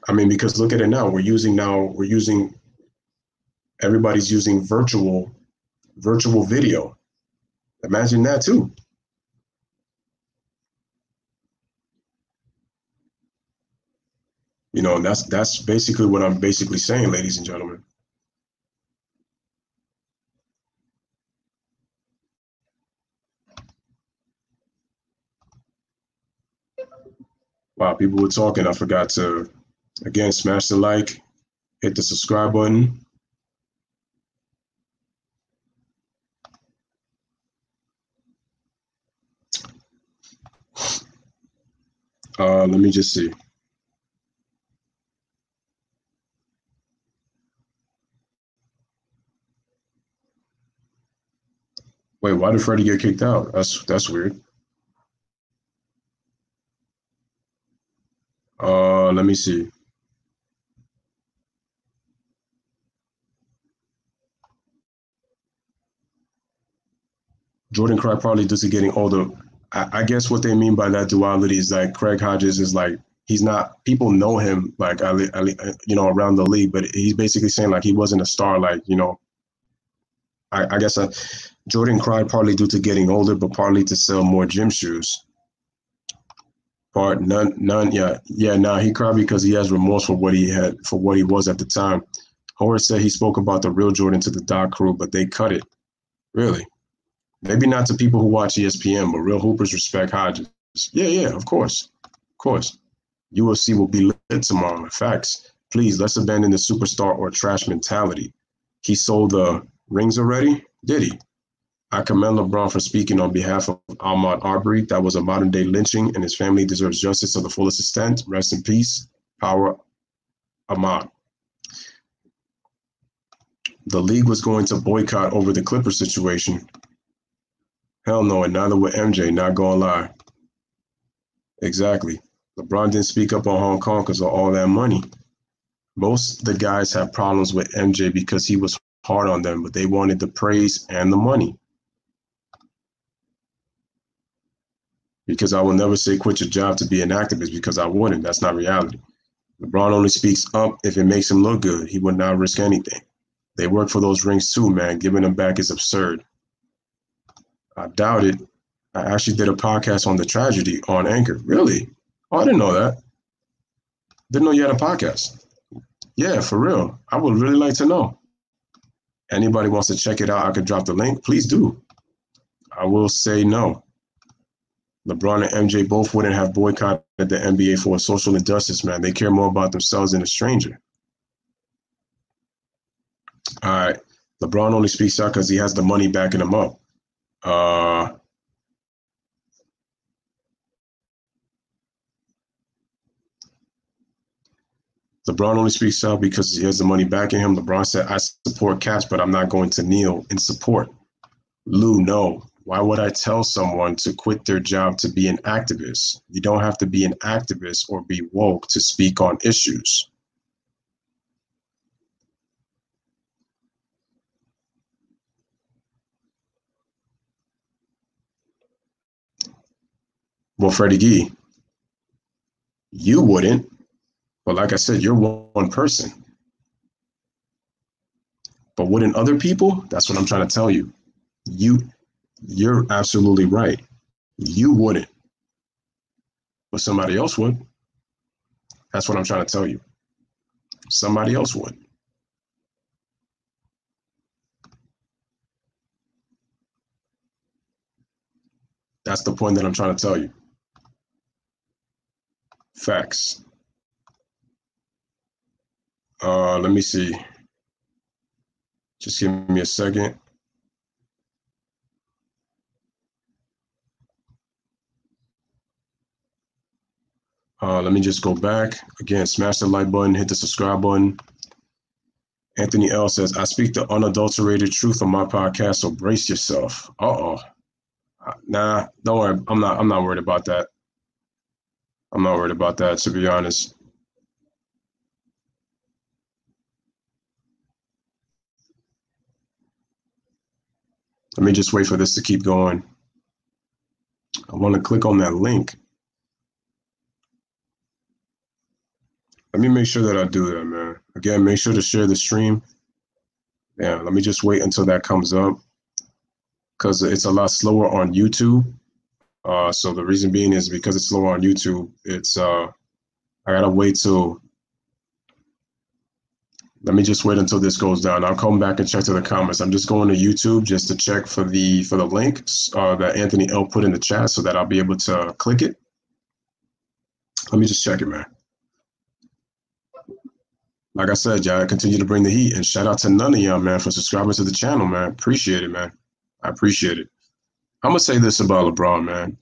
I mean, because look at it now. Everybody's using virtual video. Imagine that too. And that's basically what I'm basically saying, ladies and gentlemen. Wow, people were talking. I forgot to, again, smash the like, hit the subscribe button. Let me just see. Wait, why did Freddie get kicked out? That's weird. Let me see. Jordan Craig probably due to getting older. I guess what they mean by that duality is like Craig Hodges is like, he's not, people know him like, around the league, but he's basically saying like he wasn't a star, like, I guess Jordan Craig partly due to getting older, but partly to sell more gym shoes. He cried because he has remorse for what he was at the time. Horace said he spoke about the real Jordan to the Doc crew, but they cut it. Really? Maybe not to people who watch ESPN, but real hoopers respect Hodges. Yeah, of course. Of course. UFC will be lit tomorrow. Facts. Please, let's abandon the superstar or trash mentality. He sold the rings already? Did he? I commend LeBron for speaking on behalf of Ahmaud Arbery. That was a modern-day lynching, and his family deserves justice to the fullest extent. Rest in peace. Power, Ahmaud. The league was going to boycott over the Clippers situation. Hell no, and neither would MJ, not gonna lie. Exactly. LeBron didn't speak up on Hong Kong because of all that money. Most of the guys have problems with MJ because he was hard on them, but they wanted the praise and the money. Because I will never say quit your job to be an activist, because I wouldn't. That's not reality. LeBron only speaks up if it makes him look good. He would not risk anything. They work for those rings too, man. Giving them back is absurd. I doubt it. I actually did a podcast on the tragedy on Anchor. Really? Oh, I didn't know that. Didn't know you had a podcast. Yeah, for real. I would really like to know. Anybody wants to check it out, I could drop the link. Please do. I will say no. LeBron and MJ both wouldn't have boycotted the NBA for a social injustice, man. They care more about themselves than a stranger. All right. LeBron only speaks out because he has the money backing him up. LeBron only speaks out because he has the money backing him. LeBron said, I support Caps, but I'm not going to kneel in support. Lou, no. Why would I tell someone to quit their job to be an activist? You don't have to be an activist or be woke to speak on issues. Well, Freddie Gee, you wouldn't. But like I said, you're one person. But wouldn't other people? That's what I'm trying to tell you. You're absolutely right. You wouldn't. But somebody else would. That's what I'm trying to tell you. Somebody else would. That's the point that I'm trying to tell you. Facts. Let me see. Just give me a second. Let me just go back. Again, smash the like button, hit the subscribe button. Anthony L says, I speak the unadulterated truth on my podcast, so brace yourself. Uh-oh. Nah, don't worry. I'm not worried about that. I'm not worried about that, to be honest. Let me just wait for this to keep going. I want to click on that link. Let me make sure that I do that, man. Again, make sure to share the stream. Yeah, let me just wait until that comes up because it's a lot slower on YouTube. So the reason being is because it's slower on YouTube, it's I gotta wait till. Let me just wait until this goes down. I'll come back and check to the comments. I'm just going to YouTube just to check for the links that Anthony L put in the chat so that I'll be able to click it. Let me just check it, man. Like I said, y'all continue to bring the heat, and shout out to none of y'all, man, for subscribing to the channel, man. Appreciate it, man. I appreciate it. I'm gonna say this about LeBron, man.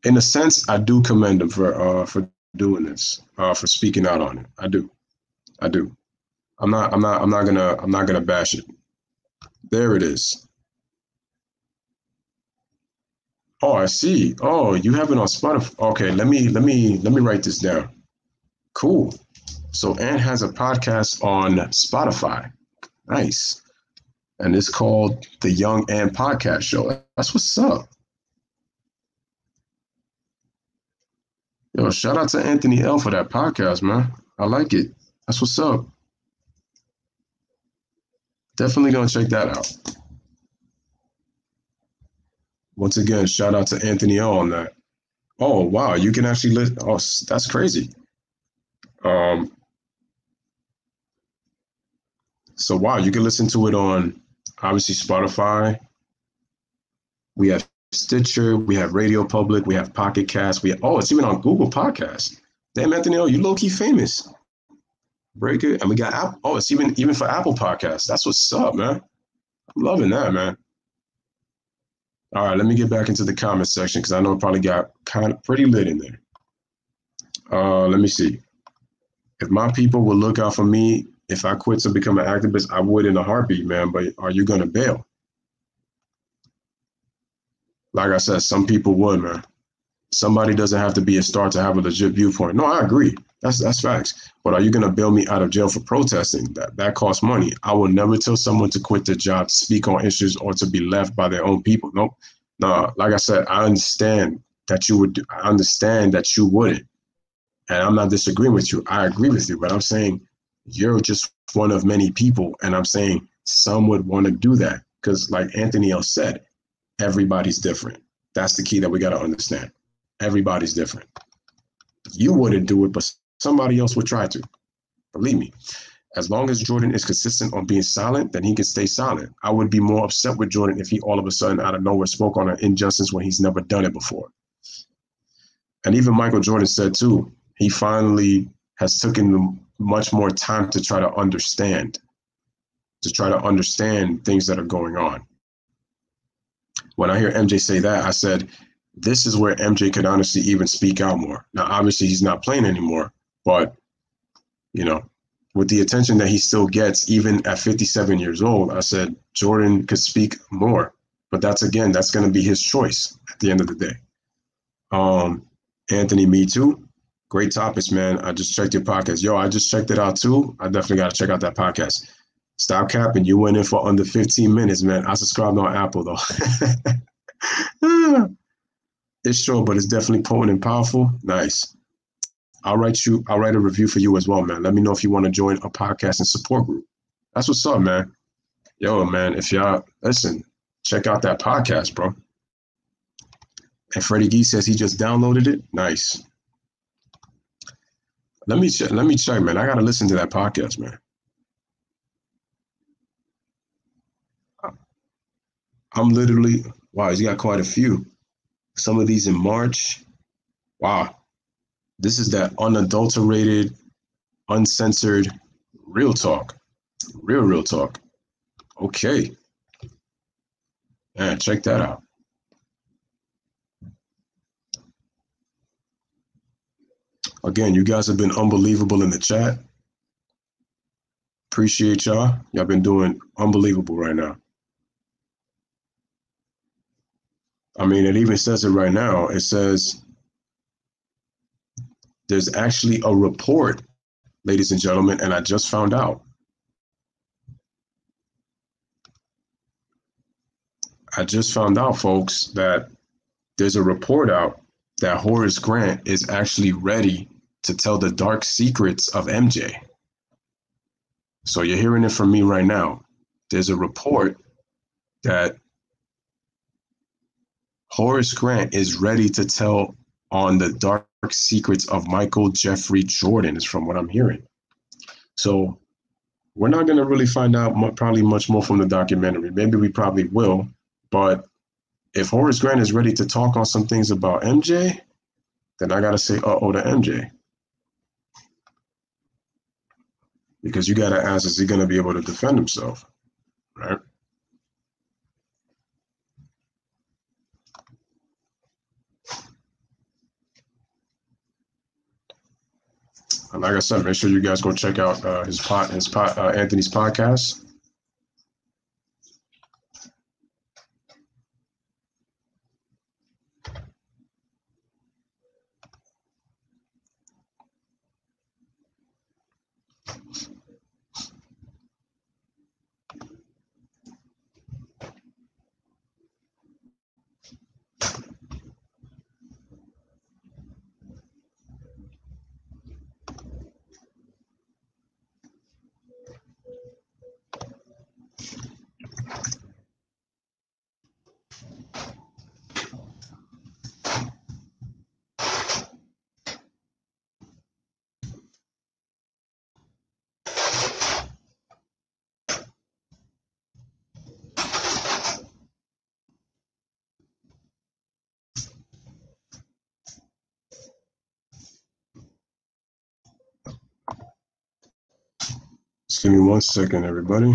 In a sense, I do commend him for doing this, for speaking out on it. I do. I'm not gonna bash it. There it is. Oh, I see. Oh, you have it on Spotify. Okay, let me write this down. Cool. So Ant has a podcast on Spotify. Nice. And it's called the Young Ant Podcast Show. That's what's up. Yo, shout out to Anthony L for that podcast, man. I like it. That's what's up. Definitely gonna check that out. Once again, shout out to Anthony L on that. Oh wow, you can actually listen. Oh, that's crazy. So wow, you can listen to it on obviously Spotify. We have Stitcher, we have Radio Public, we have Pocket Cast. It's even on Google Podcasts. Damn, Anthony L, you low key famous. Very good. And we got Apple. Oh, it's even for Apple Podcasts. That's what's up, man. I'm loving that, man. All right, let me get back into the comment section because I know it probably got kind of pretty lit in there. Let me see. If my people would look out for me, if I quit to become an activist, I would in a heartbeat, man. But are you going to bail? Like I said, some people would, man. Somebody doesn't have to be a star to have a legit viewpoint. No, I agree. That's facts. But are you going to bail me out of jail for protesting? That costs money. I will never tell someone to quit their job to speak on issues or to be left by their own people. Nope. No, like I said, I understand that you would. I understand that you wouldn't. And I'm not disagreeing with you. I agree with you. But I'm saying you're just one of many people. And I'm saying some would want to do that. Because like Anthony L said, everybody's different. That's the key that we got to understand. Everybody's different. You wouldn't do it, but somebody else would try to. Believe me. As long as Jordan is consistent on being silent, then he can stay silent. I would be more upset with Jordan if he all of a sudden out of nowhere spoke on an injustice when he's never done it before. And even Michael Jordan said too, he finally has taken them much more time to try to understand things that are going on. When I hear MJ say that, I said, this is where MJ could honestly even speak out more. Now, obviously, he's not playing anymore, but, you know, with the attention that he still gets, even at 57 years old, I said Jordan could speak more. But that's going to be his choice at the end of the day. Anthony, me too. Great topics, man. I just checked your podcast. Yo, I just checked it out too. I definitely got to check out that podcast. Stop capping. You went in for under 15 minutes, man. I subscribed on Apple, though. It's short, but it's definitely potent and powerful. Nice. I'll write a review for you as well, man. Let me know if you want to join a podcast and support group. That's what's up, man. Yo, man, if y'all listen, check out that podcast, bro. And Freddie Gee says he just downloaded it. Nice. Let me check, man. I gotta listen to that podcast, man. I'm literally, wow, he's got quite a few. Some of these in March. Wow. This is that unadulterated, uncensored, real talk. Real talk. Okay. Man, check that out. Again, you guys have been unbelievable in the chat. Appreciate y'all. Y'all been doing unbelievable right now. I mean, it even says it right now. It says there's actually a report, ladies and gentlemen, and I just found out. Folks, that there's a report out that Horace Grant is actually ready to tell the dark secrets of MJ. So you're hearing it from me right now. There's a report that Horace Grant is ready to tell on the dark secrets of Michael Jeffrey Jordan, is from what I'm hearing. So we're not going to really find out probably much more from the documentary. Maybe we probably will. But if Horace Grant is ready to talk on some things about MJ, then I got to say uh-oh to MJ. Because you got to ask, is he going to be able to defend himself, right? And like I said, make sure you guys go check out Anthony's podcast. Just give me 1 second, everybody.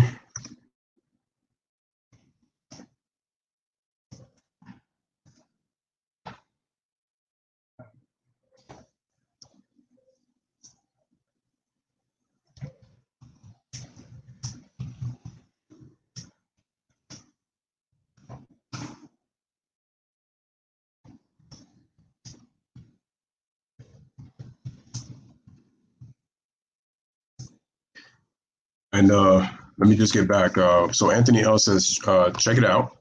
And let me just get back. So Anthony L says, check it out.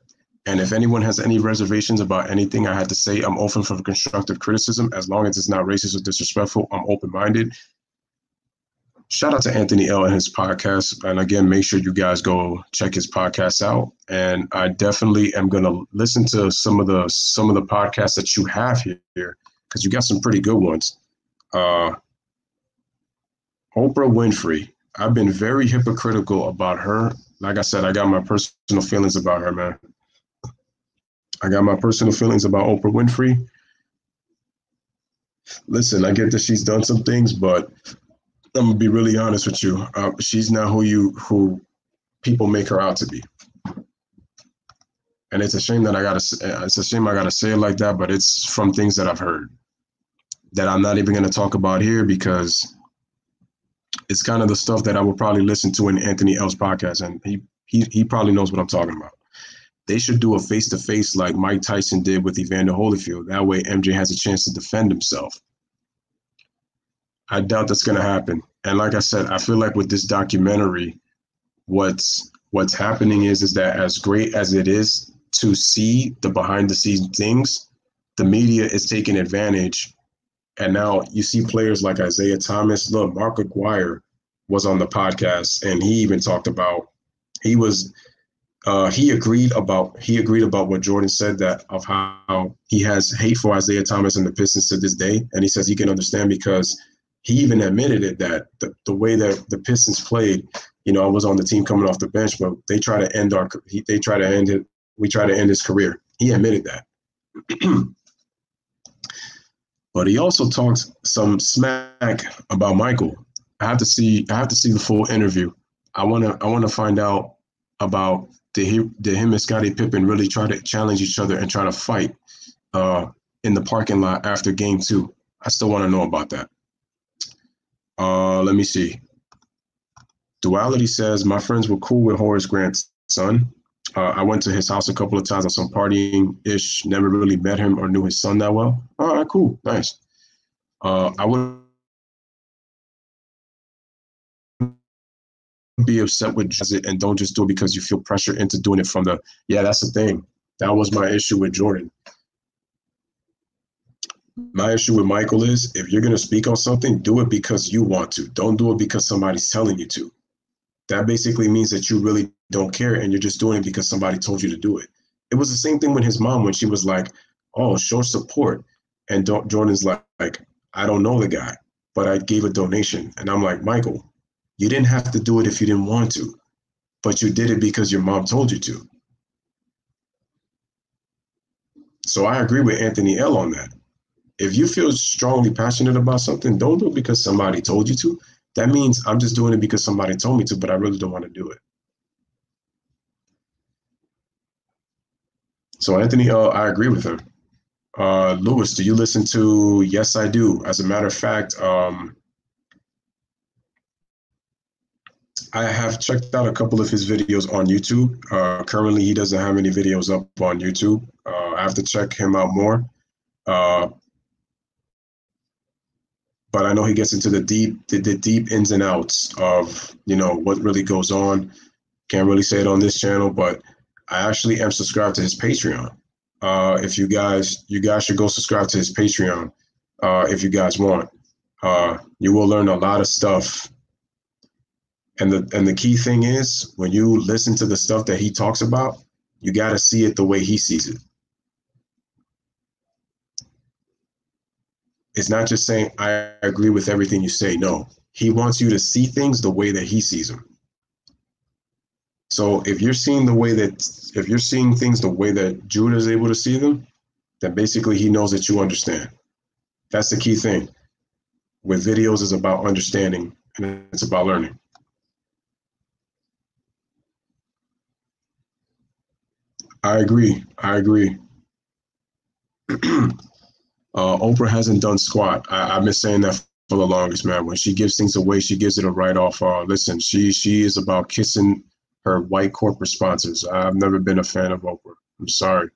And if anyone has any reservations about anything I had to say, I'm open for constructive criticism. As long as it's not racist or disrespectful, I'm open-minded. Shout out to Anthony L and his podcast. And again, make sure you guys go check his podcast out. And I definitely am going to listen to some of the podcasts that you have here, because you got some pretty good ones. Oprah Winfrey. I've been very hypocritical about her. Like I said, I got my personal feelings about her, man. I got my personal feelings about Oprah Winfrey. Listen, I get that she's done some things, but I'm gonna be really honest with you. She's not who people make her out to be, and it's a shame that I gotta say it like that. But it's from things that I've heard that I'm not even gonna talk about here because it's kind of the stuff that I would probably listen to in Anthony L's podcast, and he probably knows what I'm talking about. They should do a face-to-face like Mike Tyson did with Evander Holyfield. That way MJ has a chance to defend himself. I doubt that's going to happen. And like I said, I feel like with this documentary, what's happening is that as great as it is to see the behind-the-scenes things, the media is taking advantage. And now you see players like Isaiah Thomas. Look, Mark Aguirre was on the podcast, and he even talked about he agreed about what Jordan said, that of how he has hate for Isaiah Thomas and the Pistons to this day, and he says he can understand because he even admitted it, that the way that the Pistons played, I was on the team coming off the bench, but we try to end his career. He admitted that. But he also talked some smack about Michael. I have to see the full interview. I want to find out about did him and Scottie Pippen really try to challenge each other and try to fight in the parking lot after game 2. I still want to know about that. Let me see. Duality says, my friends were cool with Horace Grant's son. I went to his house a couple of times on some partying-ish, never really met him or knew his son that well. All right, cool, nice. I would be upset with it and don't just do it because you feel pressure into doing it from that's the thing. That was my issue with Jordan. My issue with Michael is if you're going to speak on something, do it because you want to. Don't do it because somebody's telling you to. That basically means that you really don't care and you're just doing it because somebody told you to do it. It was the same thing with his mom when she was like, oh, show support. And Jordan's like, I don't know the guy, but I gave a donation. And I'm like, Michael, you didn't have to do it if you didn't want to, but you did it because your mom told you to. So I agree with Anthony L on that. If you feel strongly passionate about something, don't do it because somebody told you to. That means I'm just doing it because somebody told me to, but I really don't want to do it. So Anthony L, I agree with him. Louis, do you listen to Yes, I Do? As a matter of fact, I have checked out a couple of his videos on YouTube. Currently, he doesn't have any videos up on YouTube. I have to check him out more. But I know he gets into the deep ins and outs of, what really goes on. Can't really say it on this channel, but I actually am subscribed to his Patreon. If you guys should go subscribe to his Patreon if you guys want. You will learn a lot of stuff. And the key thing is, when you listen to the stuff that he talks about, you got to see it the way he sees it. It's not just saying, I agree with everything you say. No, he wants you to see things the way that he sees them. So if you're seeing things the way that Judah is able to see them, then basically he knows that you understand. That's the key thing. With videos, is about understanding and it's about learning. I agree. Oprah hasn't done squat. I've been saying that for the longest, man. When she gives things away, she gives it a write-off. Listen, she is about kissing her white corporate sponsors. I've never been a fan of Oprah. I'm sorry.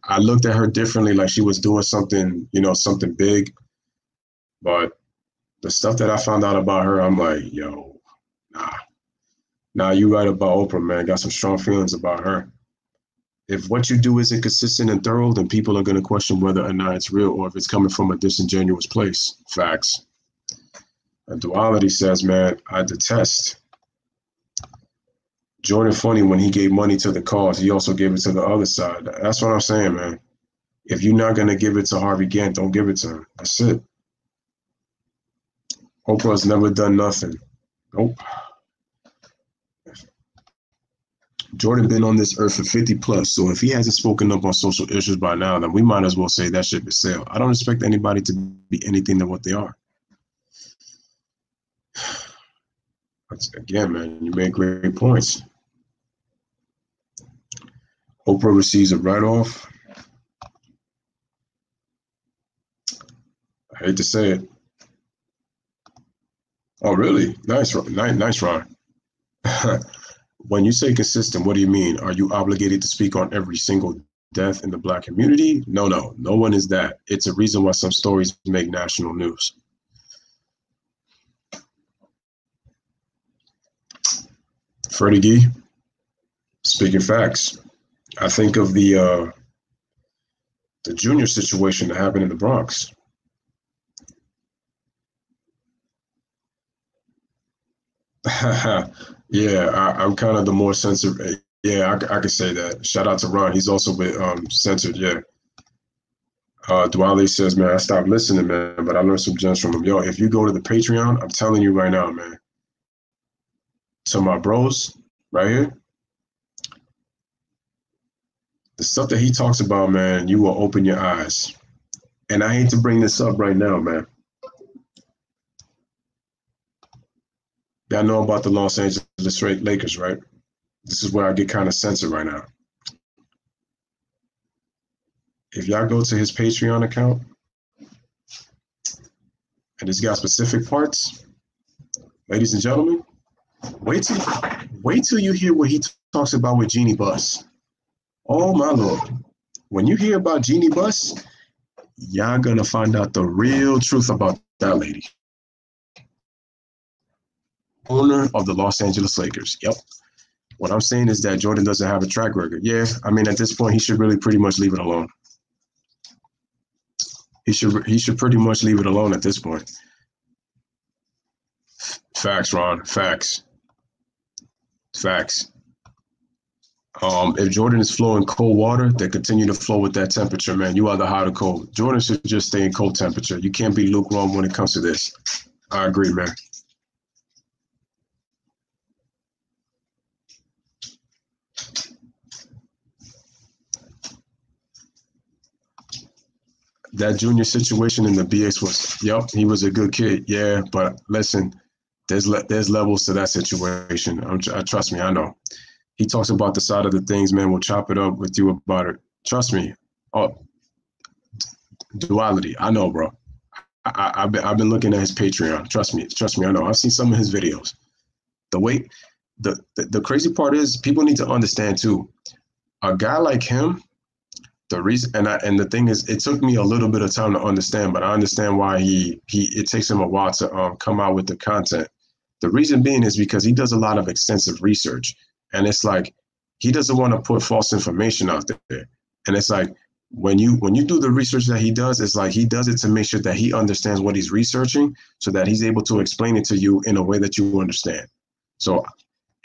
I looked at her differently, like she was doing something, something big. But the stuff that I found out about her, I'm like, yo, nah, you right about Oprah, man. Got some strong feelings about her. If what you do isn't consistent and thorough, then people are going to question whether or not it's real or if it's coming from a disingenuous place. Facts. And Duality says, man, I detest. Jordan funny, when he gave money to the cause, he also gave it to the other side. That's what I'm saying, man. If you're not going to give it to Harvey Gantt, don't give it to him. That's it. Oprah's never done nothing. Nope. Jordan been on this earth for 50 plus, so if he hasn't spoken up on social issues by now, then we might as well say that ship is sailed. I don't expect anybody to be anything than what they are. again, man, you make great points. Oprah receives a write-off. I hate to say it. Oh, really? Nice, nice, Ron. When you say consistent, what do you mean? Are you obligated to speak on every single death in the Black community? No one is that. It's a reason why some stories make national news. Freddie Gee, speaking facts. I think of the junior situation that happened in the Bronx. Yeah, I'm kind of the more censored. Yeah, I could say that. Shout out to Ron. He's also been censored. Yeah. Dwale says, man, I stopped listening, man, but I learned some gems from him. Yo, if you go to the Patreon, I'm telling you right now, man. So my bros, right here, the stuff that he talks about, man, you will open your eyes. And I hate to bring this up right now, man. Y'all know about the Los Angeles Lakers, right? This is where I get kind of censored right now. If y'all go to his Patreon account, and it's got specific parts, ladies and gentlemen, wait till you hear what he talks about with Jeannie Buss. Oh my Lord. When you hear about Jeannie Buss, y'all gonna find out the real truth about that lady. Owner of the Los Angeles Lakers. Yep. What I'm saying is that Jordan doesn't have a track record. Yeah, I mean, at this point, he should really pretty much leave it alone. He should pretty much leave it alone at this point. Facts, Ron. Facts. If Jordan is flowing cold water, then continue to flow with that temperature, man. You either hot or cold. Jordan should just stay in cold temperature. You can't be lukewarm when it comes to this. I agree, man. That junior situation in the BX was, yep, he was a good kid. Yeah, but listen, there's levels to that situation. Trust me, I know. He talks about the side of the things, man. We'll chop it up with you about it. Trust me. Oh, duality. I know, bro. I've been looking at his Patreon. Trust me, I know. I've seen some of his videos. The crazy part is people need to understand too. A guy like him, the reason and the thing is, it took me a little bit of time to understand, but I understand why it takes him a while to come out with the content. The reason being is because he does a lot of extensive research, and it's like he doesn't want to put false information out there. And it's like when you do the research that he does, it's like he does it to make sure that he understands what he's researching, so that he's able to explain it to you in a way that you understand. So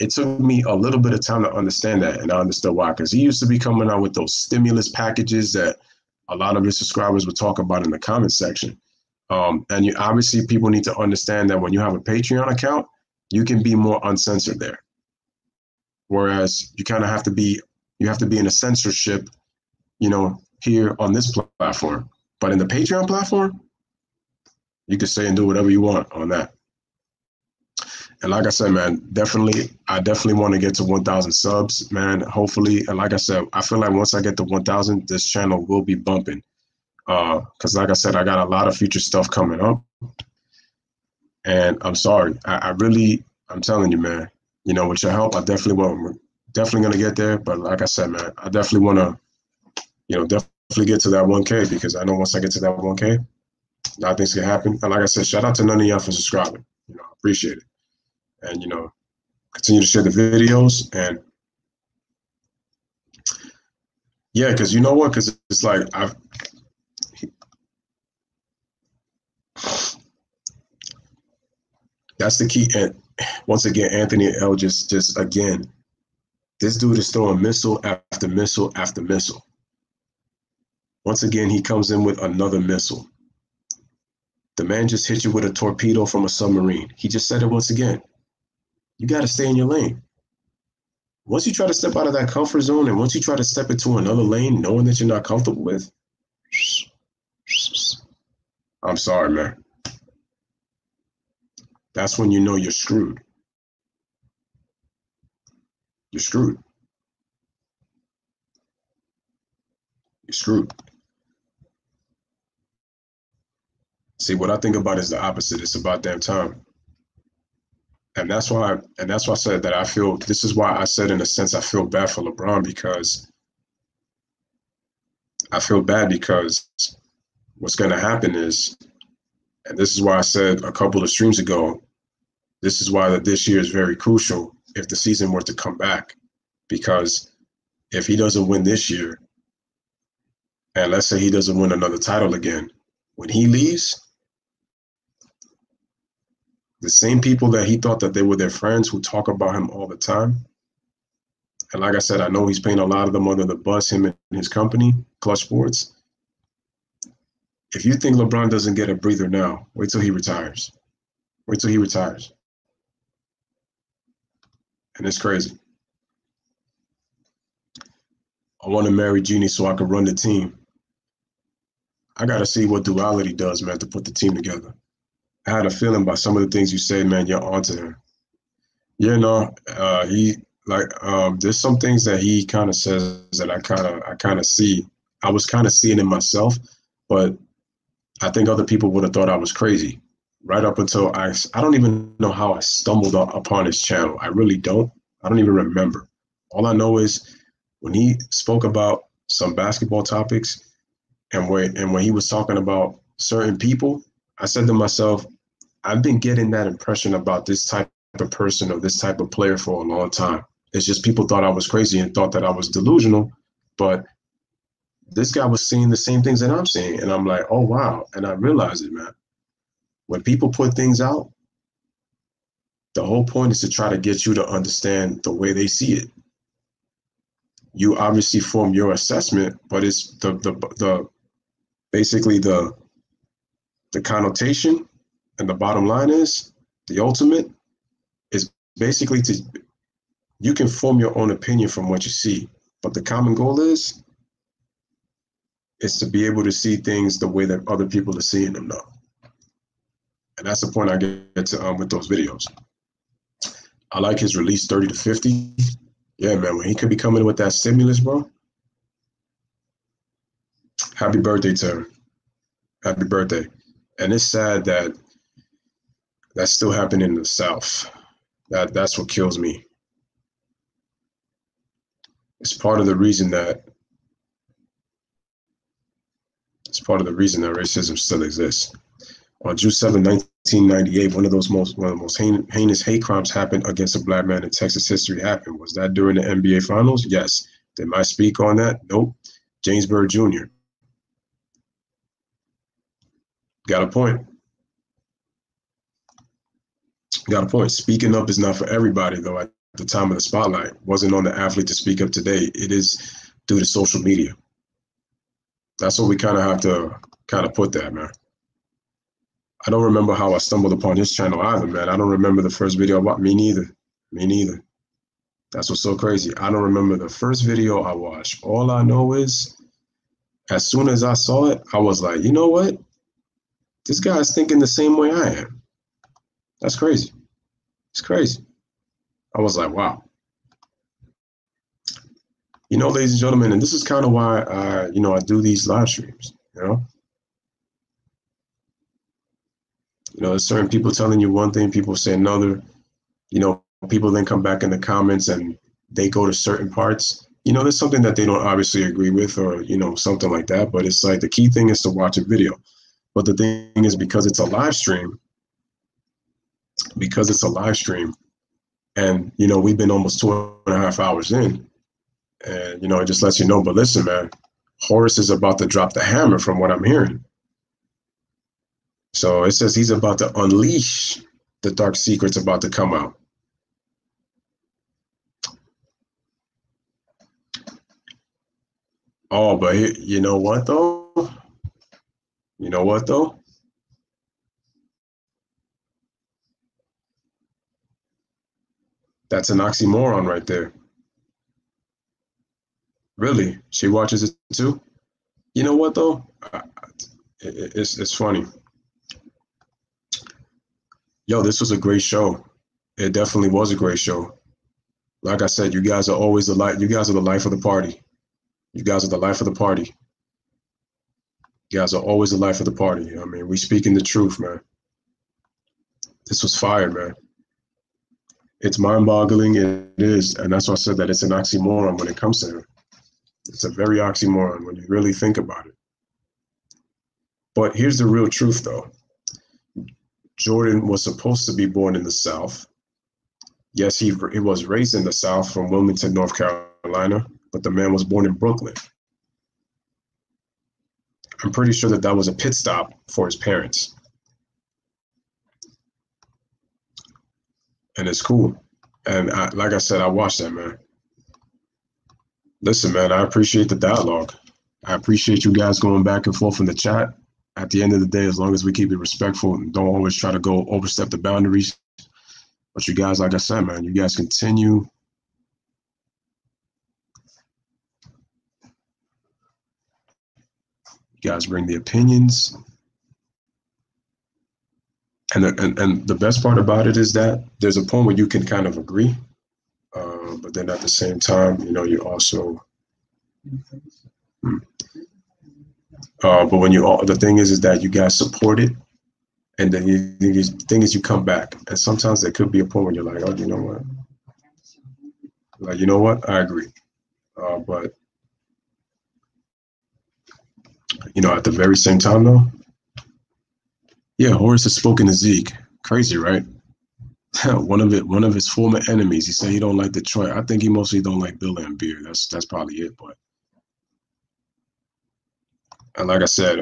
it took me a little bit of time to understand that, and I understood why. Because he used to be coming out with those stimulus packages that a lot of his subscribers would talk about in the comment section. And obviously, people need to understand that when you have a Patreon account, you can be more uncensored there. Whereas you kind of have to be in a censorship, here on this platform. But in the Patreon platform, you can say and do whatever you want on that. And like I said, man, I definitely want to get to 1,000 subs, man. Hopefully, and like I said, I feel like once I get to 1,000, this channel will be bumping. Because like I said, I got a lot of future stuff coming up. And I'm sorry, I'm telling you, man, with your help, we're definitely going to get there. But like I said, man, I definitely want to, definitely get to that 1K, because I know once I get to that 1K, a lot of things can happen. And like I said, shout out to none of y'all for subscribing. I appreciate it. And, continue to share the videos. And yeah, because you know what? Because it's like that's the key. And once again, Anthony L. just again, this dude is throwing missile after missile after missile. Once again, he comes in with another missile. The man just hit you with a torpedo from a submarine. He just said it once again. You got to stay in your lane. Once you try to step out of that comfort zone, and once you try to step into another lane, knowing that you're not comfortable with, I'm sorry, man. That's when you know you're screwed. you're screwed. You're screwed. See, what I think about is the opposite. It's about damn time. And that's why I said that I feel, this is why I said in a sense I feel bad for LeBron, because I feel bad because what's going to happen is, and this is why I said a couple of streams ago, this is why that this year is very crucial if the season were to come back, because if he doesn't win this year, and let's say he doesn't win another title again, when he leaves, the same people that he thought that they were their friends who talk about him all the time, and like I said, I know he's paying a lot of them under the bus, him and his company, Clutch Sports. If you think LeBron doesn't get a breather now, wait till he retires. Wait till he retires. And it's crazy. I want to marry Jeannie so I can run the team. I got to see what Duality does, man, to put the team together. I had a feeling by some of the things you say, man, you're onto him. You know, there's some things that he kind of says that I kind of see. I was kind of seeing in myself, but I think other people would have thought I was crazy. Right up until I don't even know how I stumbled upon his channel. I really don't. I don't even remember. All I know is when he spoke about some basketball topics and when he was talking about certain people, I said to myself, I've been getting that impression about this type of person or this type of player for a long time. It's just people thought I was crazy and thought that I was delusional, but this guy was seeing the same things that I'm seeing. And I'm like, oh, wow. And I realized it, man. When people put things out, the whole point is to try to get you to understand the way they see it. You obviously form your assessment, but it's basically the connotation and the bottom line is the ultimate is basically you can form your own opinion from what you see, but the common goal is to be able to see things the way that other people are seeing them now. And that's the point I get to with those videos. I like his release 30 to 50. Yeah, man, when he could be coming with that stimulus, bro. Happy birthday to him. Happy birthday. And it's sad that that's still happening in the South. That's what kills me. It's part of the reason that racism still exists. On June 7, 1998, one of the most heinous hate crimes happened against a black man in Texas history happened. Was that during the NBA Finals? Yes. Did I speak on that? Nope. James Byrd Jr. Got a point. Got a point. Speaking up is not for everybody, though. At the time of the spotlight, wasn't on the athlete to speak up today. It is due to social media. That's what we kind of have to put that, man. I don't remember how I stumbled upon his channel either, man. I don't remember the first video about me neither. Me neither. That's what's so crazy. I don't remember the first video I watched. All I know is as soon as I saw it, I was like, you know what? This guy's thinking the same way I am. That's crazy. It's crazy. I was like, wow. You know, ladies and gentlemen, and this is kind of why I do these live streams, you know? You know, there's certain people telling you one thing, people say another. You know, people then come back in the comments and they go to certain parts. You know, there's something that they don't obviously agree with or, you know, something like that. But it's like the key thing is to watch a video. But the thing is, because it's a live stream, and, you know, we've been almost 2.5 hours in. And, you know, it just lets you know. But listen, man, Horace is about to drop the hammer from what I'm hearing. So it says he's about to unleash the dark secrets about to come out. Oh, but you know what, though? You know what, though? That's an oxymoron right there. Really? She watches it too? You know what, though? It's funny. Yo, this was a great show. It definitely was a great show. Like I said, you guys are always the light. You guys are the life of the party. You guys are the life of the party. You guys are always the life of the party. I mean, we speaking the truth, man. This was fire, man. It's mind-boggling. It is, and that's why I said that it's an oxymoron when it comes to him. It's a very oxymoron when you really think about it. But here's the real truth, though. Jordan was supposed to be born in the South. Yes, he was raised in the South from Wilmington, North Carolina, but the man was born in Brooklyn. I'm pretty sure that was a pit stop for his parents. And it's cool. And like I said, I watched that, man. Listen, man, I appreciate the dialogue. I appreciate you guys going back and forth in the chat. At the end of the day, as long as we keep it respectful and don't always try to go overstep the boundaries. But you guys, like I said, man, you guys continue. You guys bring the opinions. And the best part about it is that there's a point where you can kind of agree. But then at the same time, you know, you also, but when the thing is that you guys support it, and then the thing is you come back, and sometimes there could be a point where you're like, oh, you know what? Like, you know what? I agree. But, you know, at the very same time, though, yeah, Horace has spoken to Zeke. Crazy, right? one of his former enemies. He said he don't like Detroit. I think he mostly don't like Bill and beer. That's probably it. But and like I said,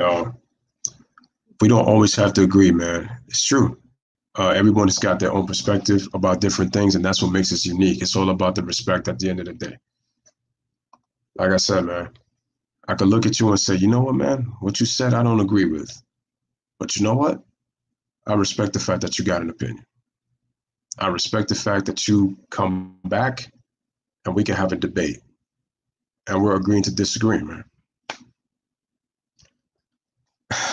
we don't always have to agree, man. It's true. Everyone has got their own perspective about different things, and that's what makes us unique. It's all about the respect at the end of the day. Like I said, man, I could look at you and say, you know what, man, what you said, I don't agree with. But you know what? I respect the fact that you got an opinion. I respect the fact that you come back and we can have a debate. And we're agreeing to disagree, man.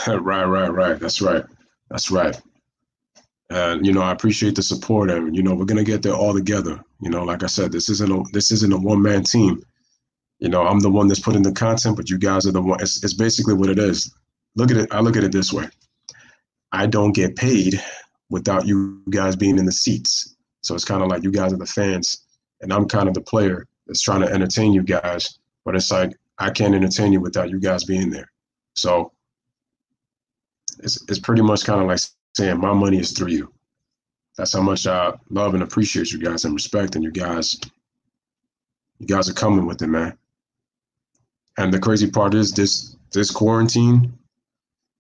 Right. That's right. And, you know, I appreciate the support. And, you know, we're going to get there all together. You know, like I said, this isn't a one-man team. You know, I'm the one that's putting the content, but you guys are the one. It's basically what it is. Look at it. I look at it this way. I don't get paid without you guys being in the seats. So it's kind of like you guys are the fans, and I'm kind of the player that's trying to entertain you guys. But it's like I can't entertain you without you guys being there. So it's pretty much kind of like saying my money is through you. That's how much I love and appreciate you guys and respect, and you guys are coming with it, man. And the crazy part is this quarantine.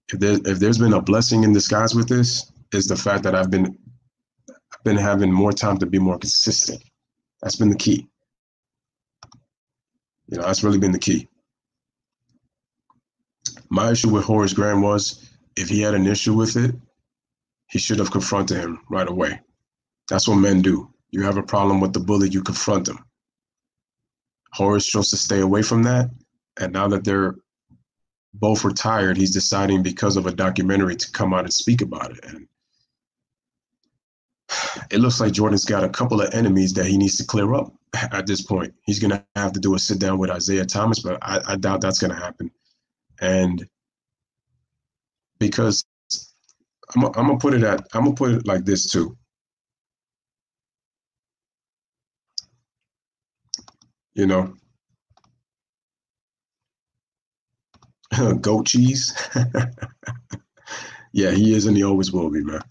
If there's been a blessing in disguise with this, is the fact that I've been having more time to be more consistent. That's been the key. You know, that's really been the key. My issue with Horace Graham was if he had an issue with it, he should have confronted him right away. That's what men do. You have a problem with the bully, you confront them. Horace chose to stay away from that. And now that they're both retired, he's deciding because of a documentary to come out and speak about it. And it looks like Jordan's got a couple of enemies that he needs to clear up at this point. He's going to have to do a sit down with Isaiah Thomas, but I doubt that's going to happen. And because I'm gonna put it like this too. You know, goat cheese. Yeah, he is and he always will be, man.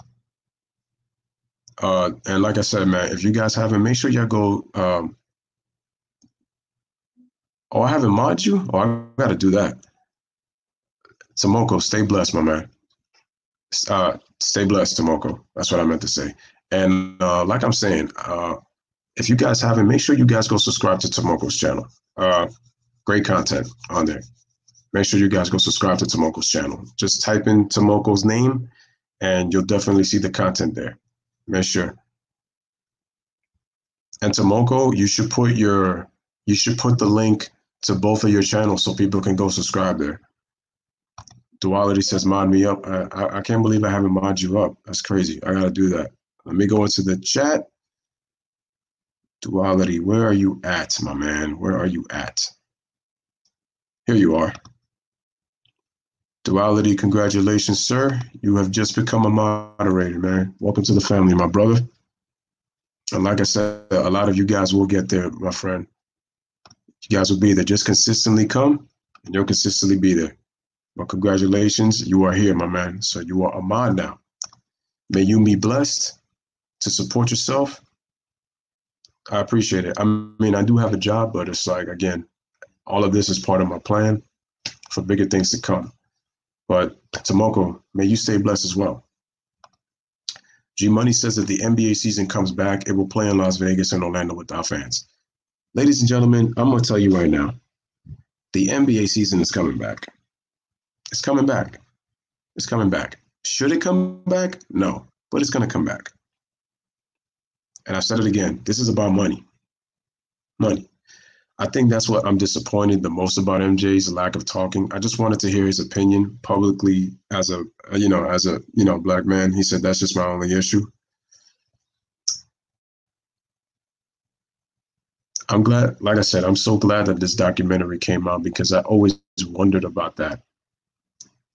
And like I said, man, if you guys haven't, make sure y'all go. Oh, I haven't modded you? Oh, I gotta do that. Tomoko, stay blessed, my man. Stay blessed, Tomoko. That's what I meant to say. And like I'm saying, if you guys haven't, make sure you guys go subscribe to Tomoko's channel. Great content on there. Make sure you guys go subscribe to Tomoko's channel. Just type in Tomoko's name and you'll definitely see the content there. Make sure. And Tomoko, you should put the link to both of your channels so people can go subscribe there. Duality says mod me up. I can't believe I haven't mod you up. That's crazy. I gotta do that. Let me go into the chat. Duality, where are you at, my man? Where are you at? Here you are. Duality, congratulations, sir. You have just become a moderator, man. Welcome to the family, my brother. And like I said, a lot of you guys will get there, my friend. You guys will be there. Just consistently come, and you'll consistently be there. Well, congratulations. You are here, my man. So you are a mod now. May you be blessed to support yourself. I appreciate it. I mean, I do have a job, but it's like, again, all of this is part of my plan for bigger things to come. But Tomoko, may you stay blessed as well. G Money says that the NBA season comes back, it will play in Las Vegas and Orlando without fans. Ladies and gentlemen, I'm going to tell you right now, the NBA season is coming back. It's coming back. It's coming back. Should it come back? No, but it's going to come back. And I've said it again, this is about money. Money. I think that's what I'm disappointed the most about MJ's lack of talking. I just wanted to hear his opinion publicly as a black man. He said, that's just my only issue. I'm glad, like I said, I'm so glad that this documentary came out because I always wondered about that.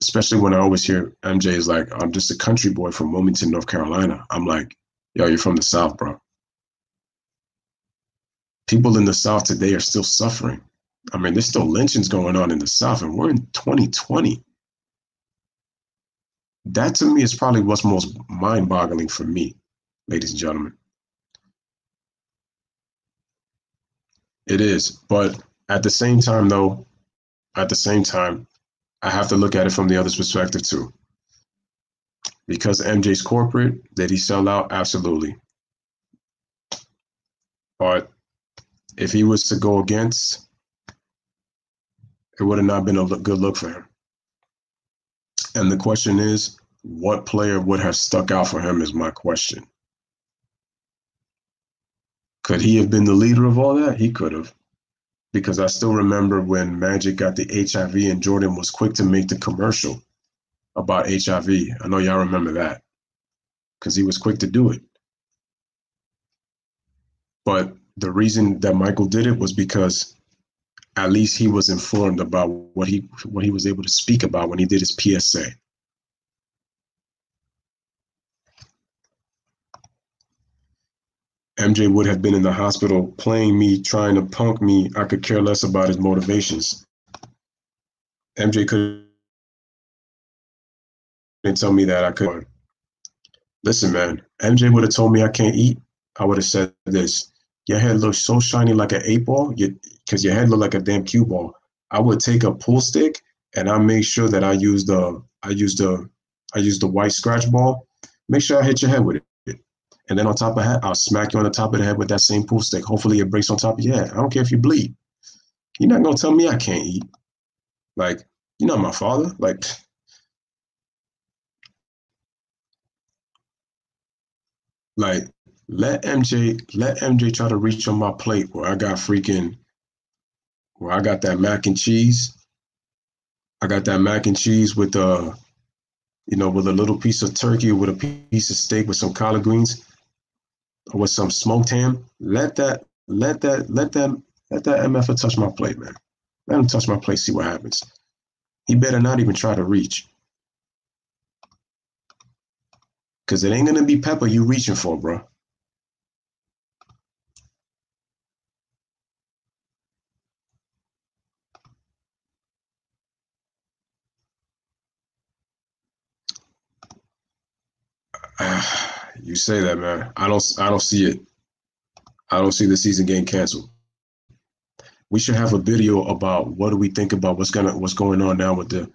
Especially when I always hear MJ is like, I'm just a country boy from Wilmington, North Carolina. I'm like, yo, you're from the South, bro. People in the South today are still suffering. I mean, there's still lynchings going on in the South, and we're in 2020. That to me is probably what's most mind-boggling for me, ladies and gentlemen. It is, but at the same time, though, I have to look at it from the other's perspective too. Because MJ's corporate, did he sell out? Absolutely. But if he was to go against, it would have not been a good look for him. And the question is, what player would have stuck out for him is my question. Could he have been the leader of all that? He could have. Because I still remember when Magic got the HIV and Jordan was quick to make the commercial about HIV. I know y'all remember that because he was quick to do it. But the reason that Michael did it was because at least he was informed about what he was able to speak about when he did his PSA. MJ would have been in the hospital playing me, trying to punk me. I could care less about his motivations. MJ couldn't tell me that I could. Listen, man, MJ would have told me I can't eat. I would have said this. Your head looks so shiny like an 8-ball, because your head looked like a damn cue ball. I would take a pool stick and I make sure that I use the white scratch ball. Make sure I hit your head with it. And then on top of that, I'll smack you on the top of the head with that same pool stick. Hopefully it breaks on top of your head. I don't care if you bleed. You're not going to tell me I can't eat. Like, you're not my father. Like, let MJ try to reach on my plate where I got that mac and cheese. I got that mac and cheese with with a little piece of turkey, with a piece of steak, with some collard greens, or with some smoked ham. Let that MFer touch my plate, man. Let him touch my plate, see what happens. He better not even try to reach. Because it ain't going to be pepper you reaching for, bro. You say that, man. I don't see it. I don't see the season getting canceled. We should have a video about what do we think about what's going on now with the.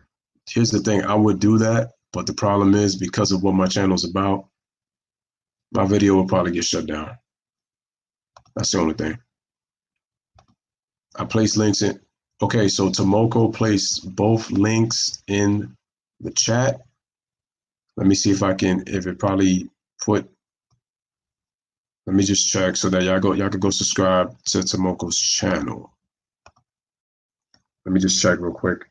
Here's the thing, I would do that, but the problem is because of what my channel's about, my video will probably get shut down. That's the only thing. I place links in. Okay, so Tomoko placed both links in the chat. Let me see if it probably put. Let me just check so that y'all could go subscribe to Tomoko's channel. Let me just check real quick.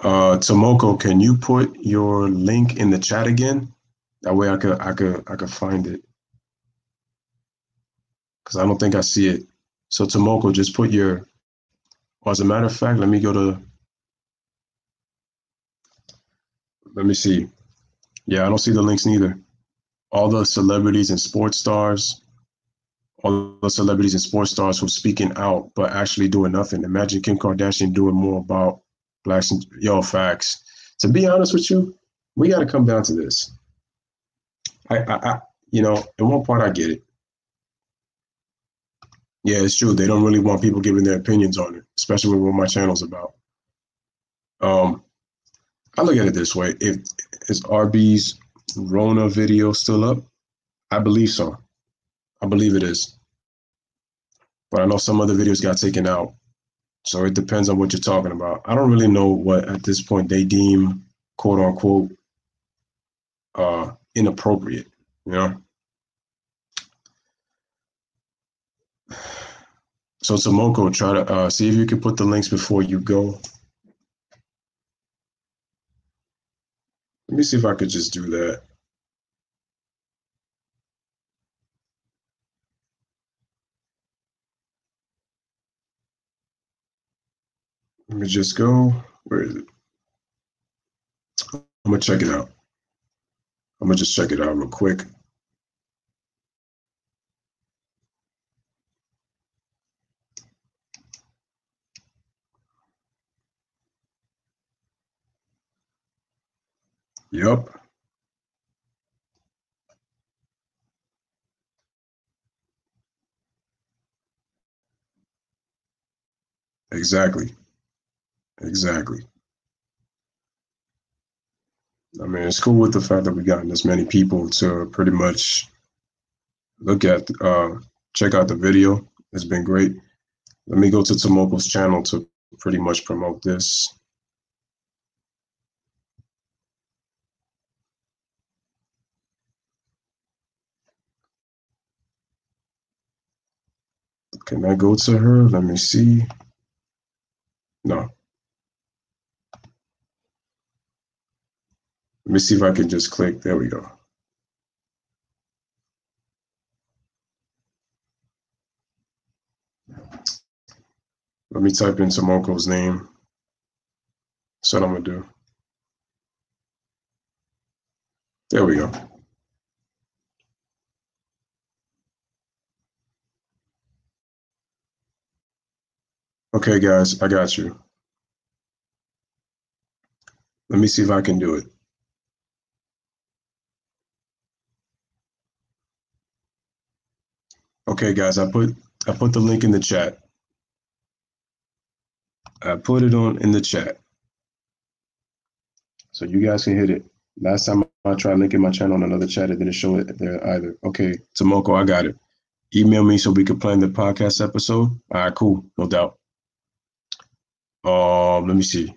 Tomoko, can you put your link in the chat again? That way I could find it. Because I don't think I see it. So Tomoko, just put your, as a matter of fact, let me see. Yeah, I don't see the links neither. All the celebrities and sports stars, who are speaking out, but actually doing nothing. Imagine Kim Kardashian doing more about blacks and facts. To be honest with you, we got to come down to this. I in one part I get it. Yeah, it's true. They don't really want people giving their opinions on it, especially what my channel's about. I look at it this way. If is RB's Rona video still up? I believe so. I believe it is. But I know some other videos got taken out. So it depends on what you're talking about. I don't really know what at this point they deem quote unquote inappropriate, So Tomoko, try to see if you can put the links before you go. Let me see if I could just do that. Let me just go. Where is it? I'm gonna check it out. I'm gonna just check it out real quick. Yep. Exactly. I mean, it's cool with the fact that we gotten this many people to pretty much look at, check out the video. It's been great. Let me go to Tomoko's channel to pretty much promote this. Can I go to her? Let me see. No. Let me see if I can just click. There we go. Let me type in Tomoko's name. That's what I'm gonna do. There we go. Okay, guys, I got you. Let me see if I can do it. Okay, guys, I put the link in the chat. I put it in the chat. So you guys can hit it. Last time I tried linking my channel on another chat, it didn't show it there either. Okay, Tomoko, I got it. Email me so we can plan the podcast episode. All right, cool, no doubt. Let me see.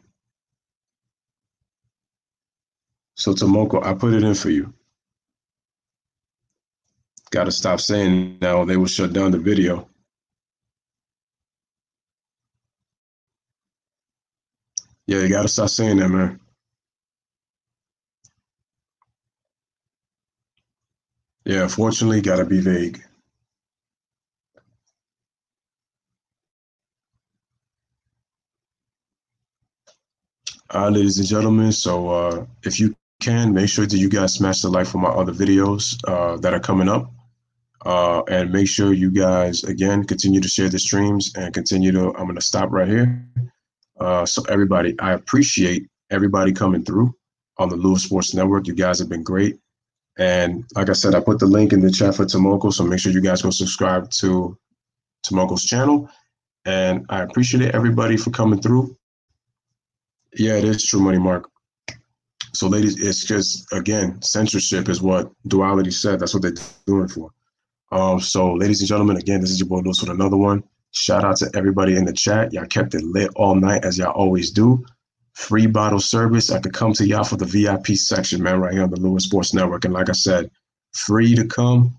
So Tomoko, I put it in for you. Got to stop saying now they will shut down the video. Yeah, you got to stop saying that, man. Yeah, unfortunately, got to be vague. Ladies and gentlemen, so if you can, make sure that you guys smash the like for my other videos that are coming up. And make sure you guys, again, continue to share the streams and continue to, I'm going to stop right here. So everybody, I appreciate everybody coming through on the Louis Sports Network. You guys have been great. And like I said, I put the link in the chat for Tomoko, so make sure you guys go subscribe to Tomoko's channel. And I appreciate everybody for coming through. Yeah, it is true, Money Mark. So ladies, it's just, again, censorship is what Duality said. That's what they're doing for. So ladies and gentlemen, again, this is your boy Louis with another one. Shout out to everybody in the chat. Y'all kept it lit all night as y'all always do. Free bottle service. I could come to y'all for the VIP section, man, right here on the Louis Sports Network. And like I said, free to come.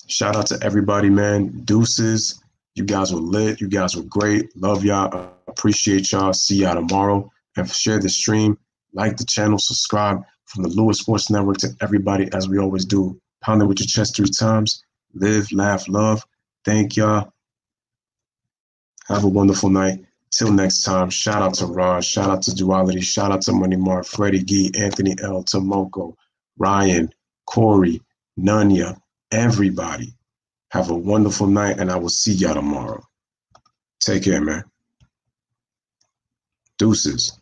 Shout out to everybody, man. Deuces. You guys were lit. You guys were great. Love y'all. Appreciate y'all. See y'all tomorrow. and share the stream. Like the channel, subscribe. From the Louis Sports Network to everybody, as we always do, pound it with your chest 3 times. Live, laugh, love. Thank y'all. Have a wonderful night. Till next time, shout out to Ron, shout out to Duality, shout out to Money Mark, Freddie Gee, Anthony L, Tomoko, Ryan, Corey, Nunya, everybody. Have a wonderful night, and I will see y'all tomorrow. Take care, man. Deuces.